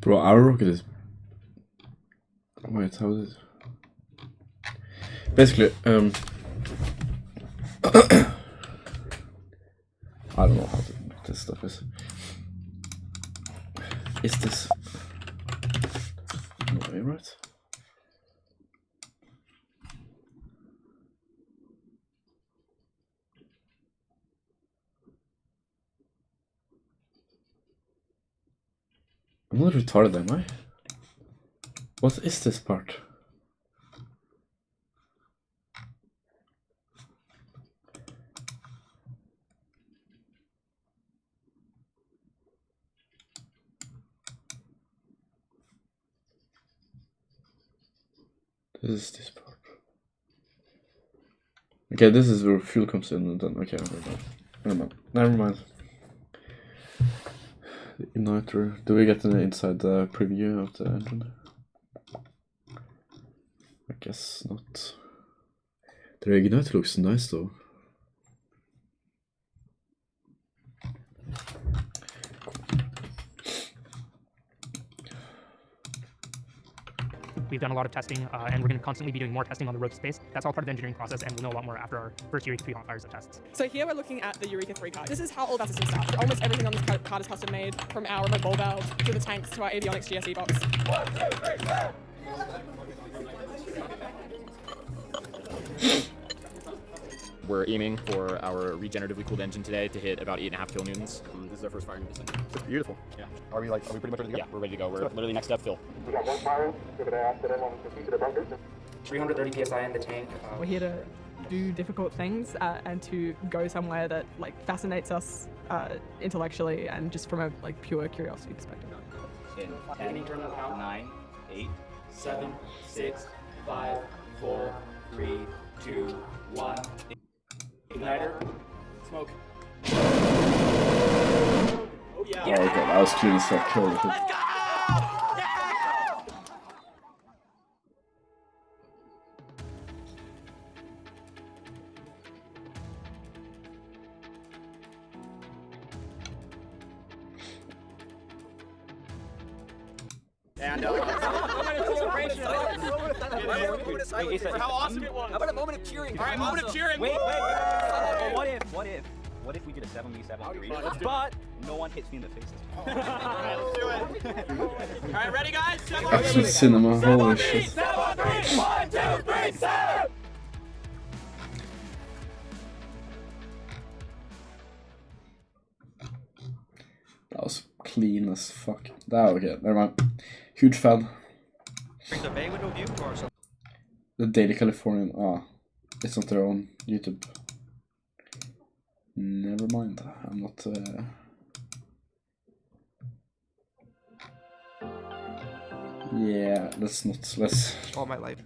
S2: Bro, our rocket is... Wait, how is it? Basically, I don't know how this stuff is. Is this... No way, right? I'm not retarded, am I? What is this part? This is this part. Okay, this is where fuel comes in and then... Okay, never mind. Igniter. Do we get an inside preview of the engine? I guess not. The igniter looks nice though.
S10: We've done a lot of testing, and we're going to constantly be doing more testing on the road to space. That's all part of the engineering process, and we'll know a lot more after our first Eureka 3 fires of tests.
S9: So here we're looking at the Eureka 3 card. This is how all of our systems start. Almost everything on this card is custom made, from our remote ball valve to the tanks to our avionics GSE box.
S22: 1, 2, 3, go!
S17: We're aiming for our regeneratively cooled engine today to hit about 8.5 kilonewtons. This is our first fire in December.
S11: It's beautiful.
S17: Yeah.
S11: Are we pretty much ready to go?
S17: Yeah, we're ready to go. We're literally next step, fill.
S22: We got one fire. Give it a sit in on the seat of the bunkers.
S3: 330 psi in the tank.
S4: We're here to do difficult things and to go somewhere that like fascinates us intellectually and just from a like pure curiosity perspective.
S1: In 10, internal count 9, 8, 7, 6, 5, 4, 3, 2, 1. Igniter. Smoke.
S2: Oh yeah. Oh god, that was clean as fuck. Holy shit.
S3: And how awesome it was! How about a moment of cheering? All right, moment of cheering. Wait.
S1: What if we did a 7v7 but no one hits me in the face?
S3: All right, let's do it. All right, ready, guys?
S2: Absolute cinema. Holy shit.
S22: 7, 3, 1, 2, 3, 7!
S2: That was clean as fuck. That okay, never mind. Huge fan.
S3: The bay window view or something.
S2: The Daily Californian. It's not their own YouTube. Never mind. I'm not. Yeah, let's not. Let's.
S3: All my life.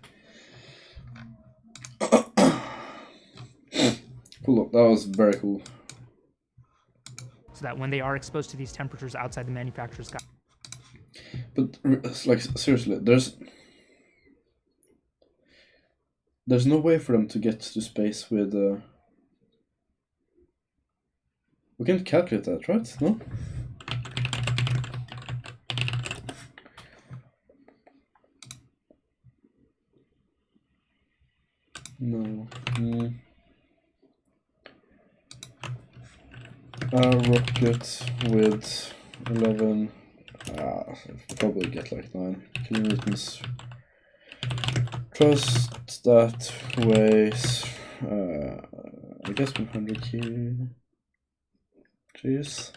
S2: Cool. That was very cool.
S10: So that when they are exposed to these temperatures outside the manufacturer's guide.
S2: But like seriously, there's no way for them to get to space with. We can calculate that, right? No. No. A rocket with 11. Probably get like 9 kilonewtons. Trust that weighs. I guess 100 kg. Jeez.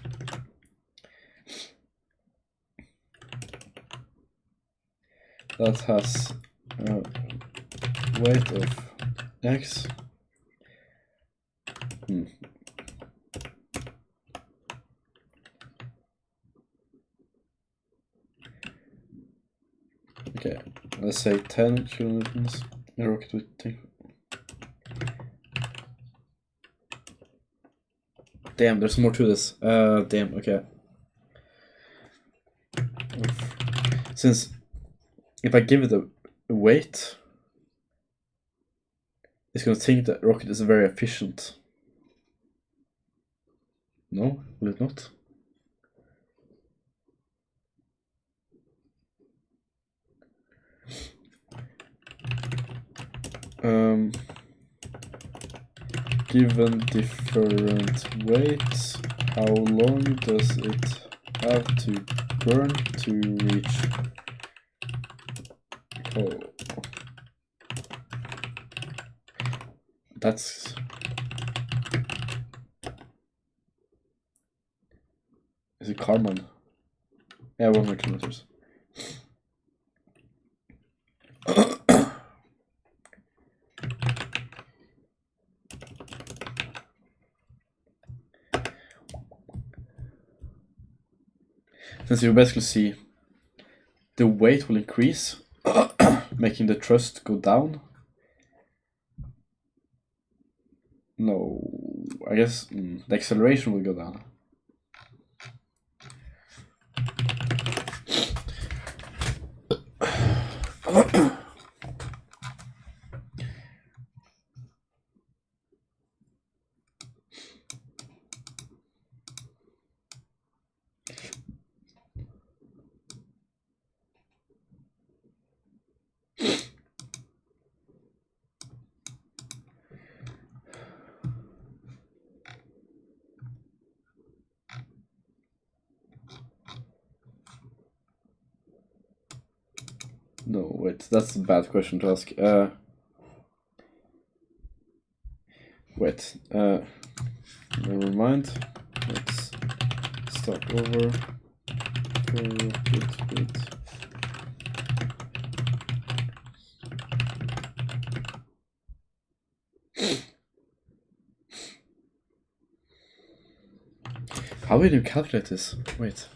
S2: That has a weight of X. Okay, let's say 10 kilonewtons. A rocket with 10. Damn, there's more to this. Damn, okay. Since if I give it a weight, it's gonna think that rocket is very efficient. No, will it not? Given different weights, how long does it have to burn to reach? Oh, that's is it Karman? Yeah, 100 kilometers. Since you basically see the weight will increase, making the thrust go down. No, I guess the acceleration will go down. No, wait, that's a bad question to ask. Wait, never mind. Let's start over. How will you calculate this? Wait.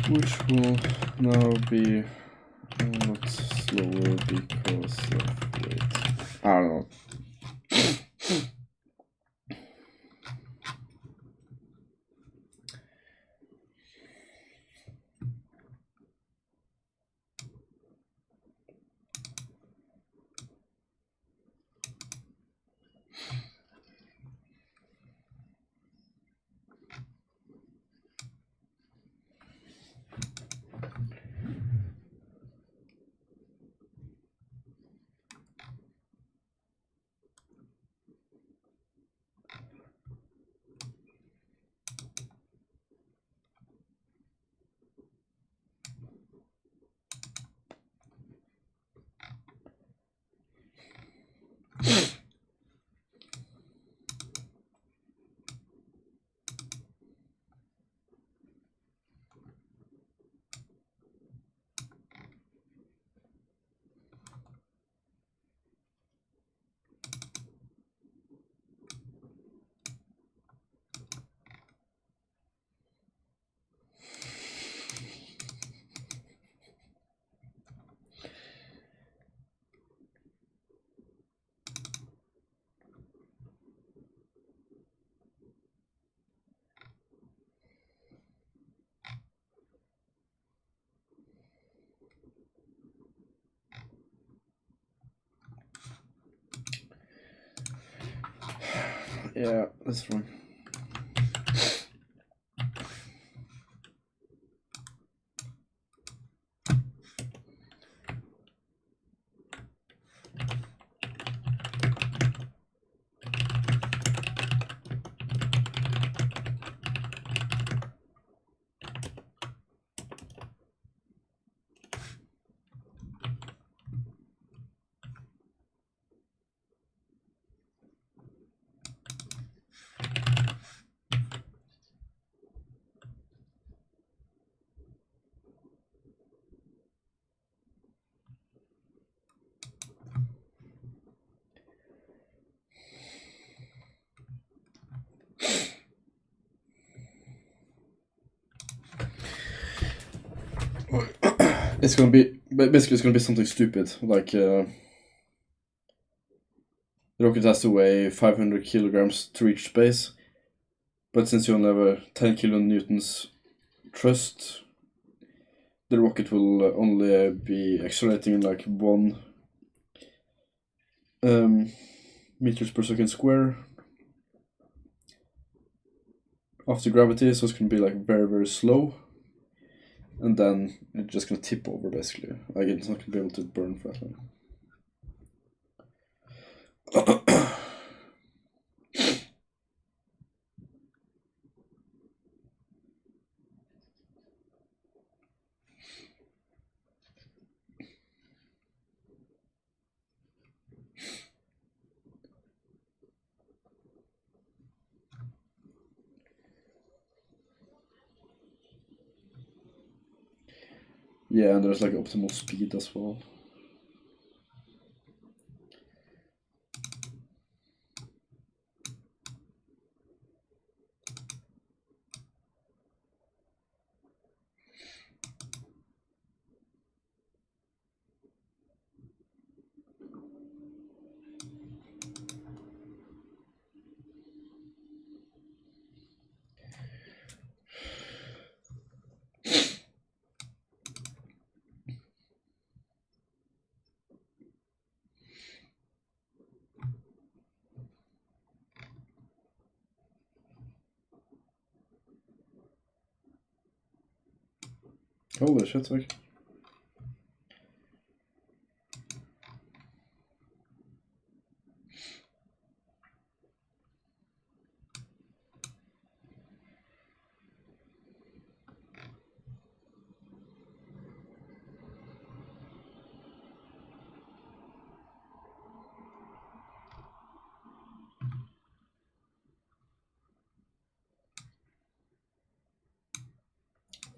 S2: which will now be a lot slower because of weight. I don't know. Yeah, that's wrong. It's gonna be basically it's gonna be something stupid like the rocket has to weigh 500 kilograms to reach space, but since you only have a 10 kilonewtons thrust, the rocket will only be accelerating in like 1 meters per second square after gravity, so it's gonna be like very slow. And then it's just gonna tip over basically. Like it's not gonna be able to burn for that long. Yeah, and there's like optimal speed as well. Holy shit, like.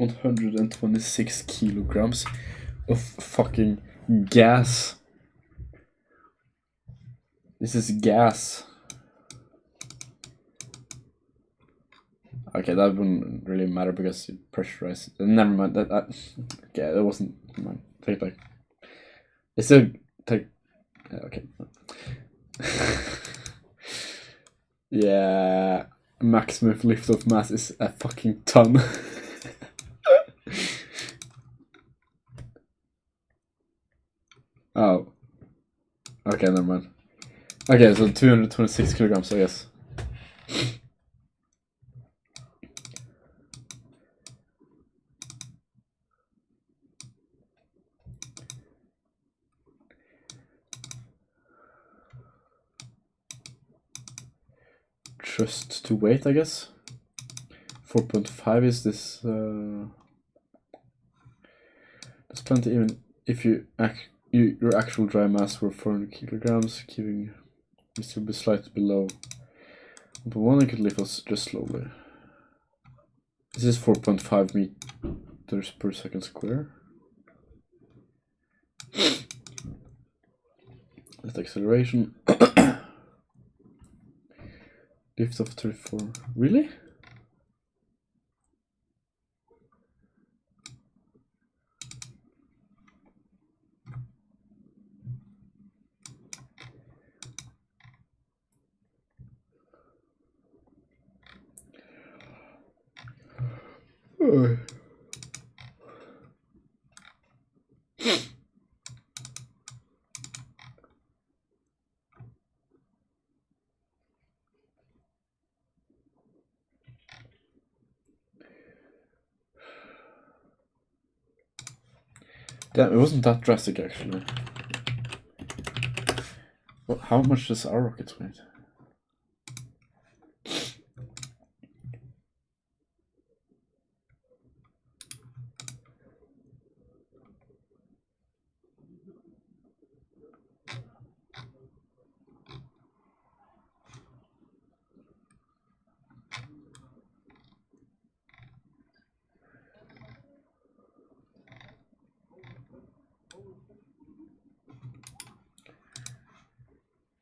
S2: $126 kilograms of fucking gas. This is gas. Okay, that wouldn't really matter because it pressurized. Never mind. That okay, that wasn't. Never mind. Take it back. It's still take. Okay. Yeah, maximum lift-off mass is a fucking ton. Oh. Okay, never mind. Okay, so 226 kilograms, I guess. Just to weight, I guess. 4.5 is this. There's plenty, even if your actual dry mass were 400 kilograms, keeping you still be slightly below. But one you could lift us just slowly. This is 4.5 meters per second square. That's acceleration. Lift of 34. Really? Damn, it wasn't that drastic actually. Well, how much does our rocket weigh?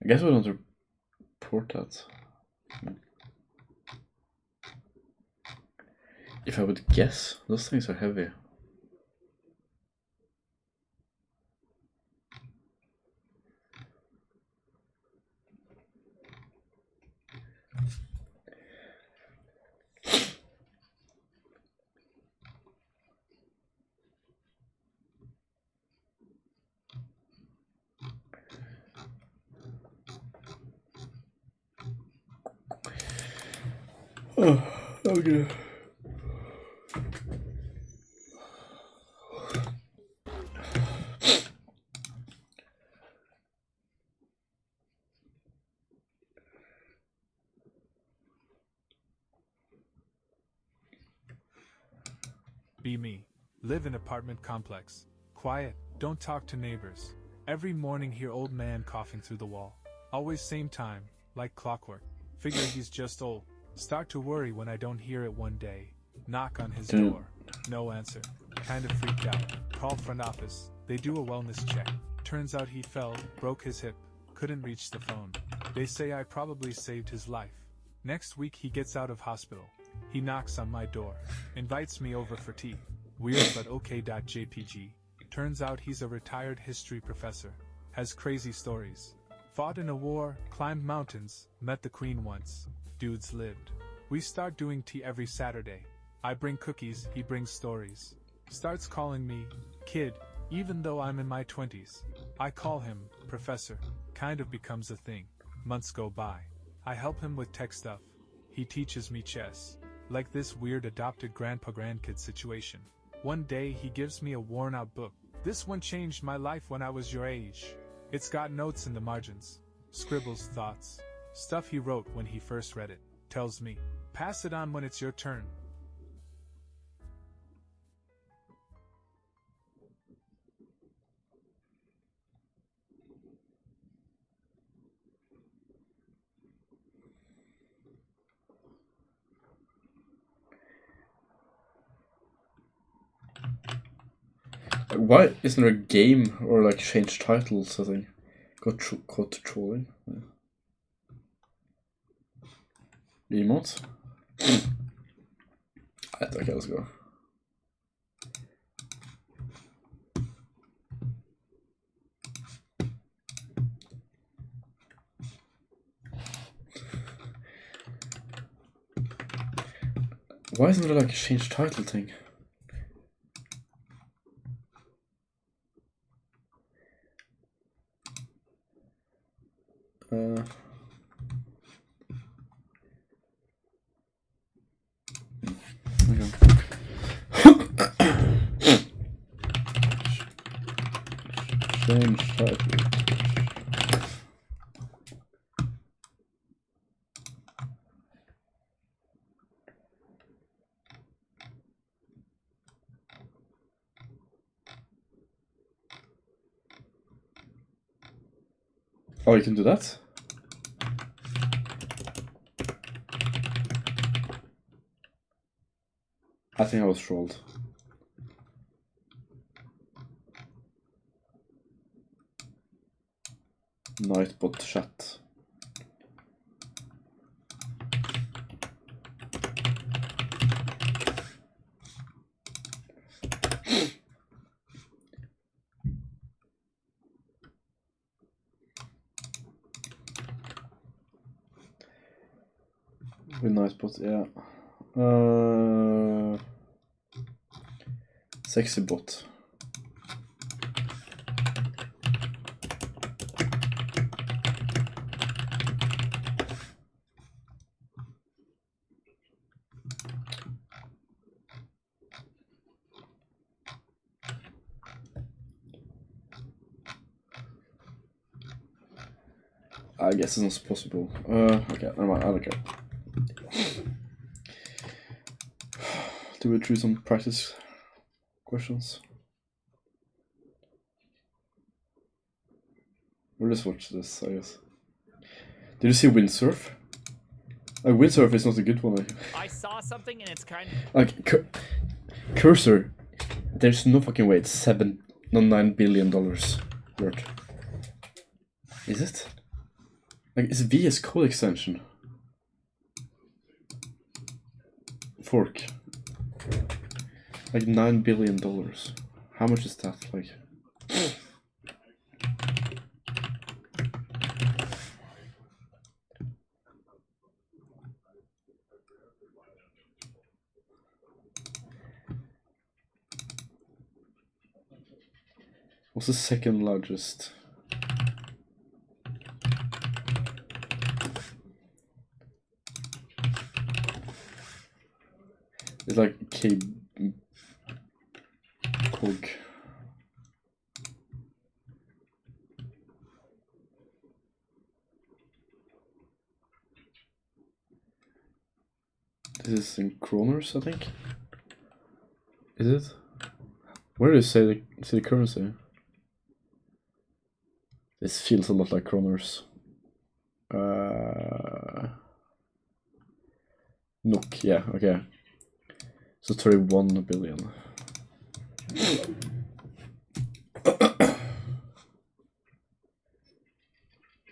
S2: I guess we don't report that. If I would guess, those things are heavy. Oh, okay.
S13: Be me. Live in apartment complex. Quiet, don't talk to neighbors. Every morning hear old man coughing through the wall. Always same time, like clockwork. Figure he's just old. Start to worry when I don't hear it one day. Knock on his door. No answer. Kind of freaked out. Call front office. They do a wellness check. Turns out he fell, broke his hip. Couldn't reach the phone. They say I probably saved his life. Next week he gets out of hospital. He knocks on my door. Invites me over for tea. Weird but okay.jpg. Turns out he's a retired history professor. Has crazy stories. Fought in a war, climbed mountains, met the queen once. Dudes lived. We start doing tea every Saturday. I bring cookies, he brings stories. Starts calling me kid, even though I'm in my 20s. I call him professor. Kind of becomes a thing. Months go by. I help him with tech stuff. He teaches me chess. Like this weird adopted grandpa-grandkid situation. One day he gives me a worn-out book. This one changed my life when I was your age. It's got notes in the margins. Scribbles thoughts. Stuff he wrote when he first read it. Tells me, pass it on when it's your turn.
S2: Why isn't there a game or like change titles? I think got trolling. Yeah. Emotes. Right, okay, let's go. Why isn't there like a change title thing? Change title. Oh, you can do that? I think I was trolled. Nightbot chat. With Nightbot, yeah. Sexy bot. I guess it's not possible. Okay, never mind, I don't care. Do we do some practice questions? We'll just watch this, I guess. Did you see windsurf? Windsurf is not a good one.
S14: I saw something and it's kind of...
S2: Like, Cursor, there's no fucking way it's $9 billion worth. Is it? Like, it's VS Code extension. Fork. Like $9 billion. How much is that? Like, what's the second largest? It's like Cog. This is in kroners, I think. Is it? Where do you say the currency? This feels a lot like kroners. NOK, yeah, okay. So 31 billion.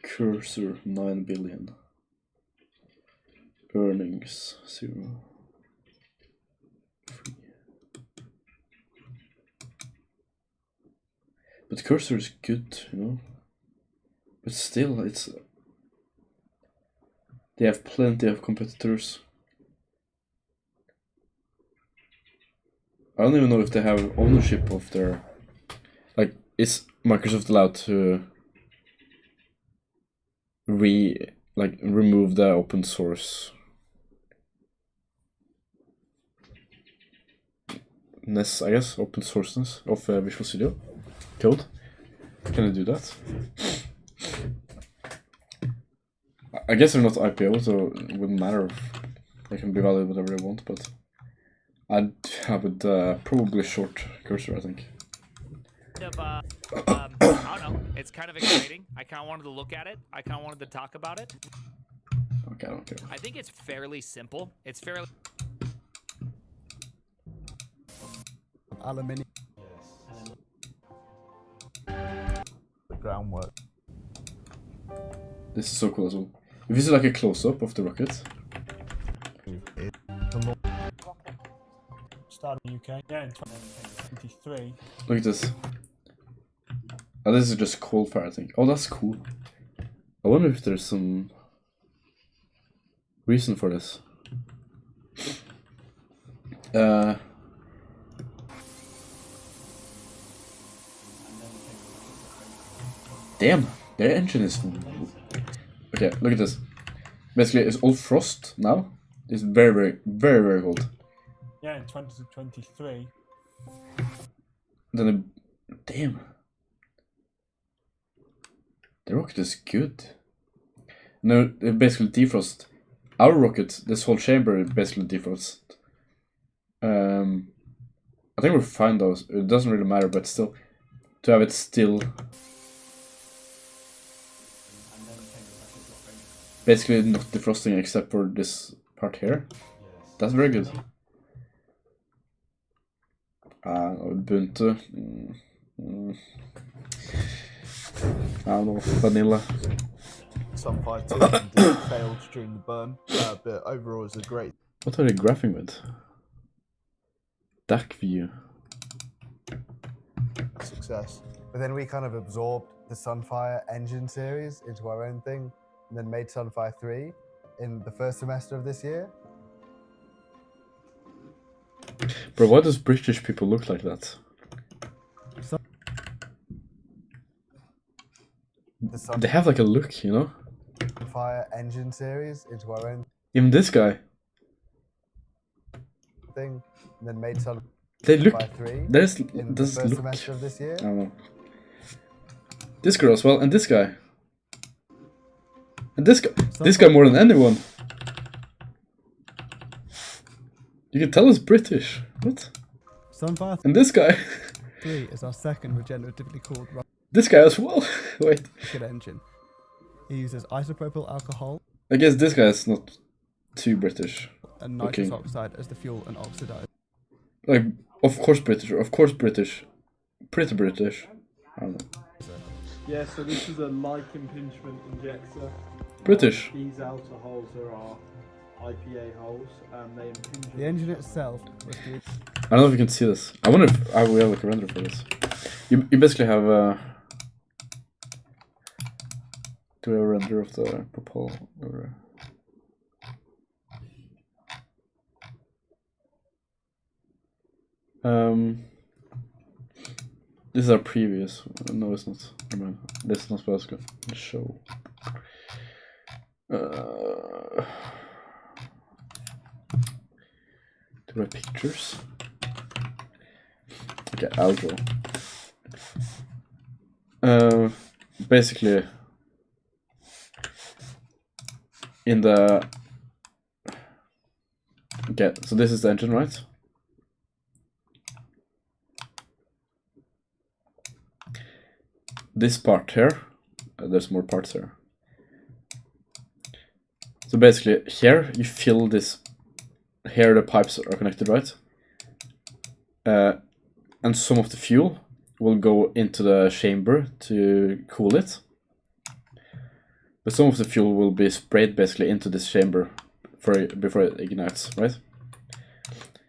S2: Cursor 9 billion. Earnings 0. Free. But Cursor is good, you know. But still, it's... They have plenty of competitors. I don't even know if they have ownership of their... Like, is Microsoft allowed to remove the open source ness, I guess, open sourceness of Visual Studio Code? Can I do that? I guess they're not IPO, so it wouldn't matter. They can be valued whatever they want, but I would probably short Cursor, I think.
S14: I don't know. It's kind of exciting. I kind of wanted to look at it. I kind of wanted to talk about it.
S2: Okay, I don't care.
S14: I think it's fairly simple. It's fairly...
S15: Aluminium. The groundwork.
S2: This is so cool as well. If this is like a close-up of the rocket.
S16: started in the UK. Yeah, in 2023.
S2: Look at this. Oh, this is just cold fire, I think. Oh, that's cool. I wonder if there's some reason for this. Damn, their engine is... Okay, look at this. Basically, it's all frost now. It's very cold.
S16: Yeah, in 2023.
S2: Then, damn. The rocket is good. No, it basically defrost. Our rocket, this whole chamber, basically defrost. I think we're fine though. It doesn't really matter, but still, to have it still. Basically not defrosting except for this part here. That's very good. Ubuntu. I don't know, vanilla.
S15: Sunfire 2 indeed failed during the burn, but overall it's a great...
S2: What are they graphing with? DAC view.
S15: success. But then we kind of absorbed the Sunfire engine series into our own thing, and then made Sunfire 3 in the first semester of this year.
S2: Bro, why does British people look like that? They have like a look, you know?
S15: Sunfire engine series into our own
S2: Even this guy.
S15: thing, and then made Sunfire
S2: They look.
S15: 3
S2: There's
S15: in the
S2: does
S15: first
S2: look.
S15: semester of this year.
S2: I don't know. This girl as well, and this guy. And this guy. This guy more than anyone. You can tell it's British. What?
S19: Sunfire
S2: And this guy.
S19: 3 is our second regeneratively cooled
S2: This guy as well. Wait.
S19: rocket engine. He uses isopropyl alcohol
S2: I guess this guy is not too British.
S19: and nitrous
S2: looking.
S19: oxide as the fuel and oxidize.
S2: Like, of course British. Of course British. Pretty British. I don't know.
S20: Yeah, so this is a like impingement injector.
S2: British.
S20: These outer holes are our IPA holes, and they impinge.
S19: The engine itself was the
S2: I don't know if you can see this. I wonder if I will have like a render for this. You basically have do a render of the propeller. This is our previous. No, it's not. Never mind. This is not what I was going to show. Do I have pictures? Okay, I'll draw. Basically, in the... Okay, so this is the engine, right? This part here, there's more parts here. So basically, here you fill this. Here the pipes are connected, right? And some of the fuel will go into the chamber to cool it. But some of the fuel will be sprayed basically into this chamber before it ignites, right?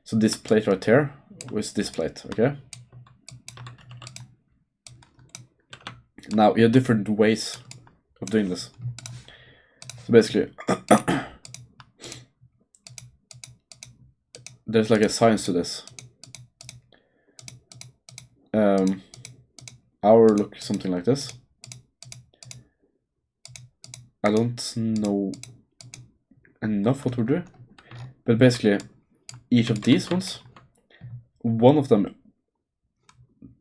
S2: So this plate right here was this plate, okay? Now, you have different ways of doing this. So basically, there's like a science to this. Our look something like this. I don't know enough what we do, but basically, each of these ones, one of them,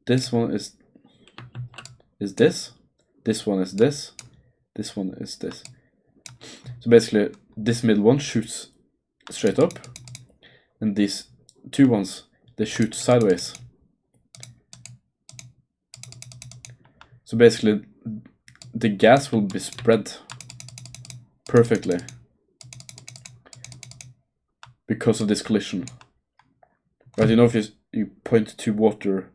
S2: this one is this one is this one is this. So basically, this middle one shoots straight up, and these two ones, they shoot sideways. So basically, the gas will be spread perfectly because of this collision. Right, you know, if you point two water,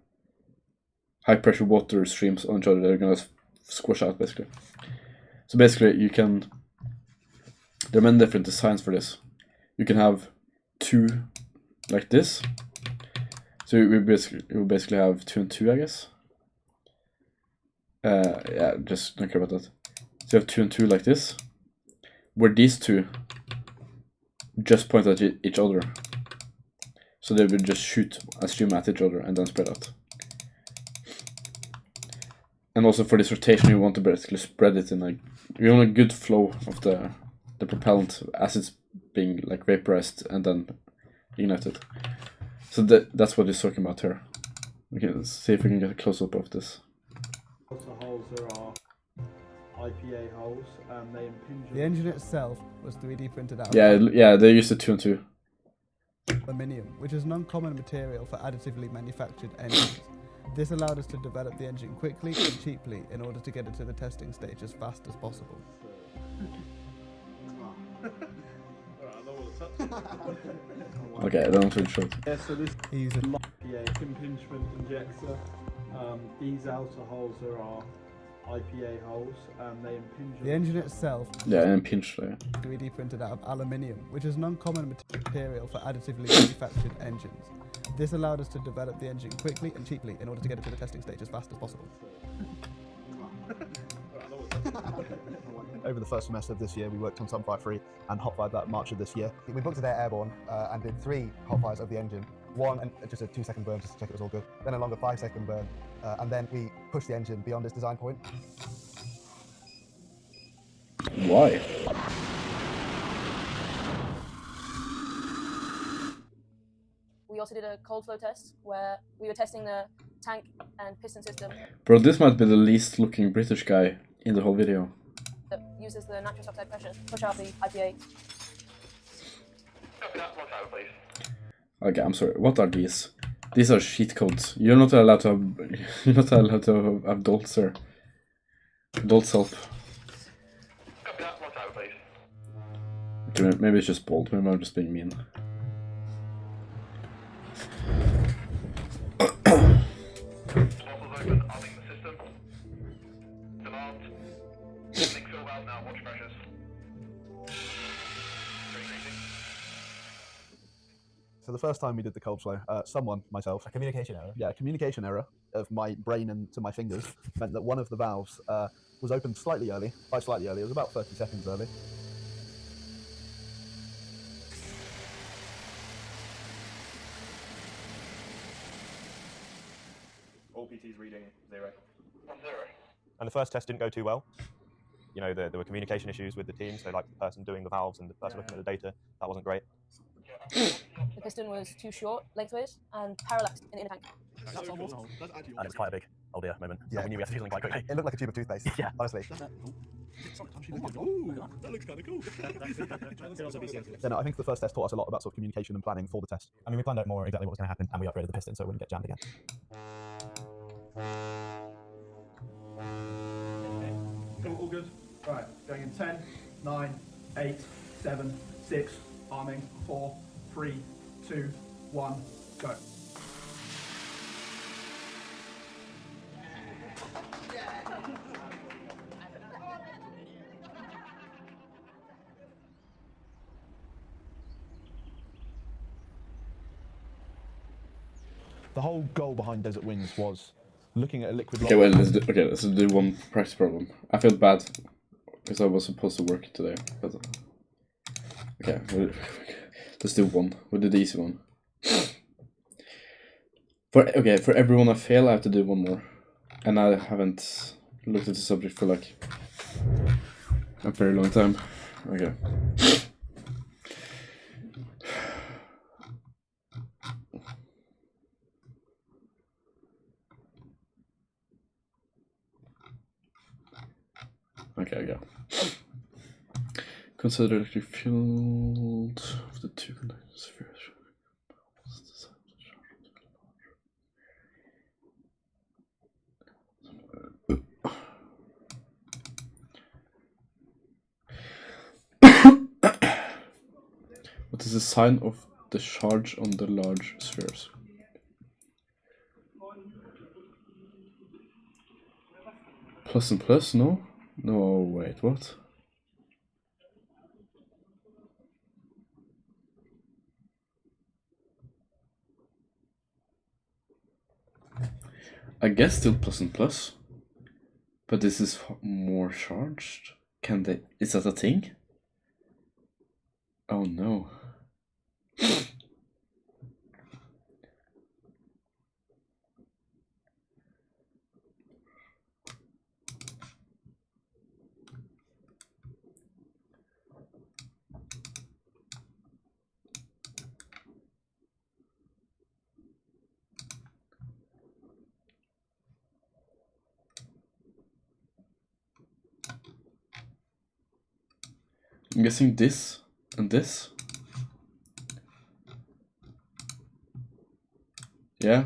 S2: high pressure water streams on each other, they're gonna squash out basically. So basically, you can. There are many different designs for this. You can have two like this, So we basically have 2 and 2, I guess. Yeah, just don't care about that. So you have 2 and 2 like this, where these two just point at each other. So they will just shoot, assume at each other, and then spread out. And also for this rotation, you want to basically spread it in like, you want a good flow of the propellant as it's being like vaporized and then ignited. So that's what he's talking about here. We can see if we can get a close up of this.
S20: Holes there are IPA holes, they impinge.
S19: The engine itself was 3D printed out.
S2: Yeah, they used the 2 and 2.
S19: Aluminium, which is an uncommon material for additively manufactured engines. This allowed us to develop the engine quickly and cheaply in order to get it to the testing stage as fast as possible.
S2: Okay, that one's really short.
S20: Yeah, so this is an IPA impingement injector. These outer holes there are IPA holes, they impinge.
S19: The engine itself,
S2: impinged.
S19: 3D printed out of aluminium, which is an uncommon material for additively manufactured engines. This allowed us to develop the engine quickly and cheaply in order to get it to the testing stage as fast as possible.
S11: Over the first semester of this year, we worked on Sunfire 3 and hot fired that March of this year. We booked it there airborne and did 3 hot fires of the engine. One, and just a 2-second burn just to check it was all good. Then a longer 5-second burn, and then we pushed the engine beyond its design point.
S2: Why?
S5: We also did a cold flow test where we were testing the tank and piston system
S2: Bro, this might be the least looking British guy in the whole video.
S5: that uses the nitrous oxide pressure to push out the IPA.
S2: Okay, I'm sorry. What are these? These are cheat codes. You're not allowed to have. You're not allowed to have dolts, sir. Dolts help. Okay, maybe it's just bold. Maybe I'm just being mean.
S11: So the first time we did the cold flow, myself. A communication error? Yeah, a communication error of my brain and to my fingers meant that one of the valves was opened slightly early. By slightly early, it was about 30 seconds early.
S8: All PT's reading 0.
S6: 0. And the first test didn't go too well. You know, there were communication issues with the team, so like the person doing the valves and the person looking at the data, that wasn't great.
S5: The piston was too short lengthways and parallaxed in the inner tank.
S6: And it's quite a big, oh dear, moment.
S11: Yeah.
S6: And we knew we had to do something quite quickly.
S11: It looked like a tube of toothpaste.
S6: Yeah.
S11: Honestly.
S8: Ooh, that looks kind of cool.
S11: Then I think the first test taught us a lot about sort of communication and planning for the test.
S6: I mean, we planned out more exactly what was going to happen, and we upgraded the piston so it wouldn't get jammed again.
S22: Cool, all good. Right, going in 10, 9, 8, 7, 6, arming, 4, 3, 2, 1, go.
S11: The whole goal behind Desert Winds was looking at a liquid.
S2: Okay, well, let's do one practice problem. I feel bad because I was supposed to work today, but okay, let's do one. We'll do the easy one. For everyone I fail, I have to do one more, and I haven't looked at the subject for like a very long time. Okay. Okay. Consider electric field of the two conducting spheres. What is the sign of the charge on the large spheres? Plus and plus, no? No, wait, what? I guess still plus and plus. But this is more charged. Can they? Is that a thing? Oh no. I'm guessing this and this. Yeah.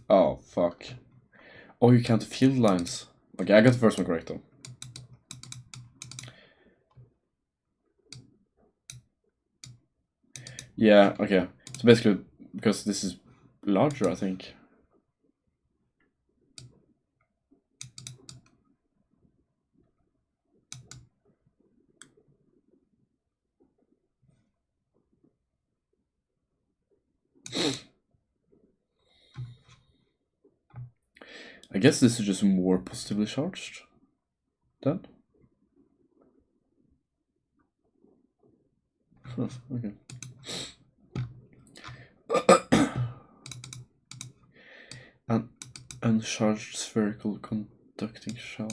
S2: Oh, fuck. Oh, you count the field lines. Okay, I got the first one correct though. Yeah, okay. So basically, because this is larger, I think. I guess this is just more positively charged then. Huh, okay. An uncharged spherical conducting shell.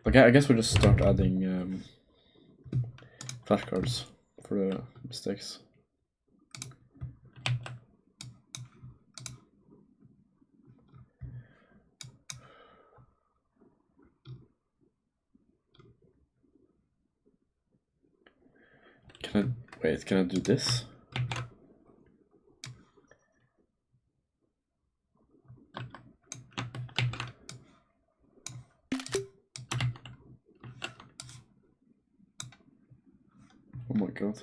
S2: Okay, I guess we'll just start adding flashcards for the mistakes. Can I do this? Oh my god.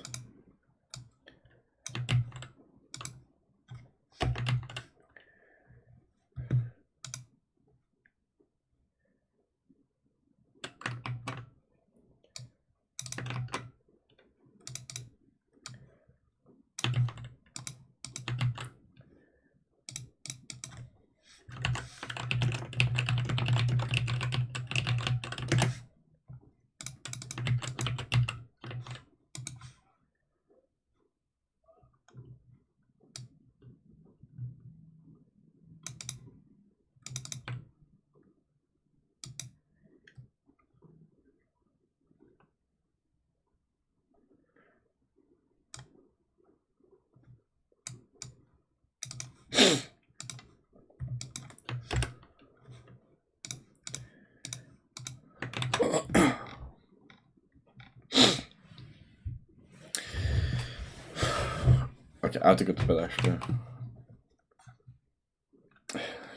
S2: Okay, I have to go to bed actually.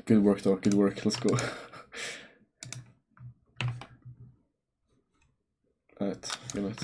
S2: Good work though, good work, let's go. Alright, good night.